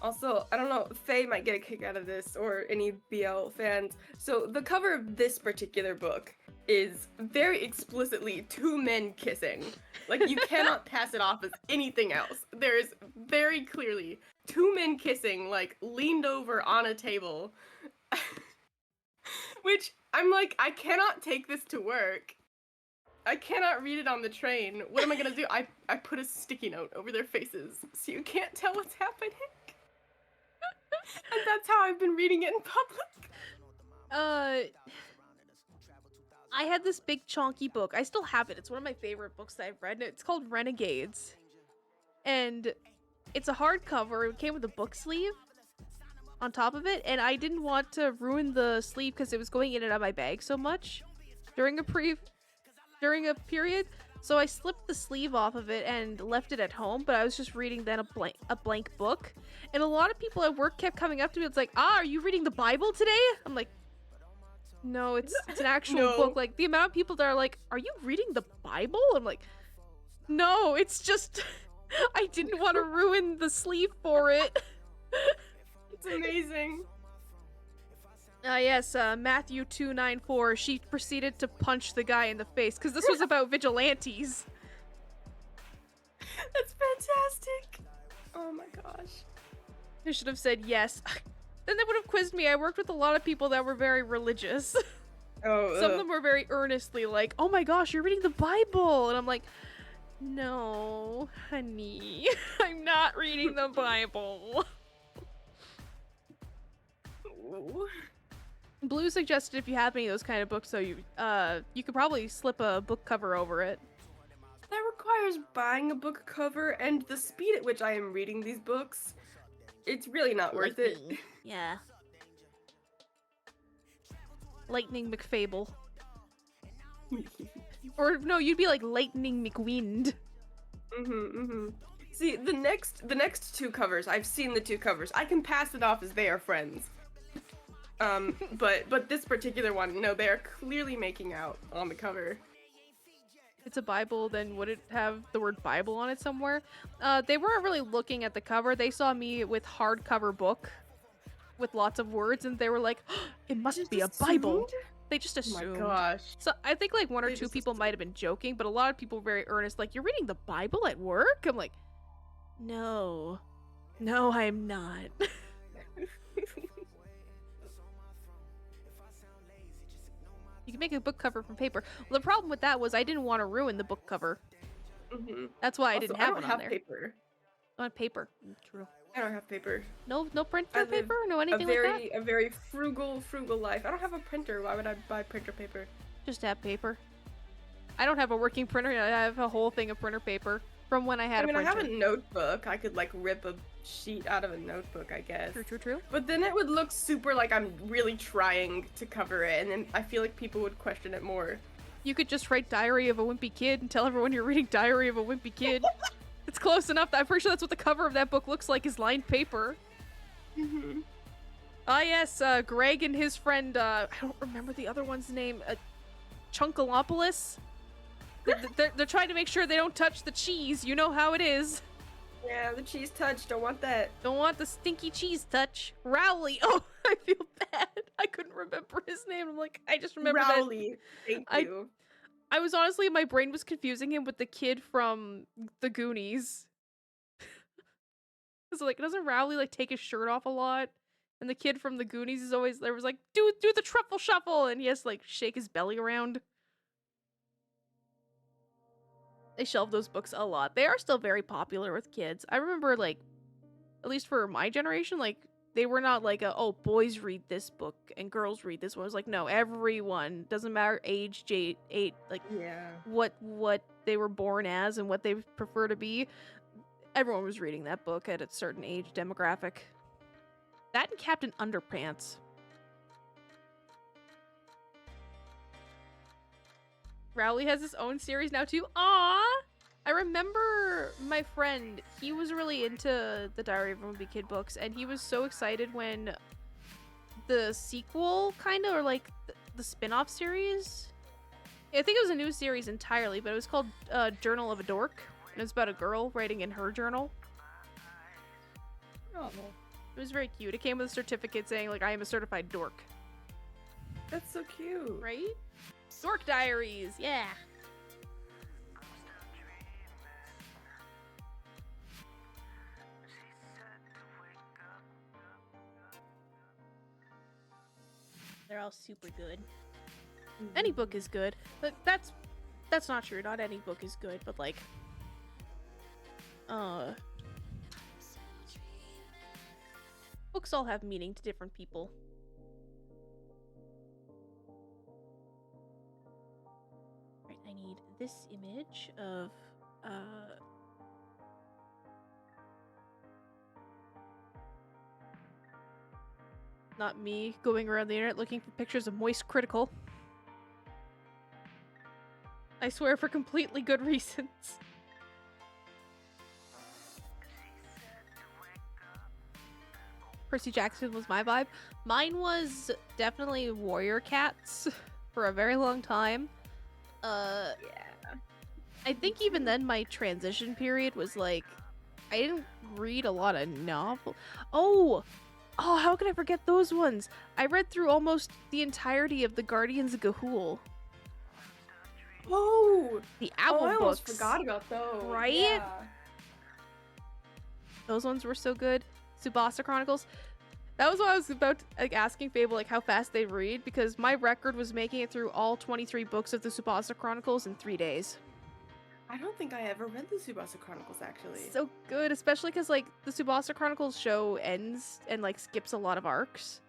Also, I don't know, Faye might get a kick out of this, or any BL fans. So, the cover of this particular book is very explicitly two men kissing. Like, you cannot pass it off as anything else. There's very clearly two men kissing, like, leaned over on a table. Which, I'm like, I cannot take this to work. I cannot read it on the train. What am I gonna do? I put a sticky note over their faces so you can't tell what's happening. And that's how I've been reading it in public. I had this big chonky book. I still have it. It's one of my favorite books that I've read. It's called Renegades. And it's a hardcover. It came with a book sleeve on top of it. And I didn't want to ruin the sleeve because it was going in and out of my bag so much during a period. So I slipped the sleeve off of it and left it at home, but I was just reading then a blank book. And a lot of people at work kept coming up to me. It's like, are you reading the Bible today? I'm like, no, it's an actual book. Like, the amount of people that are like, are you reading the Bible? I'm like, no, it's just, I didn't want to ruin the sleeve for it. It's amazing. Yes, Matthew 294, she proceeded to punch the guy in the face, because this was about vigilantes. That's fantastic. Oh my gosh. I should have said yes. Then they would have quizzed me. I worked with a lot of people that were very religious. Some of them were very earnestly like, oh my gosh, you're reading the Bible! And I'm like, no, honey, I'm not reading the Bible. Ooh. Blue suggested if you have any of those kind of books, so you could probably slip a book cover over it. That requires buying a book cover, and the speed at which I am reading these books, it's really not worth it. Yeah. Lightning McFable. Or no, you'd be like Lightning McWind. See, the next two covers, I've seen the two covers. I can pass it off as they are friends. But this particular one, no, they are clearly making out on the cover. It's a Bible, then would it have the word Bible on it somewhere? They weren't really looking at the cover. They saw me with hardcover book with lots of words, and they were like, oh, it must be a Bible. They just assumed. Oh my gosh. So I think like one or two people might have been joking, but a lot of people were very earnest, like, you're reading the Bible at work? I'm like, no. No, I'm not. You can make a book cover from paper. Well, the problem with that was I didn't want to ruin the book cover. That's why I didn't have one on there. Paper. On paper. True. I don't have paper. No printer paper? No anything like that? A very frugal life. I don't have a printer. Why would I buy printer paper? Just have paper. I don't have a working printer. I have a whole thing of printer paper from when I had a printer. I have a notebook. I could like rip a sheet out of a notebook, I guess. True. But then it would look super like I'm really trying to cover it, and then I feel like people would question it more. You could just write Diary of a Wimpy Kid and tell everyone you're reading Diary of a Wimpy Kid. It's close enough. I'm pretty sure that's what the cover of that book looks like, is lined paper. Mm-hmm. Ah, yes, Greg and his friend, I don't remember the other one's name, Chunkalopoulos. They're trying to make sure they don't touch the cheese. You know how it is. Yeah, the cheese touch. Don't want that. Don't want the stinky cheese touch. Rowley. Oh, I feel bad. I couldn't remember his name. I'm like, I just remember Rowley. that. Thank you. I was honestly, my brain was confusing him with the kid from the Goonies. So like, doesn't Rowley like take his shirt off a lot? And the kid from the Goonies is always there was like, do the truffle shuffle, and he has to like shake his belly around. They shelved those books a lot. They are still very popular with kids. I remember like, at least for my generation, like they were not like oh, boys read this book and girls read this one. It was like, no, everyone, doesn't matter age, age, like Yeah. what they were born as and what they prefer to be. Everyone was reading that book at a certain age demographic. That and Captain Underpants. Rowley has his own series now too. Aww! I remember my friend, he was really into the Diary of a Wimpy Kid books, and he was so excited when the sequel, kind of, or like the spin-off series. I think it was a new series entirely, but it was called Journal of a Dork, and it was about a girl writing in her journal. Oh, It was very cute. It came with a certificate saying, like, I am a certified dork. that's so cute. Right? Dork Diaries, yeah. They're all super good. Any book is good. But that's not true. Not any book is good, but like books all have meaning to different people. Right, I need this image of not me going around the internet looking for pictures of Moist Critical. I swear, for completely good reasons. Percy Jackson was my vibe. Mine was definitely Warrior Cats for a very long time. Yeah. I think even then my transition period was like, I didn't read a lot of novel. Oh, how could I forget those ones? I read through almost the entirety of the Guardians of Ga'Hoole. Oh, The Owl I almost books. forgot about those. Right? Yeah. Those ones were so good. Tsubasa Chronicles. That was what I was about like asking Fable like how fast they read, because my record was making it through all 23 books of the Tsubasa Chronicles in 3 days. I don't think I ever read the Tsubasa Chronicles, actually. So good, especially because like the Tsubasa Chronicles show ends and like skips a lot of arcs.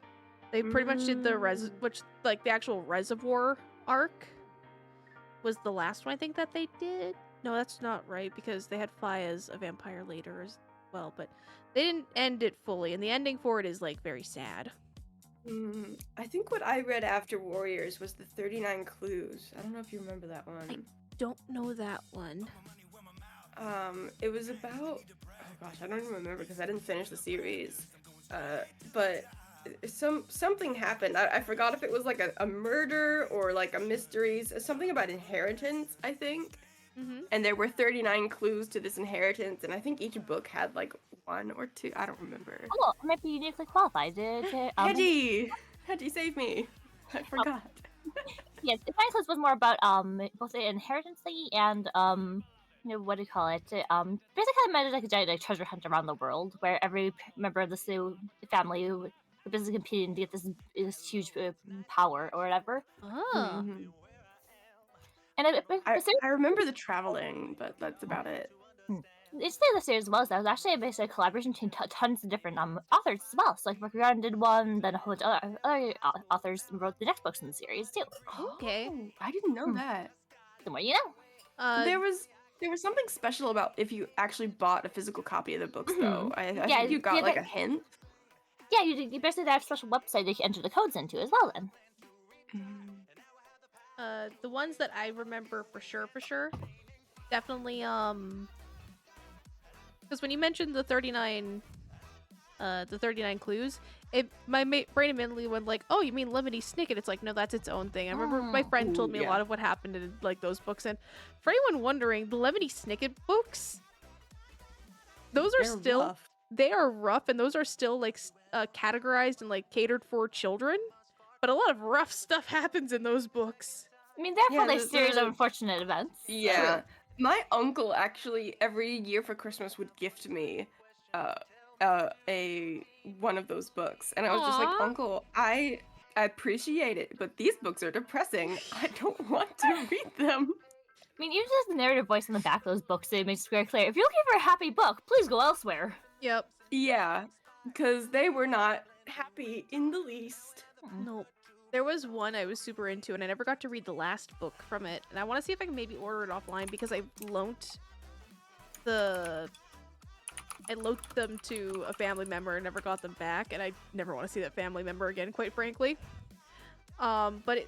They pretty much did the which like the actual Reservoir arc was the last one I think that they did. No, that's not right, because they had Fi as a vampire later as well, but they didn't end it fully, and the ending for it is like very sad. I think what I read after Warriors was the 39 Clues. I don't know if you remember that one. Don't know that one. It was about, oh gosh, I don't even remember because I didn't finish the series. But something happened. I forgot if it was like a murder or like a mystery, something about inheritance, I think. Mm-hmm. And there were 39 clues to this inheritance, and I think each book had like 1 or 2. I don't remember. Oh, I might be uniquely qualified to Hedgie, save me! I forgot. Yes, the Final Clues was more about both the inheritance thingy and what do you call it? Basically meant like a giant like treasure hunt around the world, where every member of the Sioux family would basically competing to get this huge power or whatever. Oh. Mhm. And I remember the traveling, but that's about it. It's the series as well as that was actually basically a collaboration between tons of different authors as well. So like Rick Riordan did one, then a whole bunch of other authors wrote the next books in the series too. Okay. Oh, I didn't know that. The more you know. There was There was something special about if you actually bought a physical copy of the books, though. I Yeah, think you got yeah, like a hint. Yeah, you basically have a special website that you enter the codes into as well. Then. The ones that I remember for sure, definitely because when you mentioned the 39 clues, my brain immediately went like, oh, you mean Lemony Snicket? It's like, no, that's its own thing. I remember my friend told me a lot of what happened in like those books, and for anyone wondering, the Lemony Snicket books, those are still rough. They are rough, and those are still like categorized and like catered for children, but a lot of rough stuff happens in those books. I mean, they're full of a the- series the- of unfortunate events. Yeah. My uncle actually every year for Christmas would gift me a one of those books, and I was just like, Aw. Uncle, I appreciate it, but these books are depressing. I don't want to read them. I mean, even just the narrative voice on the back of those books, it makes it very clear. If you're looking for a happy book, please go elsewhere. Yep. Yeah, because they were not happy in the least. Nope. There was one I was super into, and I never got to read the last book from it. And I want to see if I can maybe order it offline because I loaned them to a family member and never got them back, and I never want to see that family member again, quite frankly. But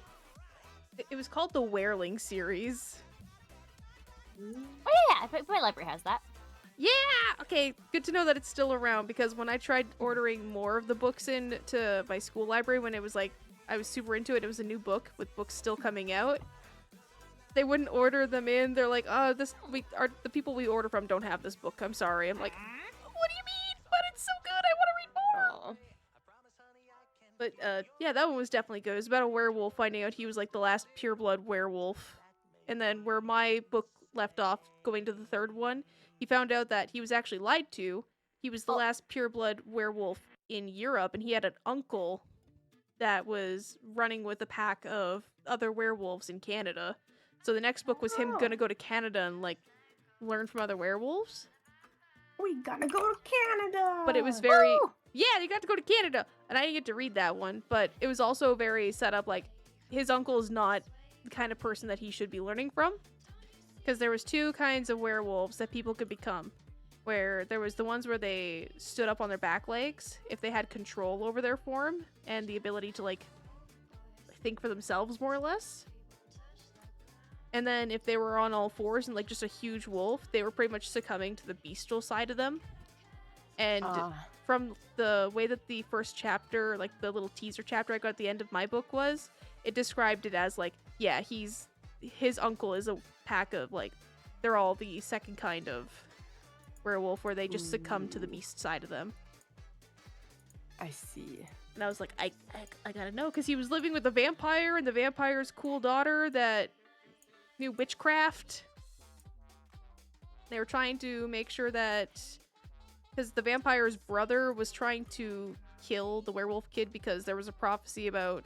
it was called the Wereling series. Oh yeah, my library has that. Yeah! Okay, good to know that it's still around, because when I tried ordering more of the books into my school library when it was like, I was super into it, it was a new book with books still coming out. They wouldn't order them in. They're like, oh, the people we order from don't have this book. I'm sorry. I'm like, what do you mean? But it's so good. I want to read more. But yeah, that one was definitely good. It was about a werewolf finding out he was like the last pureblood werewolf. And then where my book left off, going to the third one, he found out that he was actually lied to. He was the last pureblood werewolf in Europe, and he had an uncle that was running with a pack of other werewolves in Canada. So the next book was him gonna go to Canada and like learn from other werewolves. We gotta go to Canada. But it was very yeah, you got to go to Canada, and I didn't get to read that one. But it was also very set up like his uncle is not the kind of person that he should be learning from, because there was two kinds of werewolves that people could become. Where there was the ones where they stood up on their back legs if they had control over their form and the ability to like think for themselves more or less. And then if they were on all fours and like just a huge wolf, they were pretty much succumbing to the bestial side of them. And from the way that the first chapter, like the little teaser chapter I got at the end of my book was, it described it as like, yeah, his uncle is a pack of like, they're all the second kind of werewolf where they just succumb to the beast side of them. I see. And I was like, I gotta know, because he was living with a vampire, and the vampire's cool daughter that knew witchcraft. They were trying to make sure that, because the vampire's brother was trying to kill the werewolf kid because there was a prophecy about,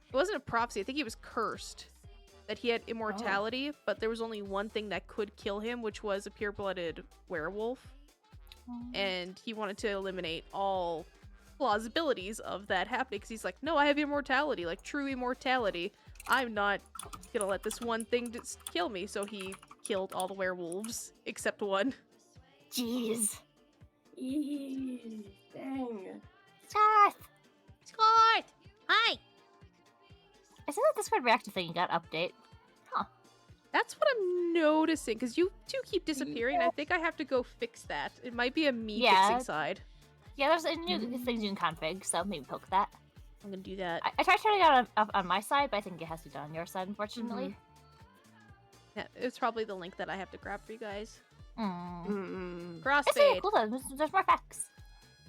it wasn't a prophecy, I think he was cursed that he had immortality, but there was only one thing that could kill him, which was a pure-blooded werewolf. And he wanted to eliminate all plausibilities of that happening, because he's like, no, I have immortality, like true immortality. I'm not gonna let this one thing just kill me. So he killed all the werewolves except one. Jeez. Dang. Scott! Scott! Hi! I said that Discord reactive thing got update. That's what I'm noticing, because you two keep disappearing, and I think I have to go fix that. It might be a me fixing side. Yeah, there's a new things you can config, so maybe poke that. I'm gonna do that. I tried turning it on my side, but I think it has to be done on your side, unfortunately. Yeah, it's probably the link that I have to grab for you guys. Mm-mm. Crossfade. It's really cool though. There's more facts.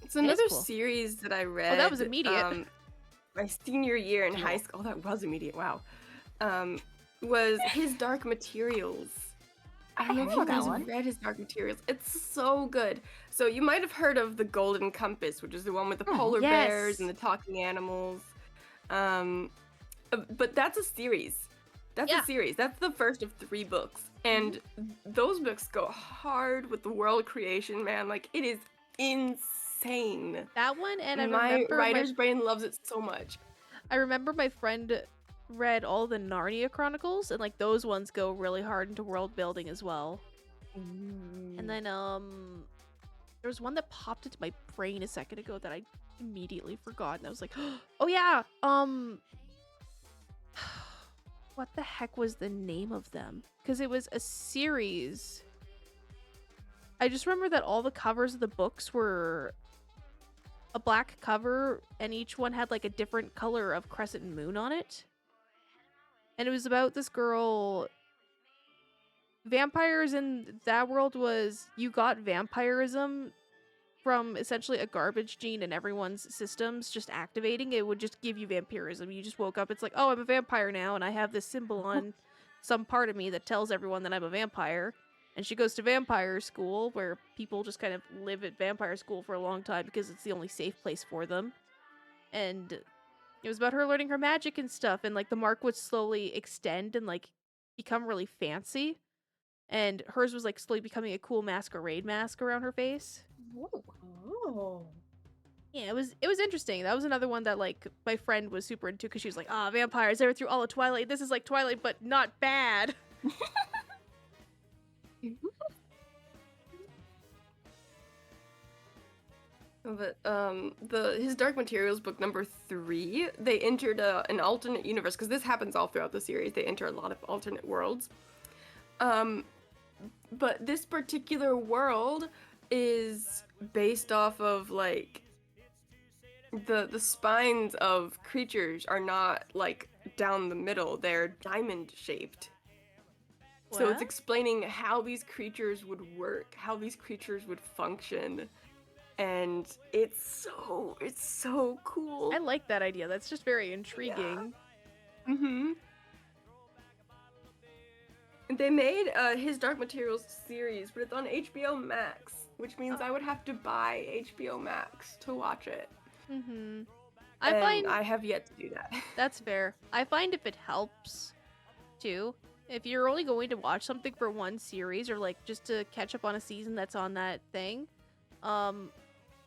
It's another cool. series that I read. Oh, that was immediate. My senior year in high school. Oh, that was immediate. Wow. Was His Dark Materials. I don't know if you guys have read His Dark Materials. It's so good. So you might have heard of The Golden Compass, which is the one with the polar bears and the talking animals. But that's a series. That's a series. That's the first of 3 books. And those books go hard with the world creation, man. Like, it is insane. That one, and my writer's brain loves it so much. I remember my friend read all the Narnia Chronicles, and like those ones go really hard into world building as well. And then there was one that popped into my brain a second ago that I immediately forgot, and I was like, oh yeah, what the heck was the name of them? Because it was a series. I just remember that all the covers of the books were a black cover, and each one had like a different color of crescent moon on it. And it was about this girl. Vampires in that world was you got vampirism from essentially a garbage gene in everyone's systems just activating. It would just give you vampirism. You just woke up, it's like, oh, I'm a vampire now, and I have this symbol on some part of me that tells everyone that I'm a vampire. And she goes to vampire school, where people just kind of live at vampire school for a long time because it's the only safe place for them. And it was about her learning her magic and stuff, and like the mark would slowly extend and like become really fancy. And hers was like slowly becoming a cool masquerade mask around her face. Oh. Yeah, it was interesting. That was another one that like my friend was super into because she was like, ah, vampires, they were through all of Twilight. This is like Twilight, but not bad. But his Dark Materials book number 3, they entered an alternate universe, because this happens all throughout the series. They enter a lot of alternate worlds. But this particular world is based off of like the spines of creatures are not like down the middle, they're diamond shaped. So it's What? explaining how these creatures would work, how these creatures would function. And it's so cool. I like that idea. That's just very intriguing. Mm-hmm. They made his Dark Materials series, but it's on HBO Max, which means I would have to buy HBO Max to watch it. Mm-hmm. I have yet to do that. That's fair. I find if it helps, too, if you're only going to watch something for one series or like just to catch up on a season that's on that thing,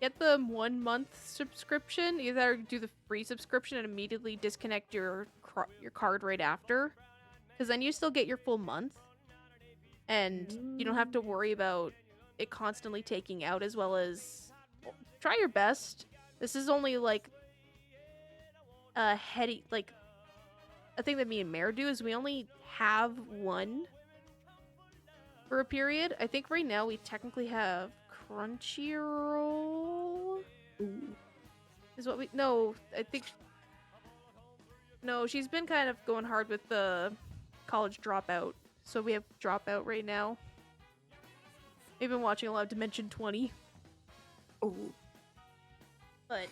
get the 1 month subscription. Either do the free subscription and immediately disconnect your card right after, because then you still get your full month, and you don't have to worry about it constantly taking out, as well as try your best. This is only like a heady, like a thing that me and Mare do is we only have one for a period. I think right now we technically have Crunchyroll. Is what we I think no, she's been kind of going hard with the college dropout, so we have Dropout right now. We've been watching a lot of Dimension 20. But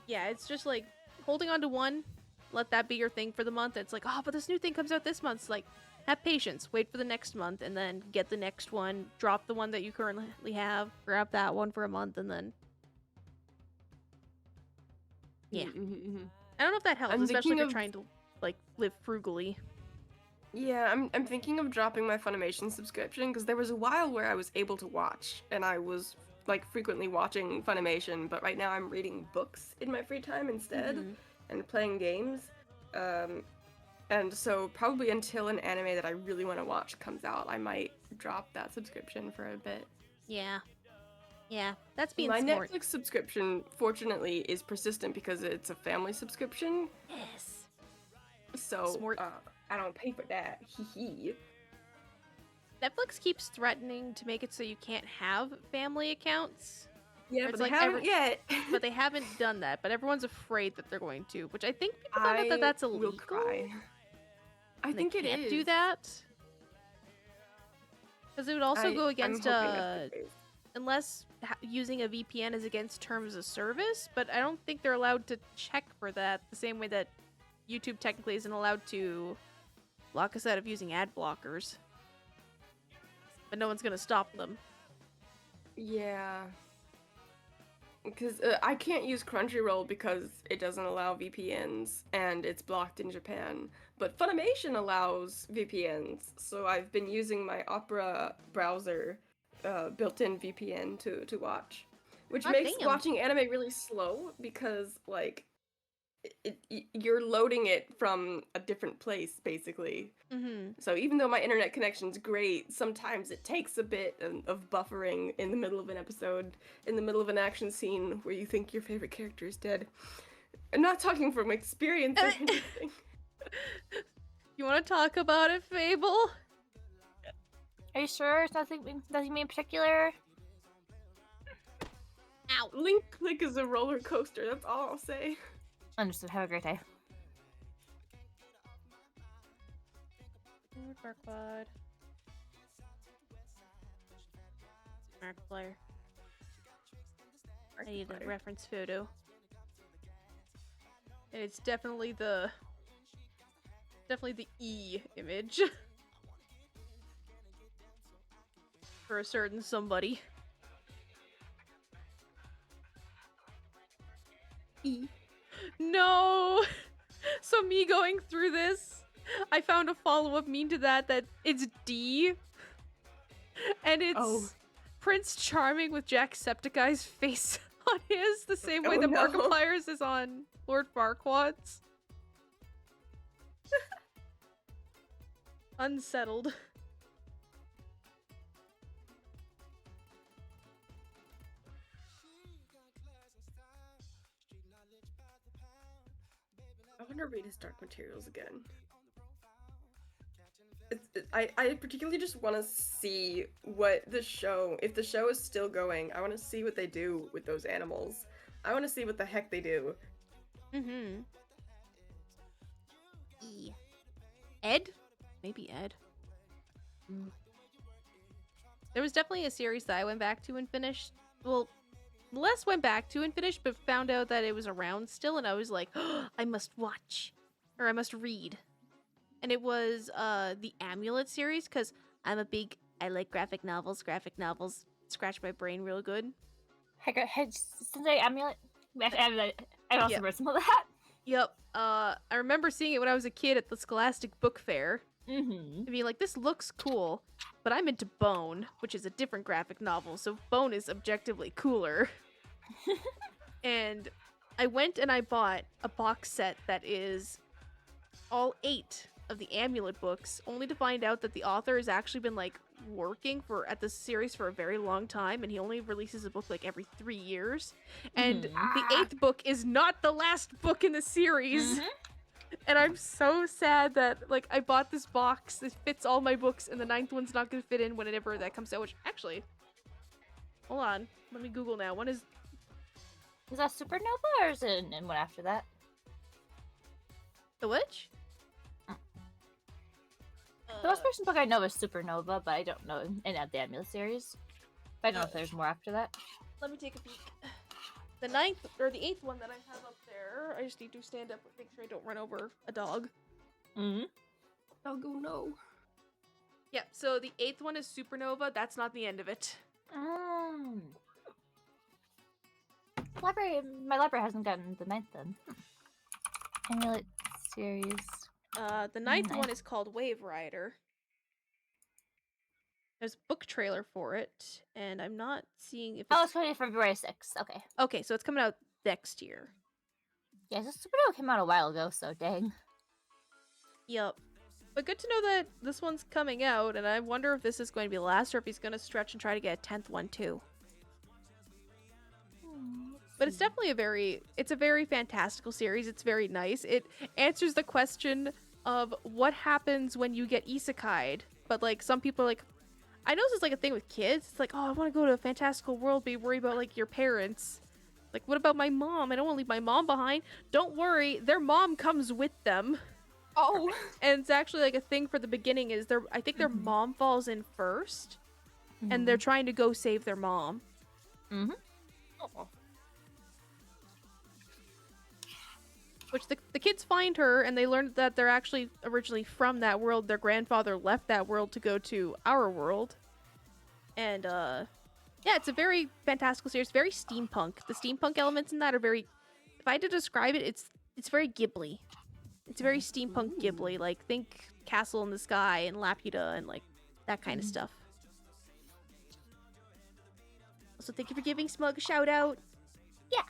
yeah, it's just like holding on to one, let that be your thing for the month. It's like, oh, but this new thing comes out this month. It's like, have patience, wait for the next month, and then get the next one, drop the one that you currently have, grab that one for a month, and then yeah. I don't know if that helps, especially if you're trying to like live frugally. Yeah, I'm thinking of dropping my Funimation subscription, because there was a while where I was able to watch, and I was like frequently watching Funimation, but right now I'm reading books in my free time instead, and playing games. And so probably until an anime that I really want to watch comes out, I might drop that subscription for a bit. Yeah. Yeah, that's being my smart. Netflix subscription, fortunately, is persistent because it's a family subscription. Yes. So Smart. I don't pay for that. Hee. Netflix keeps threatening to make it so you can't have family accounts. Yeah, Or but it's they like haven't yet. But they haven't done that. But everyone's afraid that they're going to, which I think people found out that that's illegal. Will cry. I And think they it can't is. do that. Because it would also go against, I'm hoping that's the case. unless using a VPN is against terms of service, but I don't think they're allowed to check for that the same way that YouTube technically isn't allowed to block us out of using ad blockers. But no one's gonna stop them. Yeah. Because I can't use Crunchyroll because it doesn't allow VPNs and it's blocked in Japan. But Funimation allows VPNs, so I've been using my Opera browser built-in VPN to watch. Which makes damn. watching anime really slow because, like, you're loading it from a different place, basically. Mm-hmm. So even though my internet connection's great, sometimes it takes a bit of buffering in the middle of an episode, in the middle of an action scene where you think your favorite character is dead. I'm not talking from experience or anything. You want to talk about it, Fable? Are you sure it's nothing in particular? Ow. Link Click is a roller coaster, that's all I'll say. Understood. Have a great day. Markiplier. Markiplier. I need a reference photo. And it's definitely the E image. For a certain somebody. E. No! So me going through this, I found a follow-up meme to that it's D. And it's Prince Charming with Jacksepticeye's face on his, the same way the Markiplier's is on Lord Farquaad's. Unsettled. I want to read his Dark Materials again. I particularly just want to see what the show, if the show is still going, I want to see what they do with those animals. I want to see what the heck they do. Mm-hmm. E. Ed? Maybe Ed. There was definitely a series that I went back to and finished. Well, Les went back to and finished, but found out that it was around still, and I was like, oh, I must watch. Or I must read. And it was the Amulet series, because I like graphic novels. Graphic novels scratch my brain real good. Sensei Amulet. I also read some of that. Yep. I remember seeing it when I was a kid at the Scholastic Book Fair. Mm-hmm. I mean, like, this looks cool, but I'm into Bone, which is a different graphic novel, so Bone is objectively cooler. And I went and I bought a box set that is all 8 of the Amulet books, only to find out that the author has actually been, like, working at this series for a very long time, and he only releases a book, like, every 3 years. And the 8th book is not the last book in the series. Mm-hmm. And I'm so sad that, like, I bought this box that fits all my books, and the 9th one's not gonna fit in whenever that comes out, which, actually, hold on, let me Google now. When is that Supernova, or is it in one after that? The which? The most recent book I know is Supernova, but I don't know any of the Amulet series. I don't know if there's more after that. Let me take a peek. The 9th, or the 8th one that I have up there, I just need to stand up and make sure I don't run over a dog. Mm-hmm. I'll go no. Yeah, so the 8th one is Supernova. That's not the end of it. My library hasn't gotten the 9th then. Amulet series. The 9th one is called Wave Rider. There's a book trailer for it, and I'm not seeing if it's coming February 6th. Okay. Okay, so it's coming out next year. Yeah, this Supernova came out a while ago, so dang. Yep. But good to know that this one's coming out, and I wonder if this is going to be the last, or if he's going to stretch and try to get a 10th one too. But it's definitely a very fantastical series. It's very nice. It answers the question of what happens when you get isekai'd. But, like, some people are like, I know this is, like, a thing with kids. It's like, oh, I want to go to a fantastical world, but you worry about, like, your parents. Like, what about my mom? I don't want to leave my mom behind. Don't worry, their mom comes with them. Oh! And it's actually, like, a thing for the beginning is I think their mom falls in first. And they're trying to go save their mom. Mm-hmm. Oh. Which the kids find her, and they learn that they're actually originally from that world. Their grandfather left that world to go to our world. And, yeah, it's a very fantastical series. Very steampunk. The steampunk elements in that are very... If I had to describe it, it's very Ghibli. It's very steampunk Ghibli. Like, think Castle in the Sky and Laputa and, like, that kind of stuff. Also, thank you for giving Smug a shout-out. Yeah.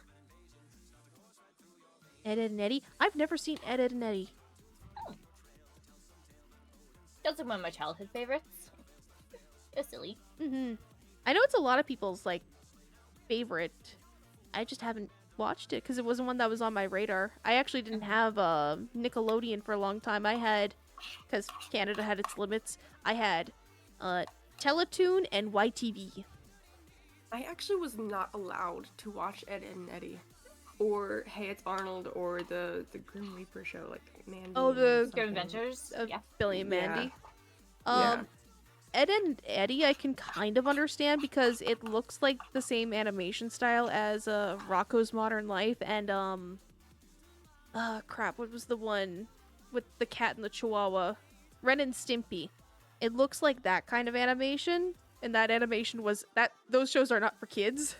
Ed, Ed and Eddie? I've never seen Ed, Ed and Eddie. That's like one of my childhood favorites. It's silly. I know it's a lot of people's, like, favorite. I just haven't watched it because it wasn't one that was on my radar. I actually didn't have Nickelodeon for a long time. I had, because Canada had its limits, I had Teletoon and YTV. I actually was not allowed to watch Ed, Ed and Eddie, or Hey It's Arnold, or the Grim Reaper show, like Mandy. Oh, the Grim Adventures. Yeah. Billy and Mandy. Yeah. Ed and Eddie I can kind of understand because it looks like the same animation style as Rocco's Modern Life and crap, what was the one with the cat and the chihuahua? Ren and Stimpy. It looks like that kind of animation, and that animation was that those shows are not for kids.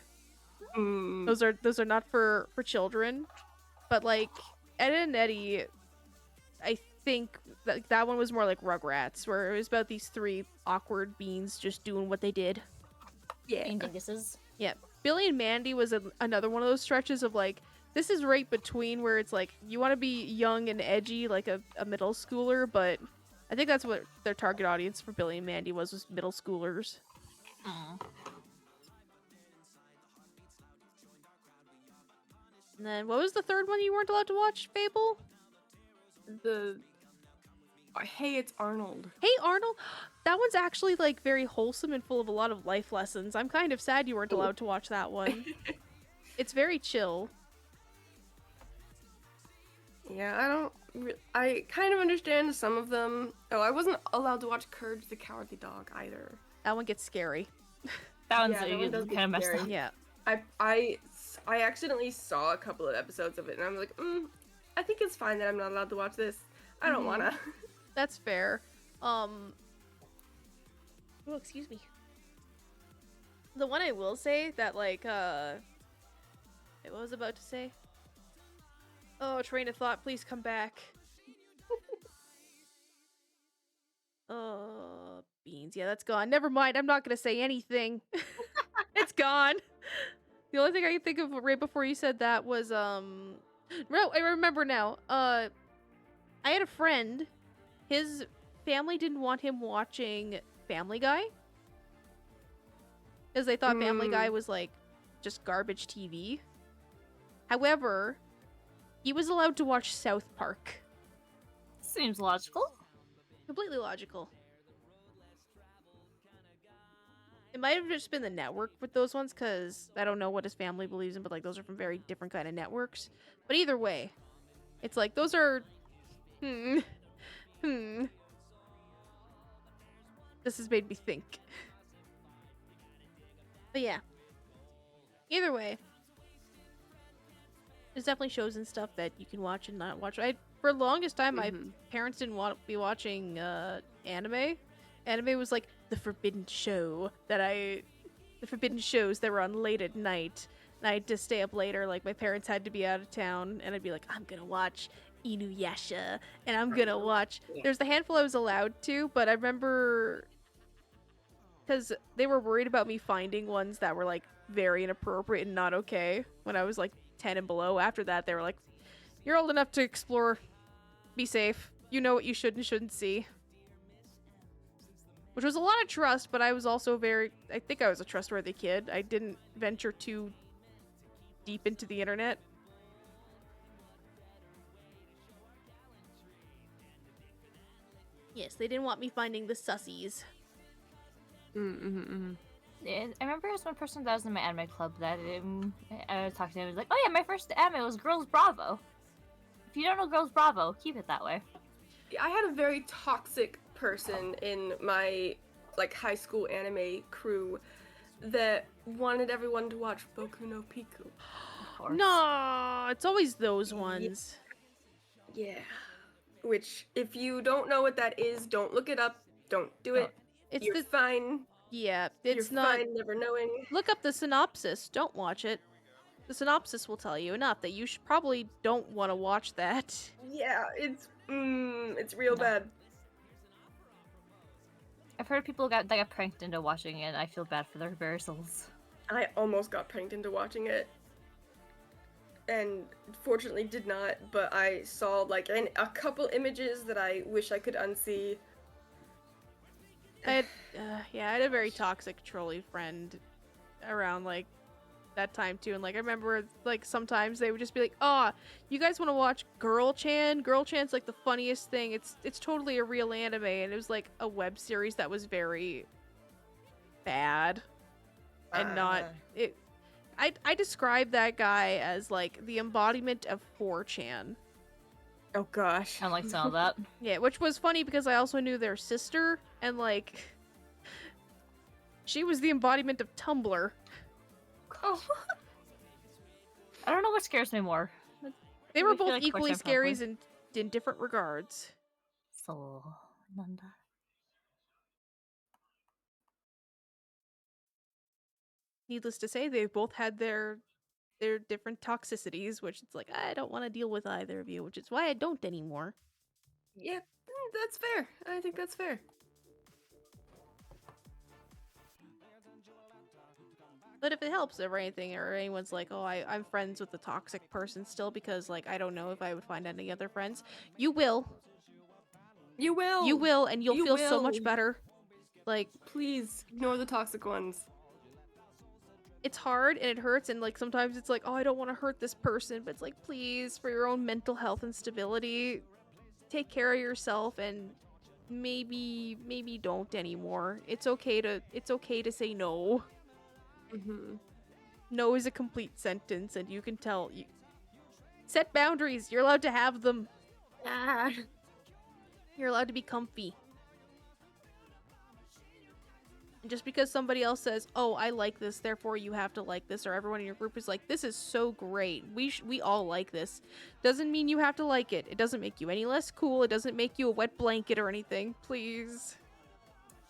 Those are not for children. But like Ed and Eddie, I think that one was more like Rugrats, where it was about these three awkward beans just doing what they did. Yeah. Bean dinguses. Yeah. Billy and Mandy was another one of those stretches of like, this is right between where it's like, you want to be young and edgy like a middle schooler, but I think that's what their target audience for Billy and Mandy was middle schoolers. And then, what was the third one you weren't allowed to watch, Fable? The Hey It's Arnold. Hey Arnold! That one's actually like very wholesome and full of a lot of life lessons. I'm kind of sad you weren't allowed to watch that one. It's very chill. Yeah, I kind of understand some of them. Oh, I wasn't allowed to watch Courage the Cowardly Dog either. That one gets scary. That one's Yeah, that one does kind of get messed scary. up. Yeah. I accidentally saw a couple of episodes of it, and I'm like, I think it's fine that I'm not allowed to watch this. I don't wanna. That's fair. Oh, excuse me. The one I will say that like what was I about to say? Oh, train of thought, please come back. Beans. Yeah, that's gone. Never mind. I'm not gonna say anything. It's gone. The only thing I can think of right before you said that was no, I remember now. I had a friend. His family didn't want him watching Family Guy because they thought Family Guy was like just garbage TV. However, he was allowed to watch South Park. Seems logical. Completely logical. It might have just been the network with those ones, because I don't know what his family believes in, but like those are from very different kind of networks. But either way, it's like those are This has made me think. But yeah. Either way, there's definitely shows and stuff that you can watch and not watch. For the longest time, my parents didn't want to be watching anime. Anime was like the forbidden show the forbidden shows that were on late at night. And I had to stay up later. Like, my parents had to be out of town, and I'd be like, I'm gonna watch Inuyasha, and I'm gonna watch. There's a handful I was allowed to, but I remember because they were worried about me finding ones that were like very inappropriate and not okay when I was like 10 and below. After that, they were like, you're old enough to explore. Be safe. You know what you should and shouldn't see. Which was a lot of trust, but I was also I think I was a trustworthy kid. I didn't venture too deep into the internet. Yes, they didn't want me finding the sussies. Yeah, I remember there was one person that was in my anime club that I was talking to him. He was like, "Oh yeah, my first anime was Girls Bravo." If you don't know Girls Bravo, keep it that way. I had a very toxic person in my like high school anime crew that wanted everyone to watch Boku no Pico. No, it's always those ones. Yeah. Which, if you don't know what that is, don't look it up. Don't do it. You're fine. Yeah, it's You're not. fine never knowing. Look up the synopsis. Don't watch it. The synopsis will tell you enough that you probably don't want to watch that. Yeah, it's real bad. I've heard people that got pranked into watching it, and I feel bad for their very souls. I almost got pranked into watching it. and fortunately did not, but I saw like a couple images that I wish I could unsee. I had, I had a very toxic trolley friend around like that time too, and like I remember like sometimes they would just be like, "Oh, you guys want to watch Girl Chan? Girl Chan's like the funniest thing. It's totally a real anime," and it was like a web series that was very bad and not it. I describe that guy as like the embodiment of 4chan. Oh gosh. I like some of that. Yeah, which was funny because I also knew their sister, and like she was the embodiment of Tumblr. Oh. I don't know what scares me more. They were I feel both like equally 4chan scary probably. in different regards. So, Nanda. Needless to say, they both had their different toxicities, which it's like I don't want to deal with either of you, which is why I don't anymore. Yeah, that's fair. I think that's fair. But if it helps or anything, or anyone's like, oh, I'm friends with the toxic person still because like I don't know if I would find any other friends, you will. You will. You will, and you'll feel so will. much better. Like, please ignore the toxic ones. it's hard and it hurts, and like sometimes it's like, oh, I don't want to hurt this person, but it's like, please, for your own mental health and stability, take care of yourself, and maybe don't anymore. It's okay to say no. Mm-hmm. No is a complete sentence, and you can tell. You set boundaries. You're allowed to have them. Ah. You're allowed to be comfy. And just because somebody else says, "Oh, I like this, therefore you have to like this," or everyone in your group is like, "This is so great. We all like this," doesn't mean you have to like it. It doesn't make you any less cool. It doesn't make you a wet blanket or anything. Please,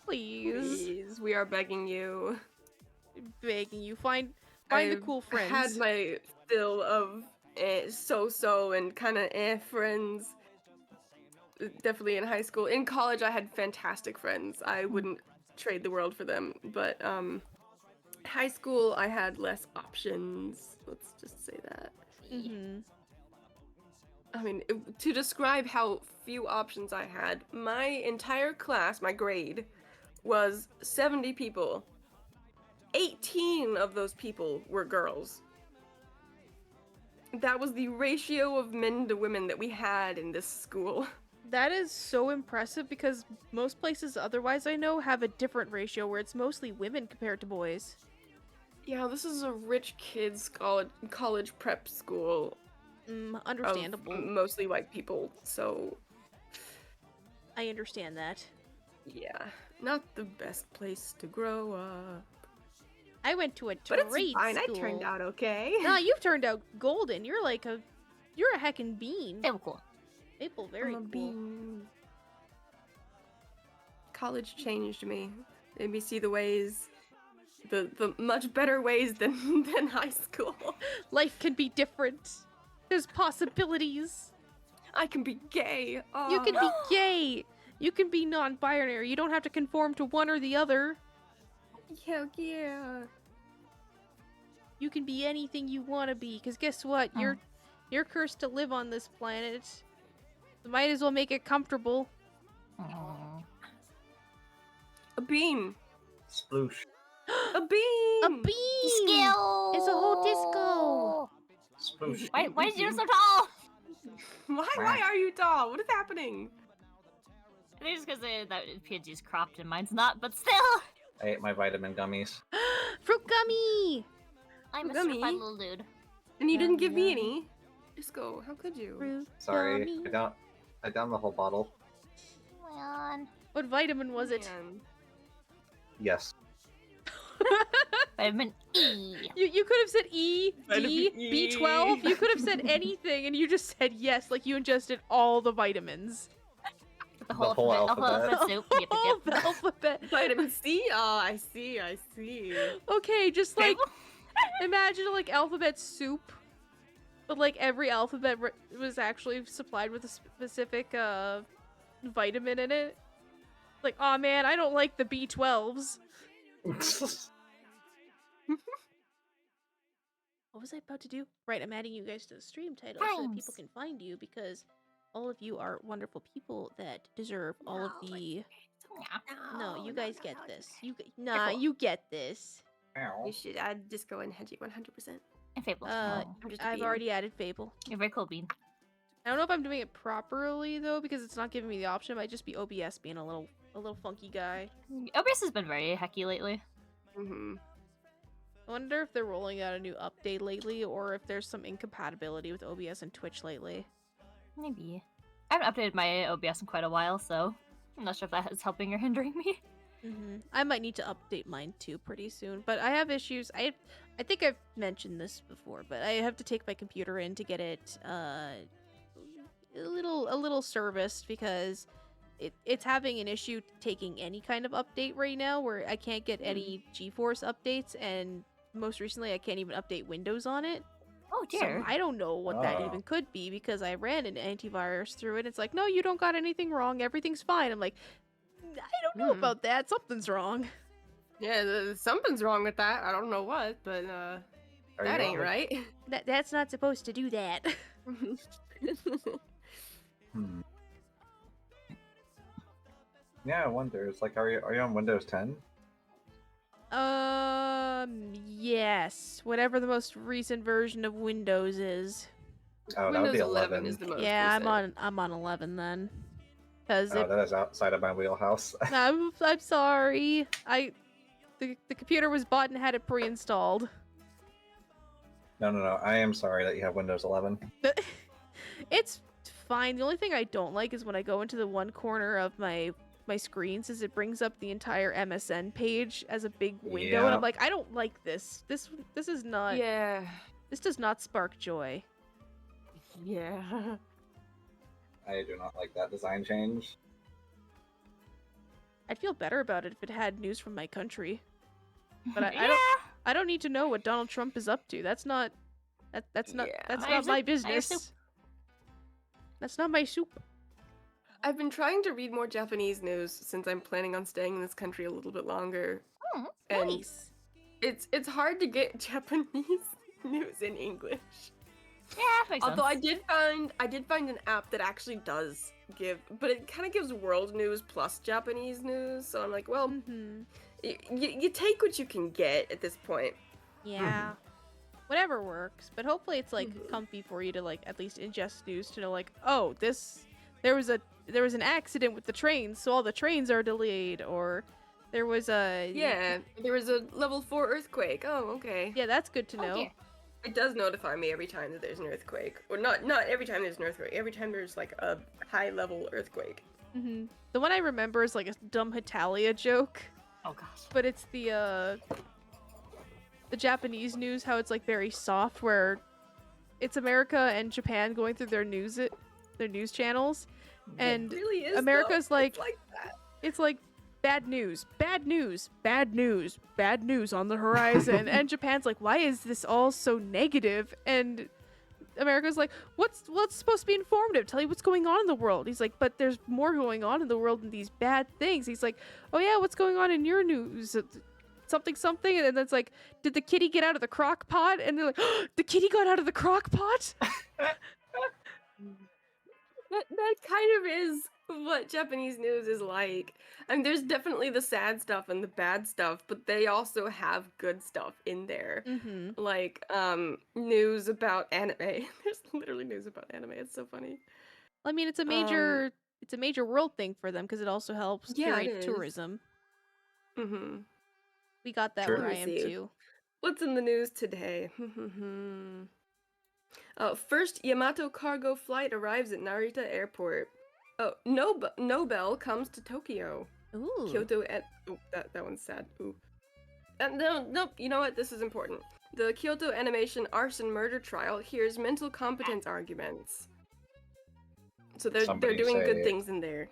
Please, we are begging you. Begging you, find the cool friends. I had my fill of so-so and kind of friends. Definitely in high school. In college, I had fantastic friends. I wouldn't trade the world for them. But high school, I had less options. Let's just say that. Mm-hmm. I mean, to describe how few options I had, my entire class, my grade, was 70 people. 18 of those people were girls. That was the ratio of men to women that we had in this school. That is so impressive because most places otherwise I know have a different ratio where it's mostly women compared to boys. Yeah, this is a rich kids college prep school. Understandable. Of mostly white people, so... I understand that. Yeah, not the best place to grow up. I went to a But it's trade fine, school. I turned out okay. Nah, you've turned out golden. You're a heckin' bean. They were cool. Maple, very I'm a cool. bean. College changed me. Made me see the ways, the much better ways than high school. Life can be different. There's possibilities. I can be gay. Oh. You can be gay. You can be non-binary. You don't have to conform to one or the other. Yeah. You can be anything you want to be. Cause guess what? You're cursed to live on this planet. So might as well make it comfortable. Aww. A bean. Sploosh. A bean. A bean. Skill. It's a whole Sploosh. Why did you so tall? Why are you tall? What is happening? I think it's because that PNG's cropped and mine's not, but still. I ate my vitamin gummies. Fruit gummy. I'm a Gummy? certified little dude. And you didn't give me any. Disco, how could you? Fruit Sorry, gummy. I downed the whole bottle. Man. What vitamin was it? Man. Yes. Vitamin E. You could have said E, Vitamin D, E. B12. You could have said anything, and you just said yes, like you ingested all the vitamins. The whole whole alphabet soup. Yep, All yep, the yep. alphabet. Vitamin C? Oh, I see. Okay, just like imagine like alphabet soup, but like every alphabet was actually supplied with a specific vitamin in it. Like, oh man, I don't like the B12s. What was I about to do? Right, I'm adding you guys to the stream title so that people Thanks. can find you because all of you are wonderful people that deserve all of the. No, you guys get this. Nah, Cool. you get this. You should add Disco and Hedgie 100%. And Fable. I'm just I've being- already added Fable. You're very cool, Bean. I don't know if I'm doing it properly though because it's not giving me the option. It might just be OBS being a little funky guy. OBS has been very hecky lately. Mhm. I wonder if they're rolling out a new update lately or if there's some incompatibility with OBS and Twitch lately. Maybe. I haven't updated my OBS in quite a while, so I'm not sure if that is helping or hindering me. I might need to update mine too pretty soon, but I have issues. I think I've mentioned this before, but I have to take my computer in to get it a little serviced because it's having an issue taking any kind of update right now where I can't get any GeForce updates, and most recently I can't even update Windows on it. Oh So dear. I don't know what that Oh. even could be because I ran an antivirus through it. It's like, no, you don't got anything wrong. Everything's fine. I'm like, I don't know about that. Something's wrong. Yeah, something's wrong with that. I don't know what, but Are that you ain't on the- right. That's not supposed to do that. Hmm. Yeah, I wonder. It's like, are you on Windows 10? Yes. Whatever the most recent version of Windows is. Oh, that would be Windows 11 11. is the most Yeah, recent. I'm on 11 then. Cause Oh, that is outside of my wheelhouse. I'm sorry. The computer was bought and had it pre-installed. No. I am sorry that you have Windows 11. It's fine. The only thing I don't like is when I go into the one corner of my screens is it brings up the entire MSN page as a big window, and Yeah. I'm like, I don't like this. This is not. Yeah. This does not spark joy. Yeah. I do not like that design change. I'd feel better about it if it had news from my country. But I Yeah. don't. I don't need to know what Donald Trump is up to. That's not. That's not. Yeah. That's Not not your my soup, not your soup. business. That's not my soup. I've been trying to read more Japanese news since I'm planning on staying in this country a little bit longer. Oh, And Nice. it's hard to get Japanese news in English. yeah, makes Although sense. I did find an app that actually does give, but it kind of gives world news plus Japanese news. So I'm like, well, Mm-hmm. you take what you can get at this point. Yeah. Whatever works, but hopefully it's like Mhm. comfy for you to like at least ingest news to know like, oh, there was an accident with the trains, so all the trains are delayed, or there was a Yeah, there was a level 4 earthquake. Oh, okay. Yeah, that's good to Oh, know. dear. It does notify me every time that there's an earthquake. Or not every time there's an earthquake. Every time there's like a high level earthquake. Mm-hmm. The one I remember is like a dumb Hitalia joke, Oh gosh. but it's the Japanese news, how it's like very soft, where it's America and Japan going through their news channels, and It really is. America's though. like- It's like that. it's like bad news, bad news, bad news, bad news on the horizon, and Japan's like, why is this all so negative? And America's like, what's supposed to be informative? Tell you what's going on in the world. He's like, but there's more going on in the world than these bad things. He's like, oh yeah, what's going on in your news? Something, and then it's like, did the kitty get out of the crock pot? And they're like, oh, the kitty got out of the crock pot? That kind of is what Japanese news is like. I mean, there's definitely the sad stuff and the bad stuff, but they also have good stuff in there. Mm-hmm. Like, news about anime. There's literally news about anime. It's so funny. I mean, it's a major world thing for them because it also helps Yeah, curate it is. tourism. Mm-hmm. We got that Sure. where I Let am me see. too. What's in the news today? First Yamato cargo flight arrives at Narita Airport. Oh, Nobel comes to Tokyo. Ooh. Kyoto and that one's sad. Ooh. Nope. You know what? This is important. The Kyoto Animation arson murder trial hears mental competence arguments. So they're Somebody doing good say- things in there.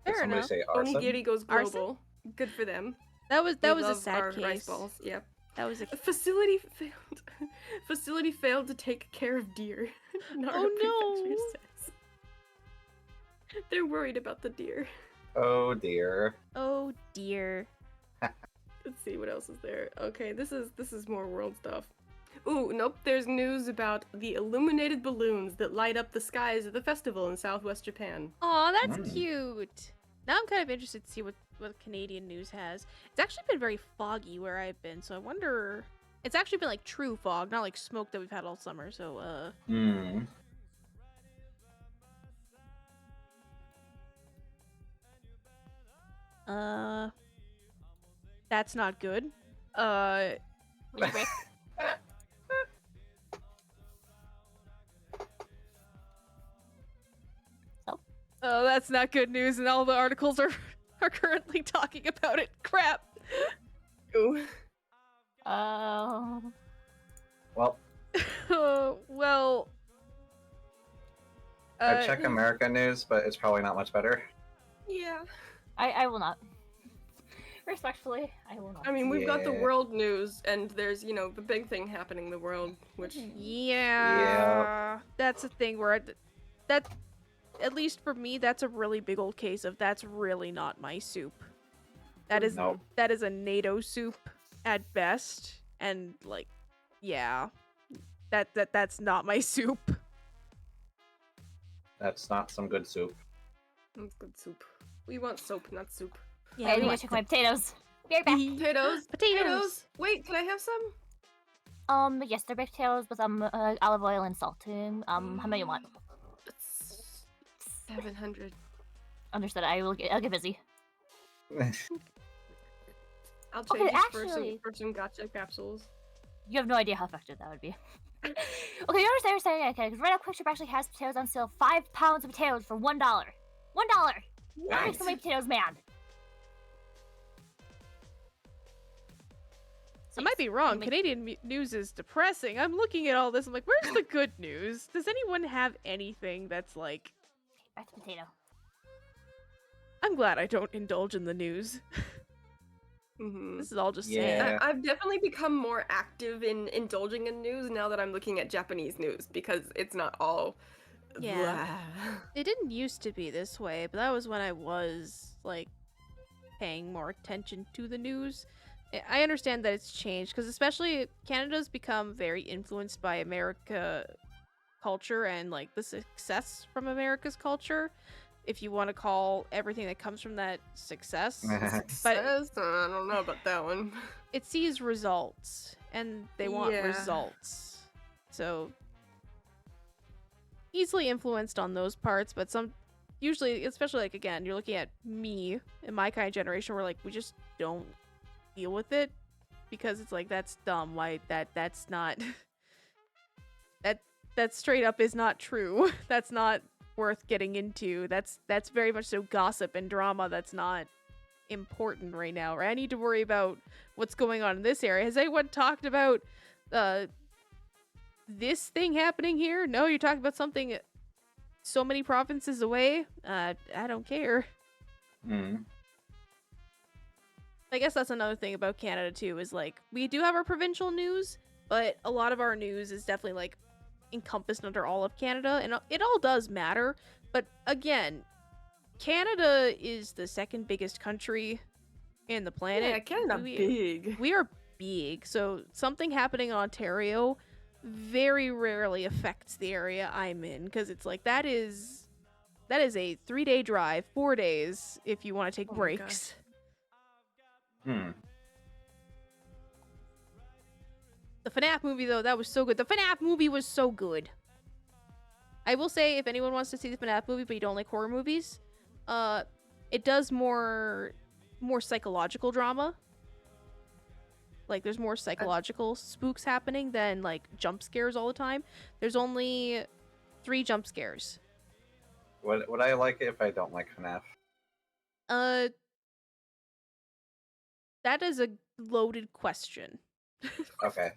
Did Fair somebody enough. say arson? Onigiri goes Arson? global. Good for them. That was We a love sad our case. rice balls. Yep. That was a Facility failed. Facility failed to take care of deer. Nara Oh, Prefecture no. says. They're worried about the deer. Oh dear. oh dear. Let's see what else is there. Okay, this is more world stuff. Ooh, nope. There's news about the illuminated balloons that light up the skies at the festival in Southwest Japan. Aw, that's Mm. cute. Now I'm kind of interested to see what Canadian news has. It's actually been very foggy where I've been, so I wonder. It's actually been like true fog, not like smoke that we've had all summer. So Hmm. that's not good. Oh, that's not good news, and all the articles are currently talking about it. Crap. Ooh. Oh. Well, Well. I check America news, but it's probably not much better. Yeah. I will not. Respectfully, I will not. I mean, we've got the Yeah. world news, and there's, you know, the big thing happening in the world, which... Yeah. That's a thing where that, at least for me, that's a really big old case of that's really not my soup. That is Nope. that is a NATO soup at best, and like, yeah, that's not my soup. That's not some good soup. That's good soup. We want soap, not soup. Yeah, I need to check my potatoes. Be right back. Potatoes? Potatoes. Wait, can I have some? Yes, they're baked potatoes with olive oil and salt. How many you want? It's 700. Understood. I'll get busy. I'll Okay, change actually- for some gotcha capsules. You have no idea how effective that would be. Okay, you understand? Okay, because Red Oak Quick Trip actually has potatoes on sale. 5 pounds of potatoes for $1. $1. That makes so many potatoes, man. I might be wrong. Canadian news is depressing. I'm looking at all this. I'm like, where's the good news? Does anyone have anything that's like? Back to potato. I'm glad I don't indulge in the news. Mm-hmm. This is all just Yeah. sad. I've definitely become more active in indulging in news now that I'm looking at Japanese news because it's not all. Yeah. blah. It didn't used to be this way, but that was when I was like paying more attention to the news. I understand that it's changed because especially Canada's become very influenced by America culture and like the success from America's culture, if you want to call everything that comes from that success. But Says, I don't know about that one. it sees results and they want Yeah. results. So easily influenced on those parts, but some usually, especially like again, you're looking at me and my kind of generation where like we just don't deal with it because it's like that's dumb. Why that's not that straight up is not true. That's not worth getting into. That's very much so gossip and drama that's not important right now, right? I need to worry about what's going on in this area. Has anyone talked about this thing happening here? No, you're talking about something so many provinces away. I don't care. Mm. I guess that's another thing about Canada too, is like we do have our provincial news, but a lot of our news is definitely like encompassed under all of Canada, and it all does matter. But again, Canada is the second biggest country in the planet. Yeah, Canada big. We are big, so something happening in Ontario very rarely affects the area I'm in, because it's like that is a 3-day drive, 4 days if you want to take Oh my breaks. Hmm. The FNAF movie, though, that was so good. The FNAF movie was so good. I will say, if anyone wants to see the FNAF movie, but you don't like horror movies, it does more psychological drama. Like, there's more psychological spooks happening than, like, jump scares all the time. There's only 3 jump scares. Would I like it if I don't like FNAF? That is a loaded question. Okay.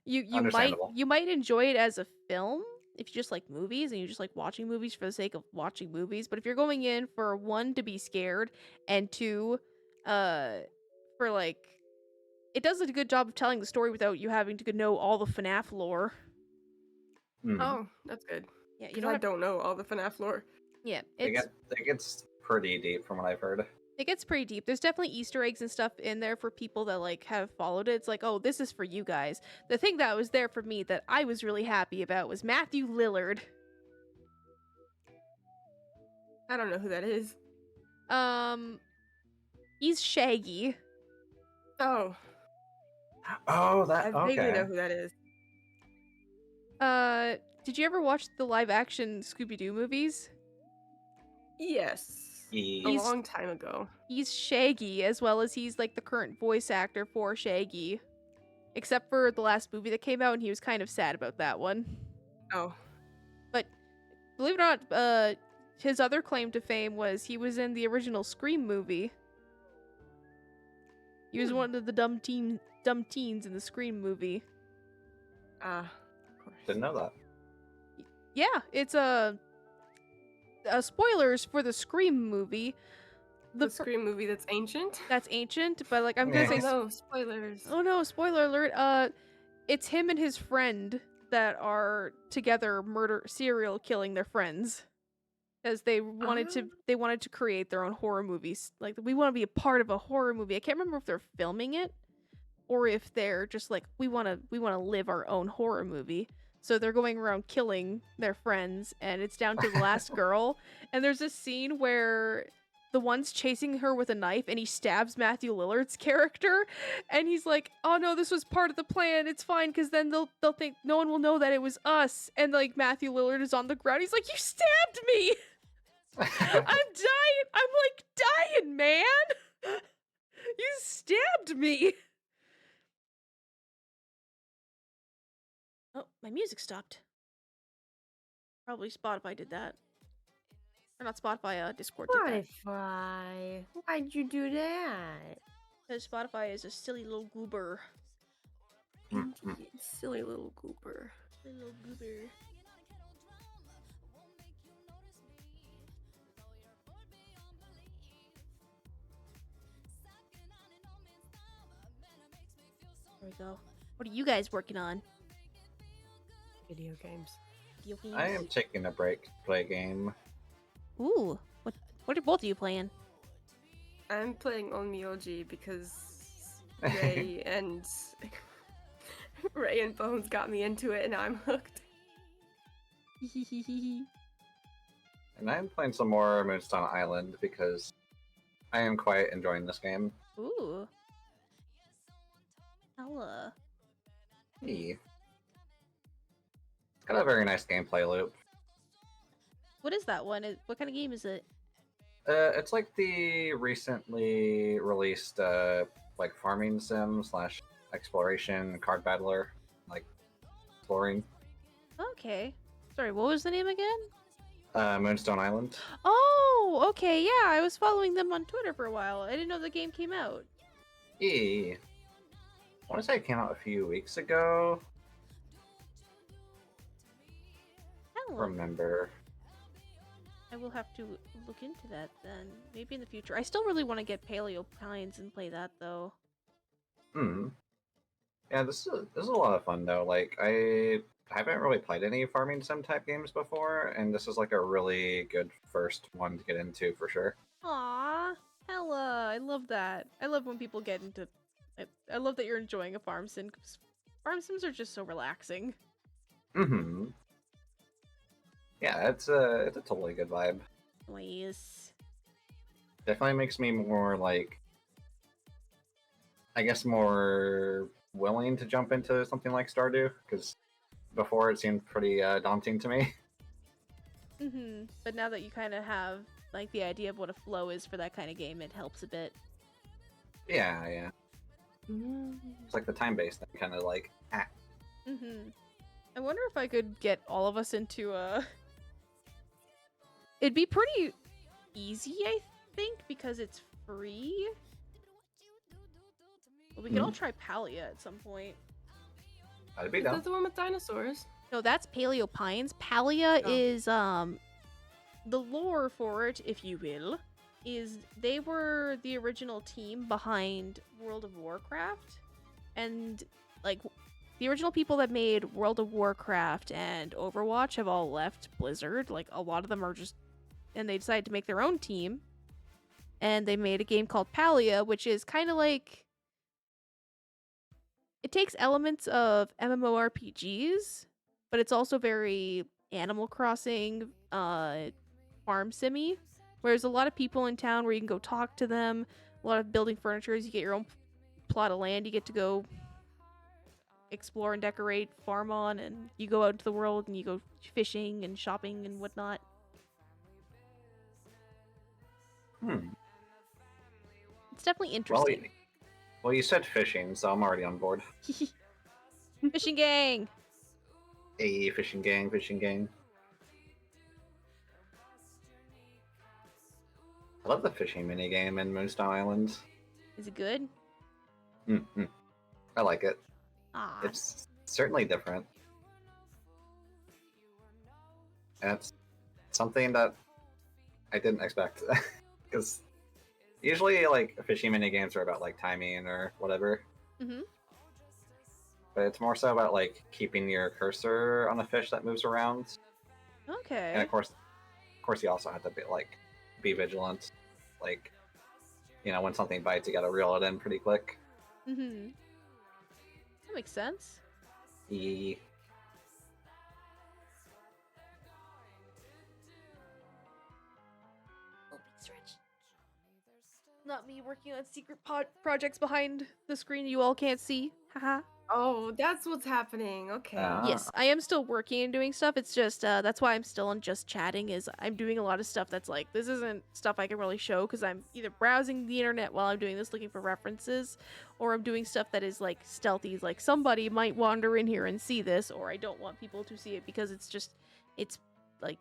You Understandable. might enjoy it as a film if you just like movies and you just like watching movies for the sake of watching movies. But if you're going in for 1, to be scared, and 2, for like, it does a good job of telling the story without you having to know all the FNAF lore. Hmm. Oh, that's good. Yeah, you Because don't I have, don't know all the FNAF lore. yeah, It gets pretty deep from what I've heard. It gets pretty deep. There's definitely Easter eggs and stuff in there for people that like have followed it. It's like, oh, this is for you guys. The thing that was there for me that I was really happy about was Matthew Lillard. I don't know who that is. He's Shaggy. Oh, Oh, that I vaguely know okay. who that is. Did you ever watch the live action Scooby-Doo movies? Yes. A He's- long time ago. He's Shaggy, as well as he's like the current voice actor for Shaggy. Except for the last movie that came out, and he was kind of sad about that one. Oh. But believe it or not, his other claim to fame was he was in the original Scream movie. He was one of the dumb teens in the Scream movie. Of course. Didn't know that. Yeah, it's spoilers for the Scream movie. The Scream movie that's ancient? That's ancient, but like I'm gonna Yeah. say Oh no, spoilers. oh no, spoiler alert. It's him and his friend that are together serial killing their friends. Because they wanted to create their own horror movies. Like, we want to be a part of a horror movie. I can't remember if they're filming it or if they're just like, we want to live our own horror movie. So they're going around killing their friends, and it's down to the last girl. And there's a scene where the one's chasing her with a knife, and he stabs Matthew Lillard's character, and he's like, "Oh no, this was part of the plan. It's fine, because then they'll think no one will know that it was us." And like Matthew Lillard is on the ground. He's like, "You stabbed me. I'm dying. I'm like dying, man. You stabbed me." Oh, my music stopped. Probably Spotify did that. Or not Spotify, Discord did that. Spotify. Why'd you do that? Because Spotify is a silly little goober. Indeed. Silly little goober. Silly little goober. There we go. What are you guys working on? Video games. Video games? I am taking a break to play a game. Ooh. What are both of you playing? I'm playing Onmyoji because Ray and Ray and Bones got me into it, and now I'm hooked. And I'm playing some more Moonstone Island because I am quite enjoying this game. Ooh. Hella. Hey. It's got a very nice gameplay loop. What is that one? What kind of game is it? It's like the recently released like farming sim slash exploration card battler, like exploring. Okay. Sorry, what was the name again? Moonstone Island. Oh, okay, yeah, I was following them on Twitter for a while. I didn't know the game came out. I want to say it came out a few weeks ago. Hell, Remember? I will have to look into that then. Maybe in the future. I still really want to get Paleo Pines and play that though. Yeah, this is a lot of fun though. Like I haven't really played any farming sim type games before, and this is like a really good first one to get into for sure. Aw, hella, I love that. I love when people get into. I love that you're enjoying a farm sim. 'Cause farm sims are just so relaxing. Yeah, it's a totally good vibe. Nice. Definitely makes me more like, I guess, more willing to jump into something like Stardew, because before it seemed pretty daunting to me. But now that you kind of have like the idea of what a flow is for that kind of game, it helps a bit. Yeah. It's like the time-based thing, kind of like, I wonder if I could get all of us into a. It'd be pretty easy, I think, because it's free. Well, we can all try Palia at some point. I'd be Is down. that the one with dinosaurs? No, that's Paleo Pines. Palia Oh. is the lore for it, if you will, is they were the original team behind World of Warcraft, and like the original people that made World of Warcraft and Overwatch have all left Blizzard. Like a lot of them are just, and they decided to make their own team. and they made a game called Palia, which is kind of like, it takes elements of MMORPGs, but it's also very Animal Crossing, farm simmy, where there's a lot of people in town where you can go talk to them, a lot of building furniture, you get your own plot of land you get to go explore and decorate, farm on, and you go out into the world and you go fishing and shopping and whatnot. It's definitely interesting. Well, you said fishing, so I'm already on board. Fishing gang! Hey, fishing gang, fishing gang. I love the fishing minigame in Moonstone Island. Is it good? I like it. Ah, It's certainly different. And it's something that I didn't expect. Because usually, like, fishing minigames are about, like, timing or whatever. mm-hmm. But it's more so about, like, keeping your cursor on a fish that moves around. Okay. And of course you also have to be vigilant. Like, you know, when something bites, you gotta reel it in pretty quick. Mm-hmm. That makes sense. Not me working on secret projects behind the screen you all can't see. Haha. Oh, that's what's happening. Okay. Yes, I am still working and doing stuff. It's just that's why I'm still on just chatting. Is I'm doing a lot of stuff that's like, this isn't stuff I can really show because I'm either browsing the internet while I'm doing this looking for references, or I'm doing stuff that is like stealthy, like somebody might wander in here and see this, or I don't want people to see it because it's like,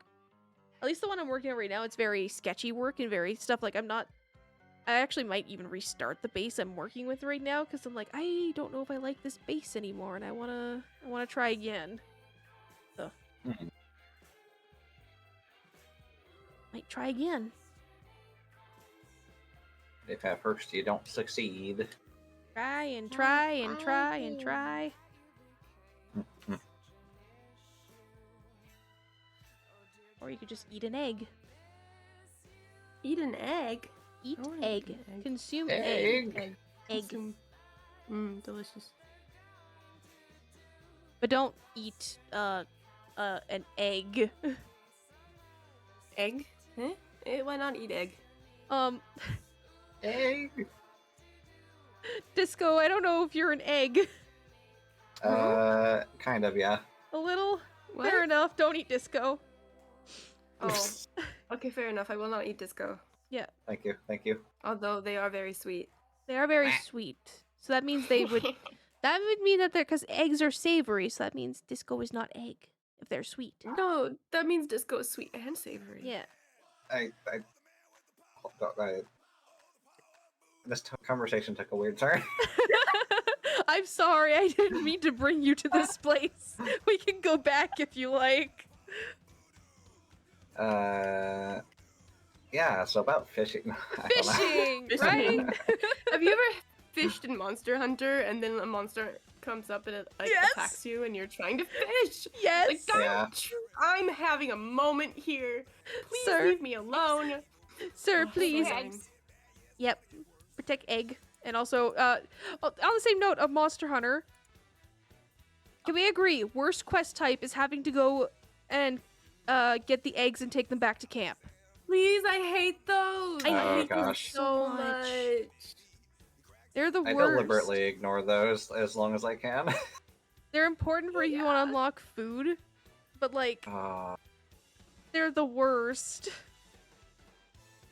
at least the one I'm working on right now, it's very sketchy work and very stuff like I actually might even restart the base I'm working with right now because I'm like, I don't know if I like this base anymore and I wanna try again. So might try again. If at first you don't succeed. Try and try and try and try. Or you could just eat an egg. Eat an egg? Eat I wanna egg. eat an egg. Consume Egg. egg. Delicious. But don't eat an egg. Egg? Huh? Why not eat egg? Egg. Disco, I don't know if you're an egg. Kind of, yeah. A little? What? Fair enough, don't eat Disco. Oh. Okay, fair enough. I will not eat disco. Yeah. Thank you. Although they are very sweet. They are very sweet. So that means they would that would mean that they're, because eggs are savory, so that means Disco is not egg if they're sweet. No, that means disco is sweet and savory. Yeah. This conversation took a weird turn. I'm sorry, I didn't mean to bring you to this place. We can go back if you like. Yeah, so about fishing. I don't know. Fishing, Fishing. right? Have you ever fished in Monster Hunter and then a monster comes up and it Yes. attacks you and you're trying to fish? Yes. Like, don't Yeah. I'm having a moment here. Please Sir. leave me alone. Sir, Oh, please. fine. Yep. Protect egg. And also, on the same note of Monster Hunter, can we agree? Worst quest type is having to go and get the eggs and take them back to camp. Please, I hate those. I Oh, hate them gosh. so much. much. They're the I worst. deliberately ignore those as long as I can. They're important for if you want to unlock food, but like they're the worst.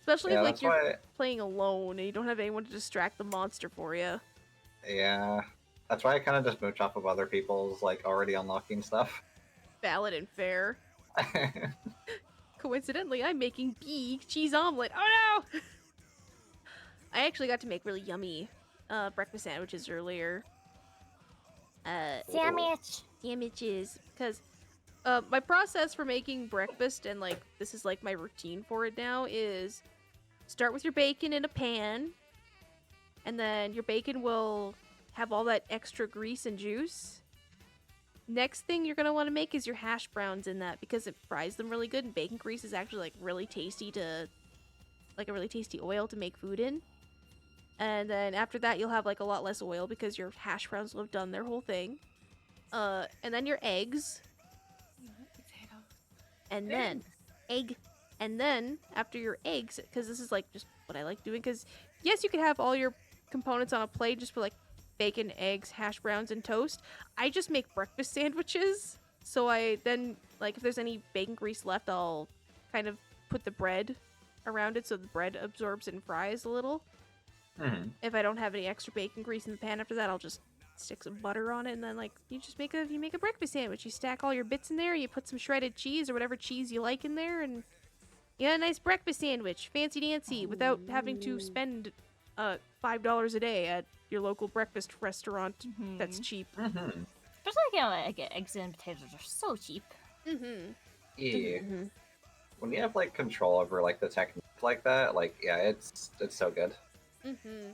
Especially yeah, if like that's you're why. playing alone and you don't have anyone to distract the monster for you. Yeah, that's why I kind of just mooch off of other people's like already unlocking stuff. Valid and fair. Coincidentally, I'm making bee cheese omelet. Oh no! I actually got to make really yummy breakfast sandwiches earlier. Sandwiches, because my process for making breakfast and like this is like my routine for it now is start with your bacon in a pan, and then your bacon will have all that extra grease and juice. Next thing you're gonna want to make is your hash browns in that because it fries them really good, and bacon grease is actually like really tasty to like a really tasty oil to make food in. And then after that, you'll have like a lot less oil because your hash browns will have done their whole thing. And then your eggs. And then egg. And then after your eggs, because this is like just what I like doing, because yes, you can have all your components on a plate just for like bacon, eggs, hash browns, and toast. I just make breakfast sandwiches. So I then, like, if there's any bacon grease left, I'll kind of put the bread around it so the bread absorbs and fries a little. Mhm. If I don't have any extra bacon grease in the pan after that, I'll just stick some butter on it, and then like you make a breakfast sandwich. You stack all your bits in there, you put some shredded cheese or whatever cheese you like in there, and you got a nice breakfast sandwich, fancy dancy, without having to spend $5 a day at your local breakfast restaurant that's cheap. Mhm. Especially, like eggs and potatoes are so cheap. Mm-hmm. Yeah. Mm-hmm. When you have like control over like the technique like that, like yeah, it's so good. Mm-hmm.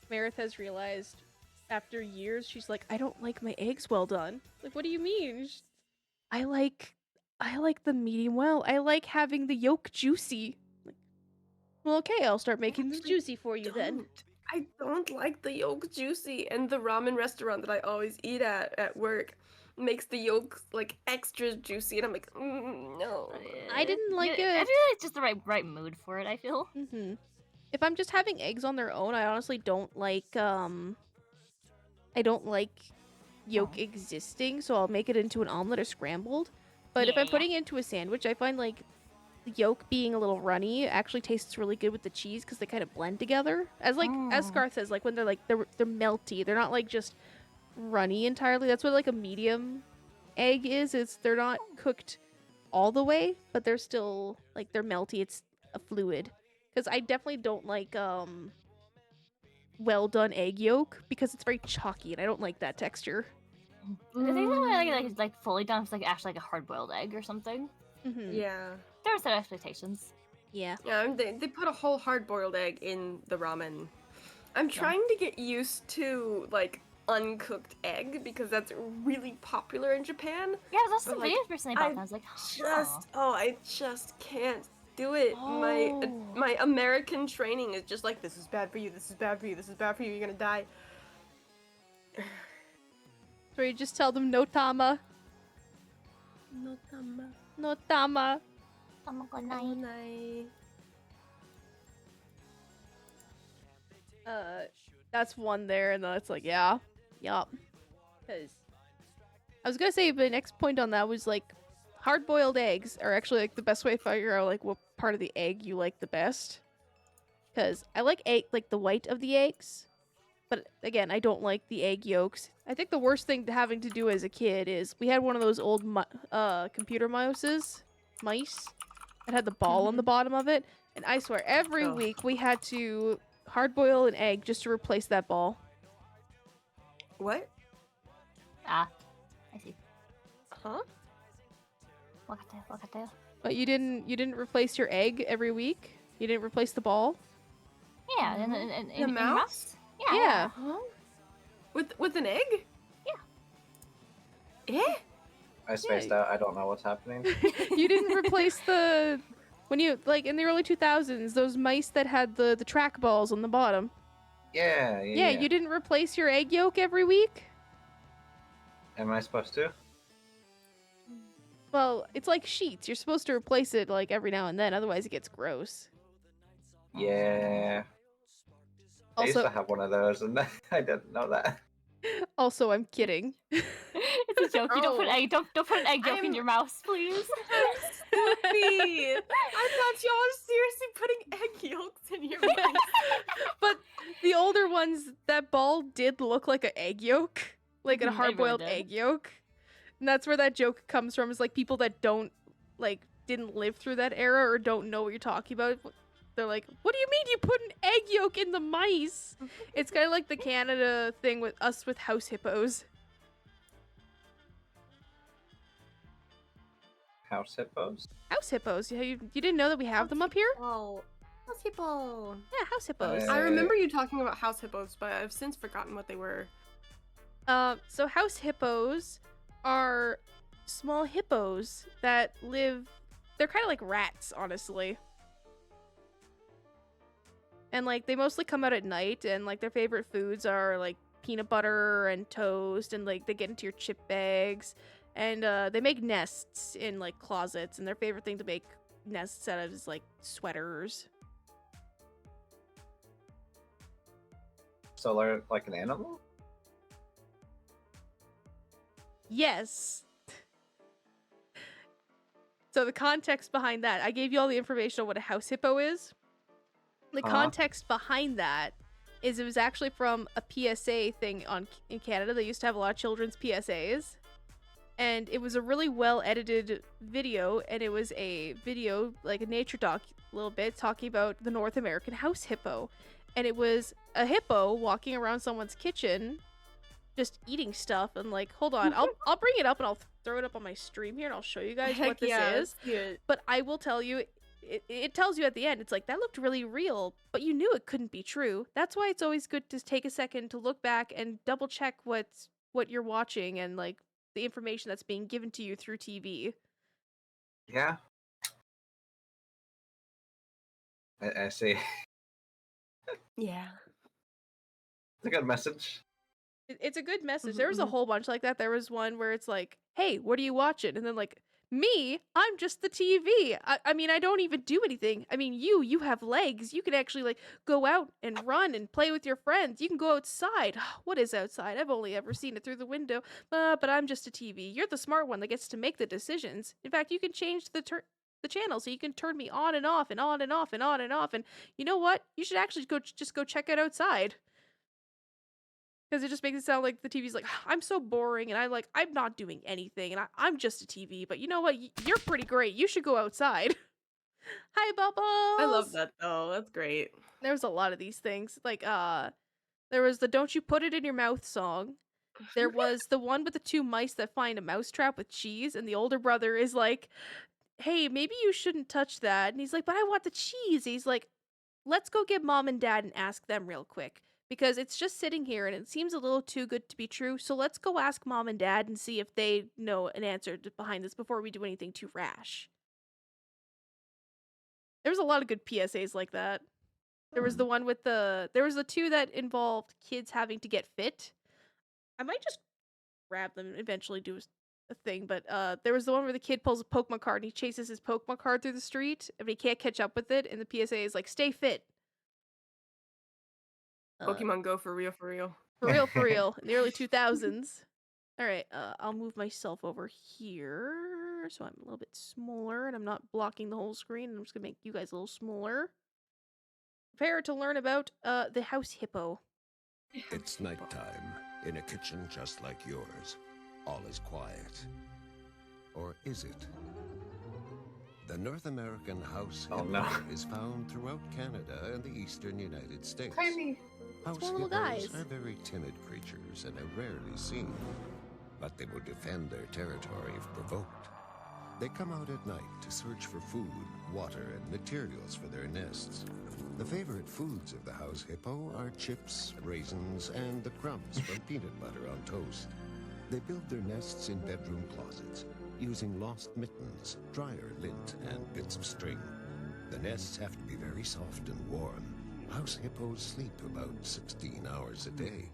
Meredith has realized after years, she's like, I don't like my eggs well done. Like, what do you mean? I like the medium well. I like having the yolk juicy. Like, well, okay, I'll start making this juicy for you then. I don't like the yolk juicy, and the ramen restaurant that I always eat at work makes the yolk like extra juicy, and I'm like, no. I didn't like I it. feel like it's just the right mood for it, I feel. Mm-hmm. If I'm just having eggs on their own, I honestly don't like yolk existing, so I'll make it into an omelet or scrambled. But if I'm Yeah. putting it into a sandwich, I find like the yolk being a little runny actually tastes really good with the cheese because they kind of blend together. As Scarth says, like when they're melty, they're not like just runny entirely. That's what like a medium egg is. It's they're not cooked all the way, but they're still like they're melty. It's a fluid. Because I definitely don't like well done egg yolk because it's very chalky and I don't like that texture. I think that like fully done, it's like actually like a hard boiled egg or something. Mm-hmm. Yeah. There are set expectations. Yeah. Yeah, they put a whole hard-boiled egg in the ramen. I'm trying to get used to like uncooked egg because that's really popular in Japan. Yeah, that's some But, like, videos recently about that. I was like, I just can't do it. Oh. My American training is just like, this is bad for you, this is bad for you, this is bad for you, you're gonna die. So you just tell them no tama. No tama. No tama. That's one there, and then it's like, yeah. Yup. Because I was gonna say, but next point on that was like hard-boiled eggs are actually like the best way to figure out like what part of the egg you like the best. Because I like egg, like the white of the eggs, but again, I don't like the egg yolks. I think the worst thing to having to do as a kid is we had one of those old computer mice that had the ball on the bottom of it, and I swear every week we had to hard-boil an egg just to replace that ball. What? I see. Huh? Look at that. But you didn't replace your egg every week? You didn't replace the ball? Yeah, and The mouse? Yeah. Huh? With an egg? Yeah. Eh? I spaced out. I don't know what's happening. You didn't replace when you like in the early 2000s those mice that had the track balls on the bottom. Yeah. You didn't replace your egg yolk every week? Am I supposed to? Well, it's like sheets. You're supposed to replace it like every now and then, otherwise it gets gross. Yeah. I used Also, to have one of those, and I didn't know that. also I'm kidding. It's a joke. You don't put an egg yolk in I'm- your mouth, please. Sophie! I thought y'all were seriously putting egg yolks in your mouth. But the older ones, that ball did look like an egg yolk, like a It really hard-boiled did. egg yolk. And that's where that joke comes from, is like people that didn't live through that era or don't know what you're talking about. They're like, what do you mean you put an egg yolk in the mice? It's kind of like the Canada thing with us with house hippos. House hippos? House hippos? You didn't know that we have them up here? Oh, house hippo. Yeah, house hippos. I remember you talking about house hippos, but I've since forgotten what they were. So house hippos are small hippos that live. They're kind of like rats, honestly. And like they mostly come out at night, and like their favorite foods are like peanut butter and toast, and like they get into your chip bags, and they make nests in like closets, and their favorite thing to make nests out of is like sweaters. So they're like an animal? Yes. So the context behind that, I gave you all the information on what a house hippo is. The context behind that is it was actually from a PSA thing in Canada. They used to have a lot of children's PSAs. And it was a really well edited video, and it was a video, like a nature doc a little bit, talking about the North American house hippo. And it was a hippo walking around someone's kitchen just eating stuff, and like, hold on, I'll bring it up and I'll throw it up on my stream here and I'll show you guys what this is. But I will tell you, it tells you at the end, it's like, that looked really real, but you knew it couldn't be true. That's why it's always good to take a second to look back and double check what you're watching and like the information that's being given to you through TV. Yeah. I see. Yeah. It's a good message. It's a good message. There was a whole bunch like that. There was one where it's like, hey, what are you watching? And then like, me, I'm just the TV. I mean, I don't even do anything. I mean, you have legs. You can actually like go out and run and play with your friends. You can go outside. What is outside? I've only ever seen it through the window. But I'm just a TV. You're the smart one that gets to make the decisions. In fact, you can change the channel so you can turn me on and off and on and off and on and off. And you know what? You should actually just go check it outside. Because it just makes it sound like the TV's like, I'm so boring, and I'm not doing anything, and I'm just a TV. But you know what? You're pretty great. You should go outside. Hi, Bubbles! I love that, though. That's great. There was a lot of these things. Like, there was the Don't You Put It in Your Mouth song. There was the one with the two mice that find a mousetrap with cheese, and the older brother is like, hey, maybe you shouldn't touch that. And he's like, but I want the cheese. He's like, let's go get mom and dad and ask them real quick. Because it's just sitting here and it seems a little too good to be true. So let's go ask mom and dad and see if they know an answer behind this before we do anything too rash. There was a lot of good PSAs like that. There was the one with there was the two that involved kids having to get fit. I might just grab them and eventually do a thing. But there was the one where the kid pulls a Pokemon card and he chases his Pokemon card through the street. And he can't catch up with it. And the PSA is like, stay fit. Pokemon Go for real, for real. For real. In the early 2000s. Alright, I'll move myself over here so I'm a little bit smaller and I'm not blocking the whole screen. I'm just gonna make you guys a little smaller. Prepare to learn about the house hippo. It's nighttime in a kitchen just like yours. All is quiet. Or is it? The North American house hippo is found throughout Canada and the eastern United States. House little hippos guys. are very timid creatures and are rarely seen, but they will defend their territory if provoked. They come out at night to search for food, water, and materials for their nests. The favorite foods of the house hippo are chips, raisins, and the crumbs from peanut butter on toast. They build their nests in bedroom closets, using lost mittens, dryer lint, and bits of string. The nests have to be very soft and warm. House hippos sleep about 16 hours a day.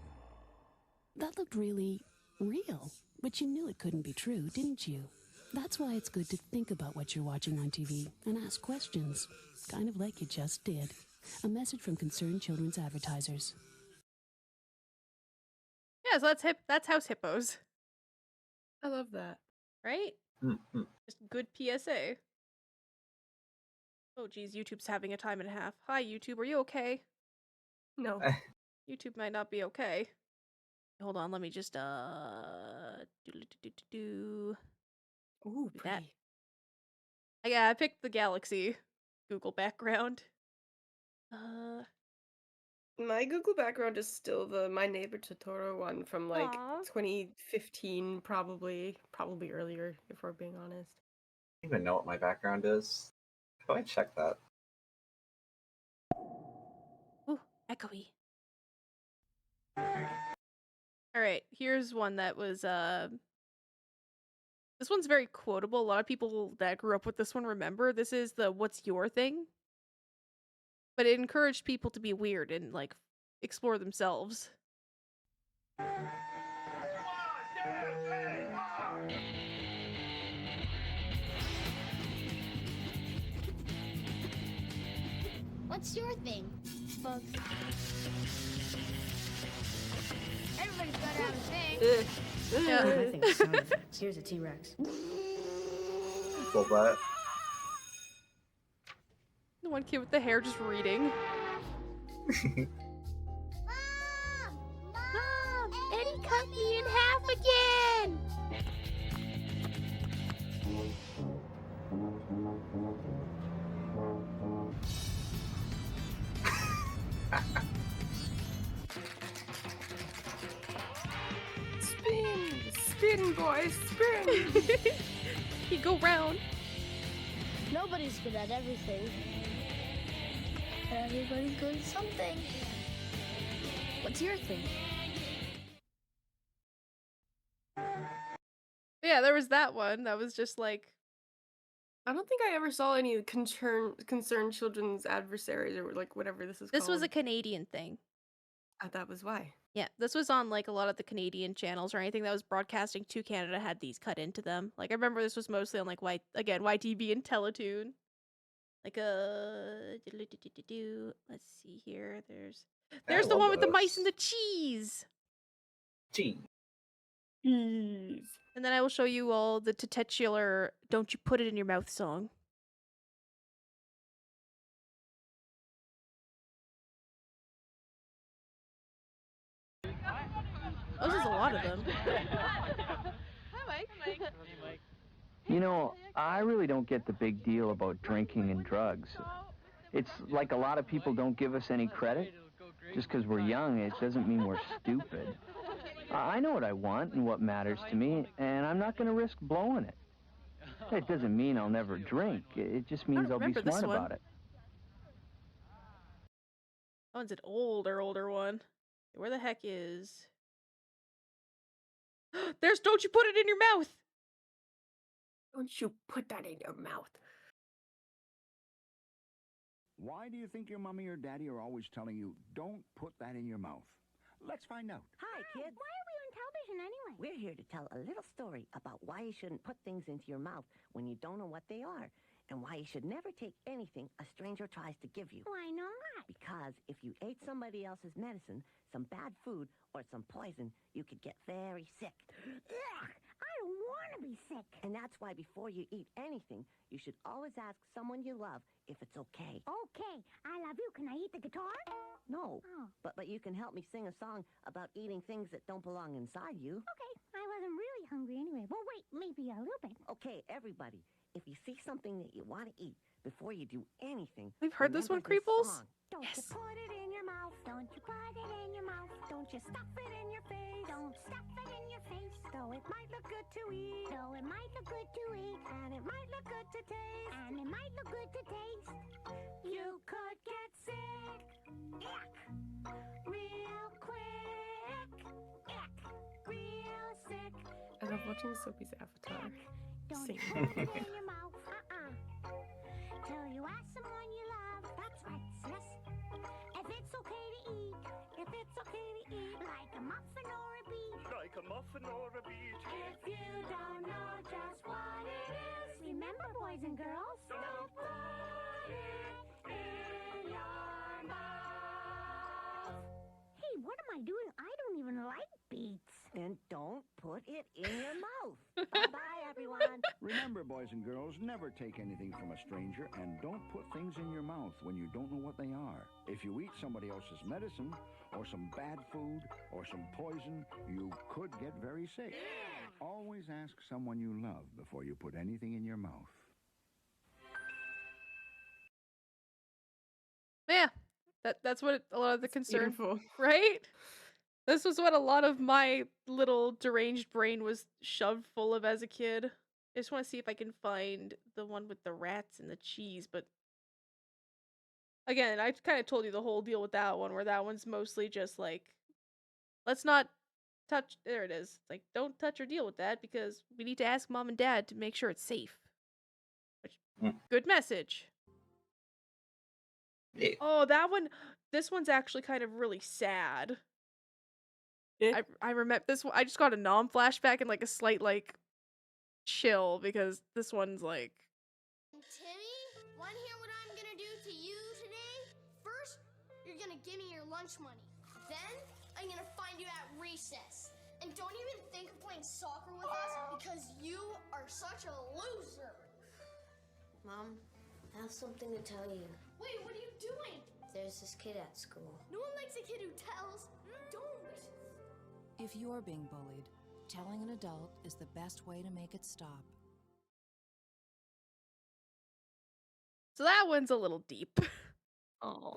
That looked really real, but you knew it couldn't be true, didn't you? That's why it's good to think about what you're watching on TV and ask questions, kind of like you just did. A message from Concerned Children's Advertisers. Yeah, so that's house hippos. I love that. Right? Just good PSA. Oh geez, YouTube's having a time and a half. Hi YouTube, are you okay? No. YouTube might not be okay. Hold on, let me just Ooh, that. pretty. Yeah, I picked the Galaxy Google background. My Google background is still the My Neighbor Totoro one from like Aw. 2015, probably earlier, if we're being honest. I don't even know what my background is. How do I check that? Ooh, echoey. Alright, here's one that was this one's very quotable. A lot of people that grew up with this one remember. This is the What's Your Thing? but it encouraged people to be weird and like explore themselves. What's your thing, Bugs? Everybody's gotta have a thing. Yeah. I think it's sound effects. Here's a T-Rex. Full butt. The one kid with the hair just reading. Mom! Eddie cut me in half again! Spin! Spin, boys! Spin! You go round. Nobody's good at everything. Everybody's good at something. What's your thing? Yeah, there was that one. That was just like, I don't think I ever saw any concerned children's adversaries or like whatever this is this called. was a Canadian thing. That was why. Yeah, this was on like a lot of the Canadian channels or anything that was broadcasting to Canada had these cut into them. Like I remember this was mostly on like YTV and Teletoon. Like let's see here. There's the love one with the mice those. and the cheese. Gee. Jeez. And then I will show you all the titular "Don't You Put It in Your Mouth" song. Oh, there's a lot of them. Hi, Mike. You know, I really don't get the big deal about drinking and drugs. It's like a lot of people don't give us any credit. Just because we're young, it doesn't mean we're stupid. I know what I want and what matters to me, and I'm not going to risk blowing it. It doesn't mean I'll never drink. It just means I'll be remember this smart one. about it. That one's an older one. Where the heck is... There's "Don't You Put It in Your Mouth." Don't you put that in your mouth. Why do you think your mommy or daddy are always telling you, don't put that in your mouth? Let's find out. Hi, kids. Why are we on television anyway? We're here to tell a little story about why you shouldn't put things into your mouth when you don't know what they are, and why you should never take anything a stranger tries to give you. Why not? Because if you ate somebody else's medicine, some bad food, or some poison, you could get very sick. Ugh, I don't want to be sick. And that's why before you eat anything, you should always ask someone you love if it's okay. Okay, I love you. Can I eat the guitar? No, Oh. but you can help me sing a song about eating things that don't belong inside you. Okay, I wasn't really hungry anyway. Well, wait, maybe a little bit. Okay, everybody, if you see something that you want to eat, before you do anything, We've heard this one, remember Creeples? song. Don't you put it in your mouth. Don't you put it in your mouth. Don't you stuff it in your face. Don't stuff it in your face. Though it might look good to eat. Though it might look good to eat. And it might look good to taste. And it might look good to taste. You could get sick. Ick. Real quick. Ick. Real sick. I love watching Sophie's avatar. Don't Sing. you put it in your mouth. Till you ask someone you love. That's right, sis. If it's okay to eat. If it's okay to eat. Like a muffin or a beet. Like a muffin or a beet. If you don't know just what it is. Remember, boys and girls. Don't put it in your mouth. Hey, what am I doing? I don't even like beets. And don't put it in your mouth. Bye-bye, everyone. Remember, boys and girls, never take anything from a stranger, and don't put things in your mouth when you don't know what they are. If you eat somebody else's medicine, or some bad food, or some poison, you could get very sick. Always ask someone you love before you put anything in your mouth. Yeah, that's what a lot of the concern, Beautiful. right? This was what a lot of my little deranged brain was shoved full of as a kid. I just want to see if I can find the one with the rats and the cheese, but again, I kind of told you the whole deal with that one, where that one's mostly just like, let's not touch, there it is. It's like, don't touch or deal with that because we need to ask mom and dad to make sure it's safe. Which, good message. Yeah. Oh, that one. This one's actually kind of really sad. I remember this one. I just got a nom flashback and like a slight like chill because this one's like. Timmy, wanna hear what I'm gonna do to you today? First, you're gonna give me your lunch money. Then, I'm gonna find you at recess. And don't even think of playing soccer with us because you are such a loser. Mom, I have something to tell you. Wait, what are you doing? There's this kid at school. No one likes a kid who tells. Don't. If you're being bullied, telling an adult is the best way to make it stop. So that one's a little deep. Oh.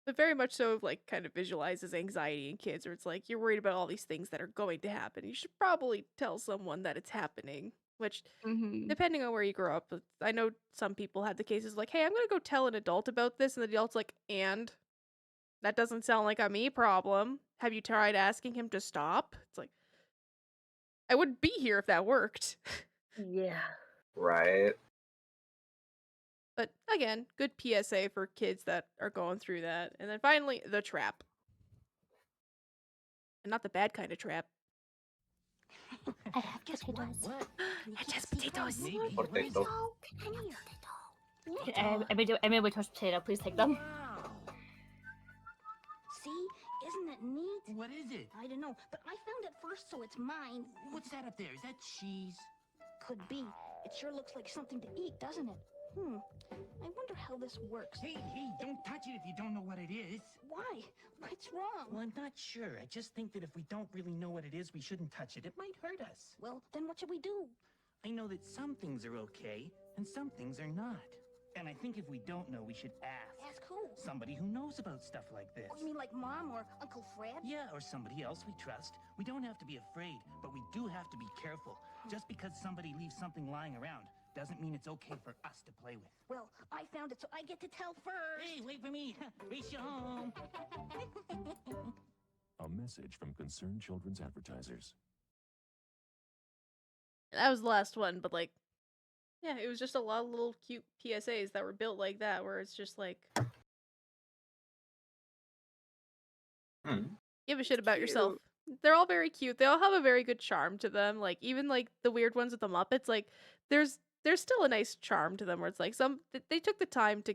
But very much so, like, kind of visualizes anxiety in kids, where it's like, you're worried about all these things that are going to happen. You should probably tell someone that it's happening. Which, depending on where you grow up, I know some people had the cases like, hey, I'm going to go tell an adult about this. And the adult's like, and? That doesn't sound like a me problem. Have you tried asking him to stop? It's like, I wouldn't be here if that worked. Yeah. Right. But again, good PSA for kids that are going through that. And then finally, the trap. And not the bad kind of trap. I have potatoes. What? I just potatoes. Potato. I made my toast potato. Please take them. See? Isn't it neat? What is it? I don't know, but I found it first, so it's mine. What's that up there? Is that cheese? Could be. It sure looks like something to eat, doesn't it? I wonder how this works. Hey, don't touch it if you don't know what it is. Why? What's wrong? Well, I'm not sure. I just think that if we don't really know what it is, we shouldn't touch it. It might hurt us. Well, then what should we do? I know that some things are okay, and some things are not. And I think if we don't know, we should ask. Ask who? Somebody who knows about stuff like this. Oh, you mean like Mom or Uncle Fred? Yeah, or somebody else we trust. We don't have to be afraid, but we do have to be careful. Just because somebody leaves something lying around doesn't mean it's okay for us to play with. Well, I found it, so I get to tell first. Hey, wait for me. Race you home. A message from Concerned Children's Advertisers. That was the last one, but like, yeah, it was just a lot of little cute PSAs that were built like that, where it's just like, give a shit about yourself. They're all very cute. They all have a very good charm to them. Like, even like the weird ones with the Muppets, like, there's still a nice charm to them where it's like they took the time to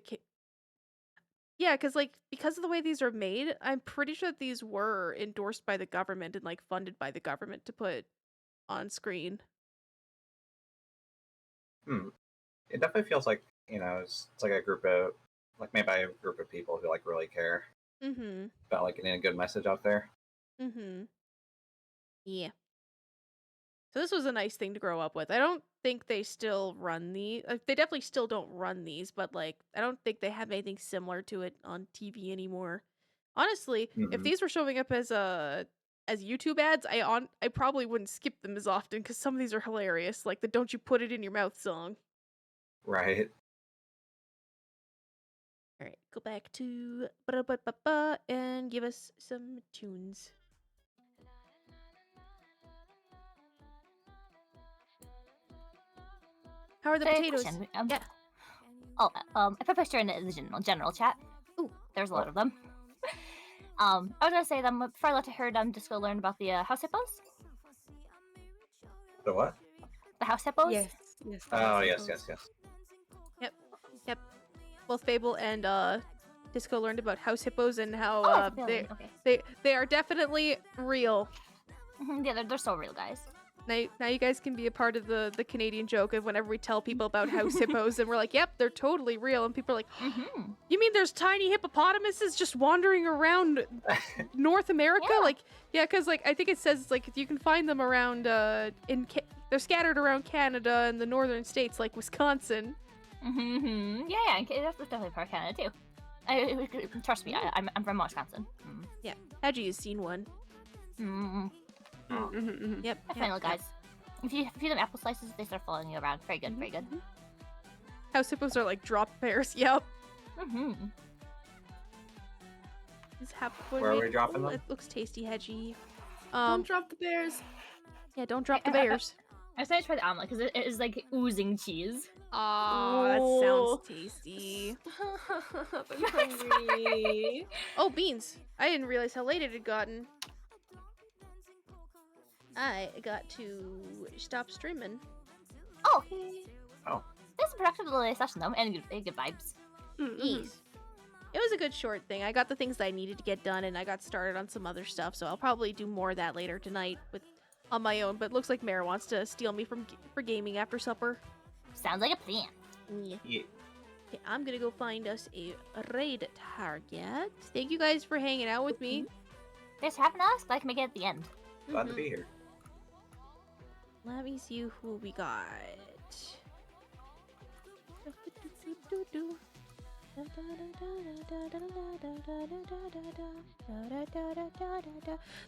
yeah, because of the way these are made, I'm pretty sure that these were endorsed by the government and like funded by the government to put on screen. It definitely feels like, it's like a group of, like made by a group of people who like really care about like getting a good message out there. Yeah. So this was a nice thing to grow up with. I don't think they still run these. They definitely still don't run these, but like I don't think they have anything similar to it on TV anymore. Honestly, if these were showing up as YouTube ads, I probably wouldn't skip them as often because some of these are hilarious, like the "Don't You Put It in Your Mouth" song. Right. All right, go back to ba-da-ba-ba-ba and give us some tunes. How are the potatoes? Yeah. Oh, I put a picture in the general chat. Ooh, there's a lot of them. I was gonna say them before I let her just go learn about the house hippos. The what? The house hippos. Yes. Oh, yes. Yep. Both Fable and Disco learned about house hippos and how they are definitely real. Yeah, they're so real, guys. Now you guys can be a part of the Canadian joke of whenever we tell people about house hippos and we're like, yep, they're totally real. And people are like, you mean there's tiny hippopotamuses just wandering around North America? Yeah. Like, yeah, because like I think it says like you can find them around they're scattered around Canada and the northern states like Wisconsin. Yeah, that's definitely part of Canada too. Trust me, I'm from Wisconsin. Yeah, Hedgie has seen one. Yep. Definitely, guys. If you feed them apple slices, they start following you around. Very good, very good. House hippos are like drop bears. Yep. Where are we dropping them? It looks tasty, Hedgie. Don't drop the bears. Yeah, don't drop the bears. I decided to try the omelet because it is like oozing cheese. Oh, that sounds tasty. I'm hungry. Oh, beans. I didn't realize how late it had gotten. I got to stop streaming. Oh. Oh. This is a productive little session though, and good vibes. Yes. It was a good short thing. I got the things that I needed to get done, and I got started on some other stuff, so I'll probably do more of that later tonight on my own, but it looks like Mare wants to steal me for gaming after supper. Sounds like a plan. Yeah. Okay, I'm gonna go find us a raid target. Thank you guys for hanging out with me. Thanks for having us. Glad I can make it at the end. Glad to be here. Let me see who we got.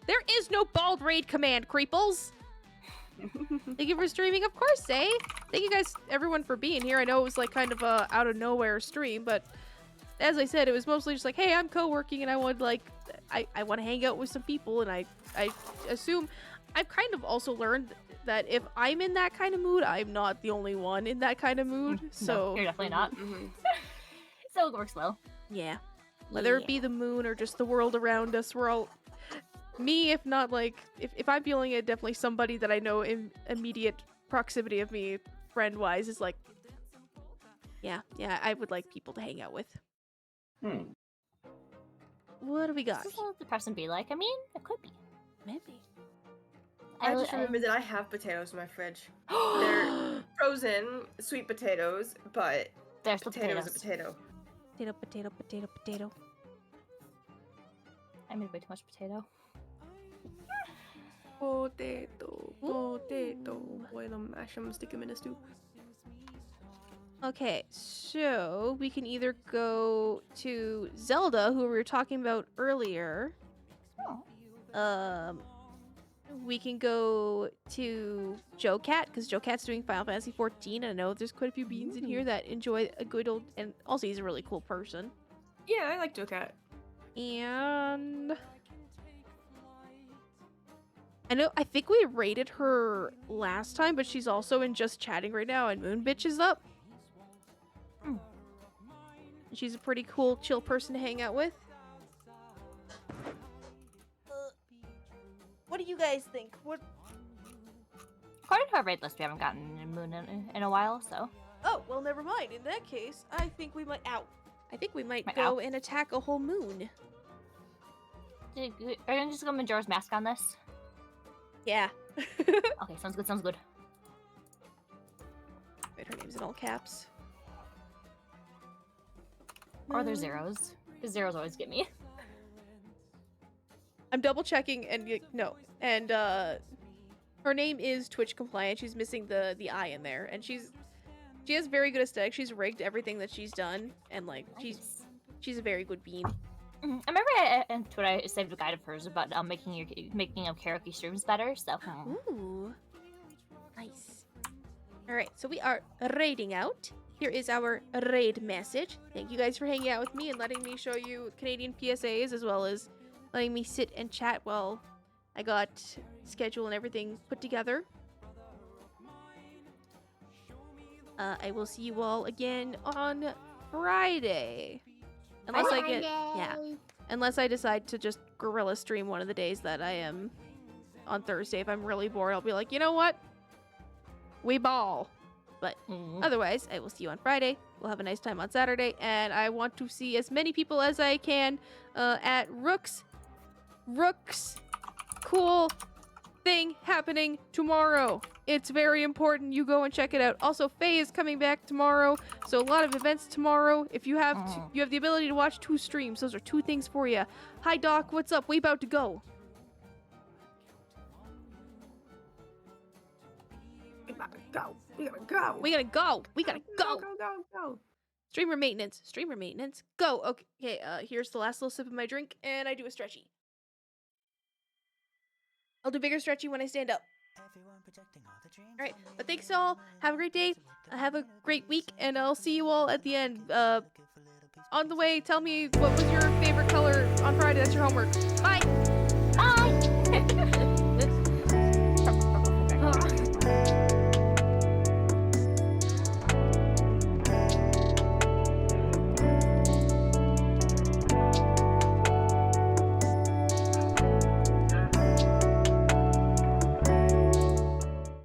There is no bald raid command, creeples. Thank you for streaming, of course, eh? Thank you guys, everyone, for being here. I know it was like kind of a out of nowhere stream, but as I said, it was mostly just like, hey, I'm co-working and I want I want to hang out with some people, and I assume I've kind of also learned that if I'm in that kind of mood, I'm not the only one in that kind of mood. So No, you're definitely not. So it works well. Yeah. Whether it be the moon or just the world around us, we're all... Me, if not, like... If I'm feeling it, definitely somebody that I know in immediate proximity of me, friend-wise, is like... Yeah, I would like people to hang out with. What do we got? This is what the person be like. I mean, it could be. Maybe. I just remembered that I have potatoes in my fridge. They're frozen, sweet potatoes, but there's the potato is a potato. Potato. I made way too much potato. Potato. Boil them, mash them, stick them in a stew. Okay, so we can either go to Zelda, who we were talking about earlier. We can go to Joe Cat, because Joe Cat's doing Final Fantasy 14, and I know there's quite a few beans in here that enjoy a good old... And also, he's a really cool person. Yeah, I like Joe Cat. And... I think we rated her last time, but she's also in Just Chatting right now, and Moon Bitch is up. She's a pretty cool, chill person to hang out with. What do you guys think? According to our raid list, we haven't gotten a moon in a while, so... Oh, well, never mind. In that case, I think we might... Ow. I think we might go and attack a whole moon. Are you gonna just go Majora's Mask on this? Yeah. Okay, sounds good. Wait, her name's in all caps. Or they're zeros. Because zeros always get me. I'm double checking, and no. And her name is Twitch compliant. She's missing the I in there, and she has very good aesthetics. She's rigged everything that she's done, and like nice. she's a very good bean. I remember on Twitter I saved a guide of hers about making karaoke streams better. So. Ooh, nice. All right, so we are raiding out. Here is our raid message. Thank you guys for hanging out with me and letting me show you Canadian PSAs, as well as letting me sit and chat while I got schedule and everything put together. I will see you all again on Friday. Unless I decide to just guerrilla stream one of the days that I am on Thursday. If I'm really bored, I'll be like, you know what? We ball. But otherwise, I will see you on Friday. We'll have a nice time on Saturday, and I want to see as many people as I can at Rook's cool thing happening tomorrow. It's very important you go and check it out. Also, Faye is coming back tomorrow, so a lot of events tomorrow. If you have you have the ability to watch 2 streams, those are 2 things for you. Hi Doc, what's up? We about to go. We gotta go. Streamer maintenance. Go. Okay, here's the last little sip of my drink, and I do a stretchy. I'll do bigger stretchy when I stand up. Alright, but thanks all. Have a great day. Have a great week, and I'll see you all at the end. On the way, tell me what was your favorite color on Friday. That's your homework. Bye!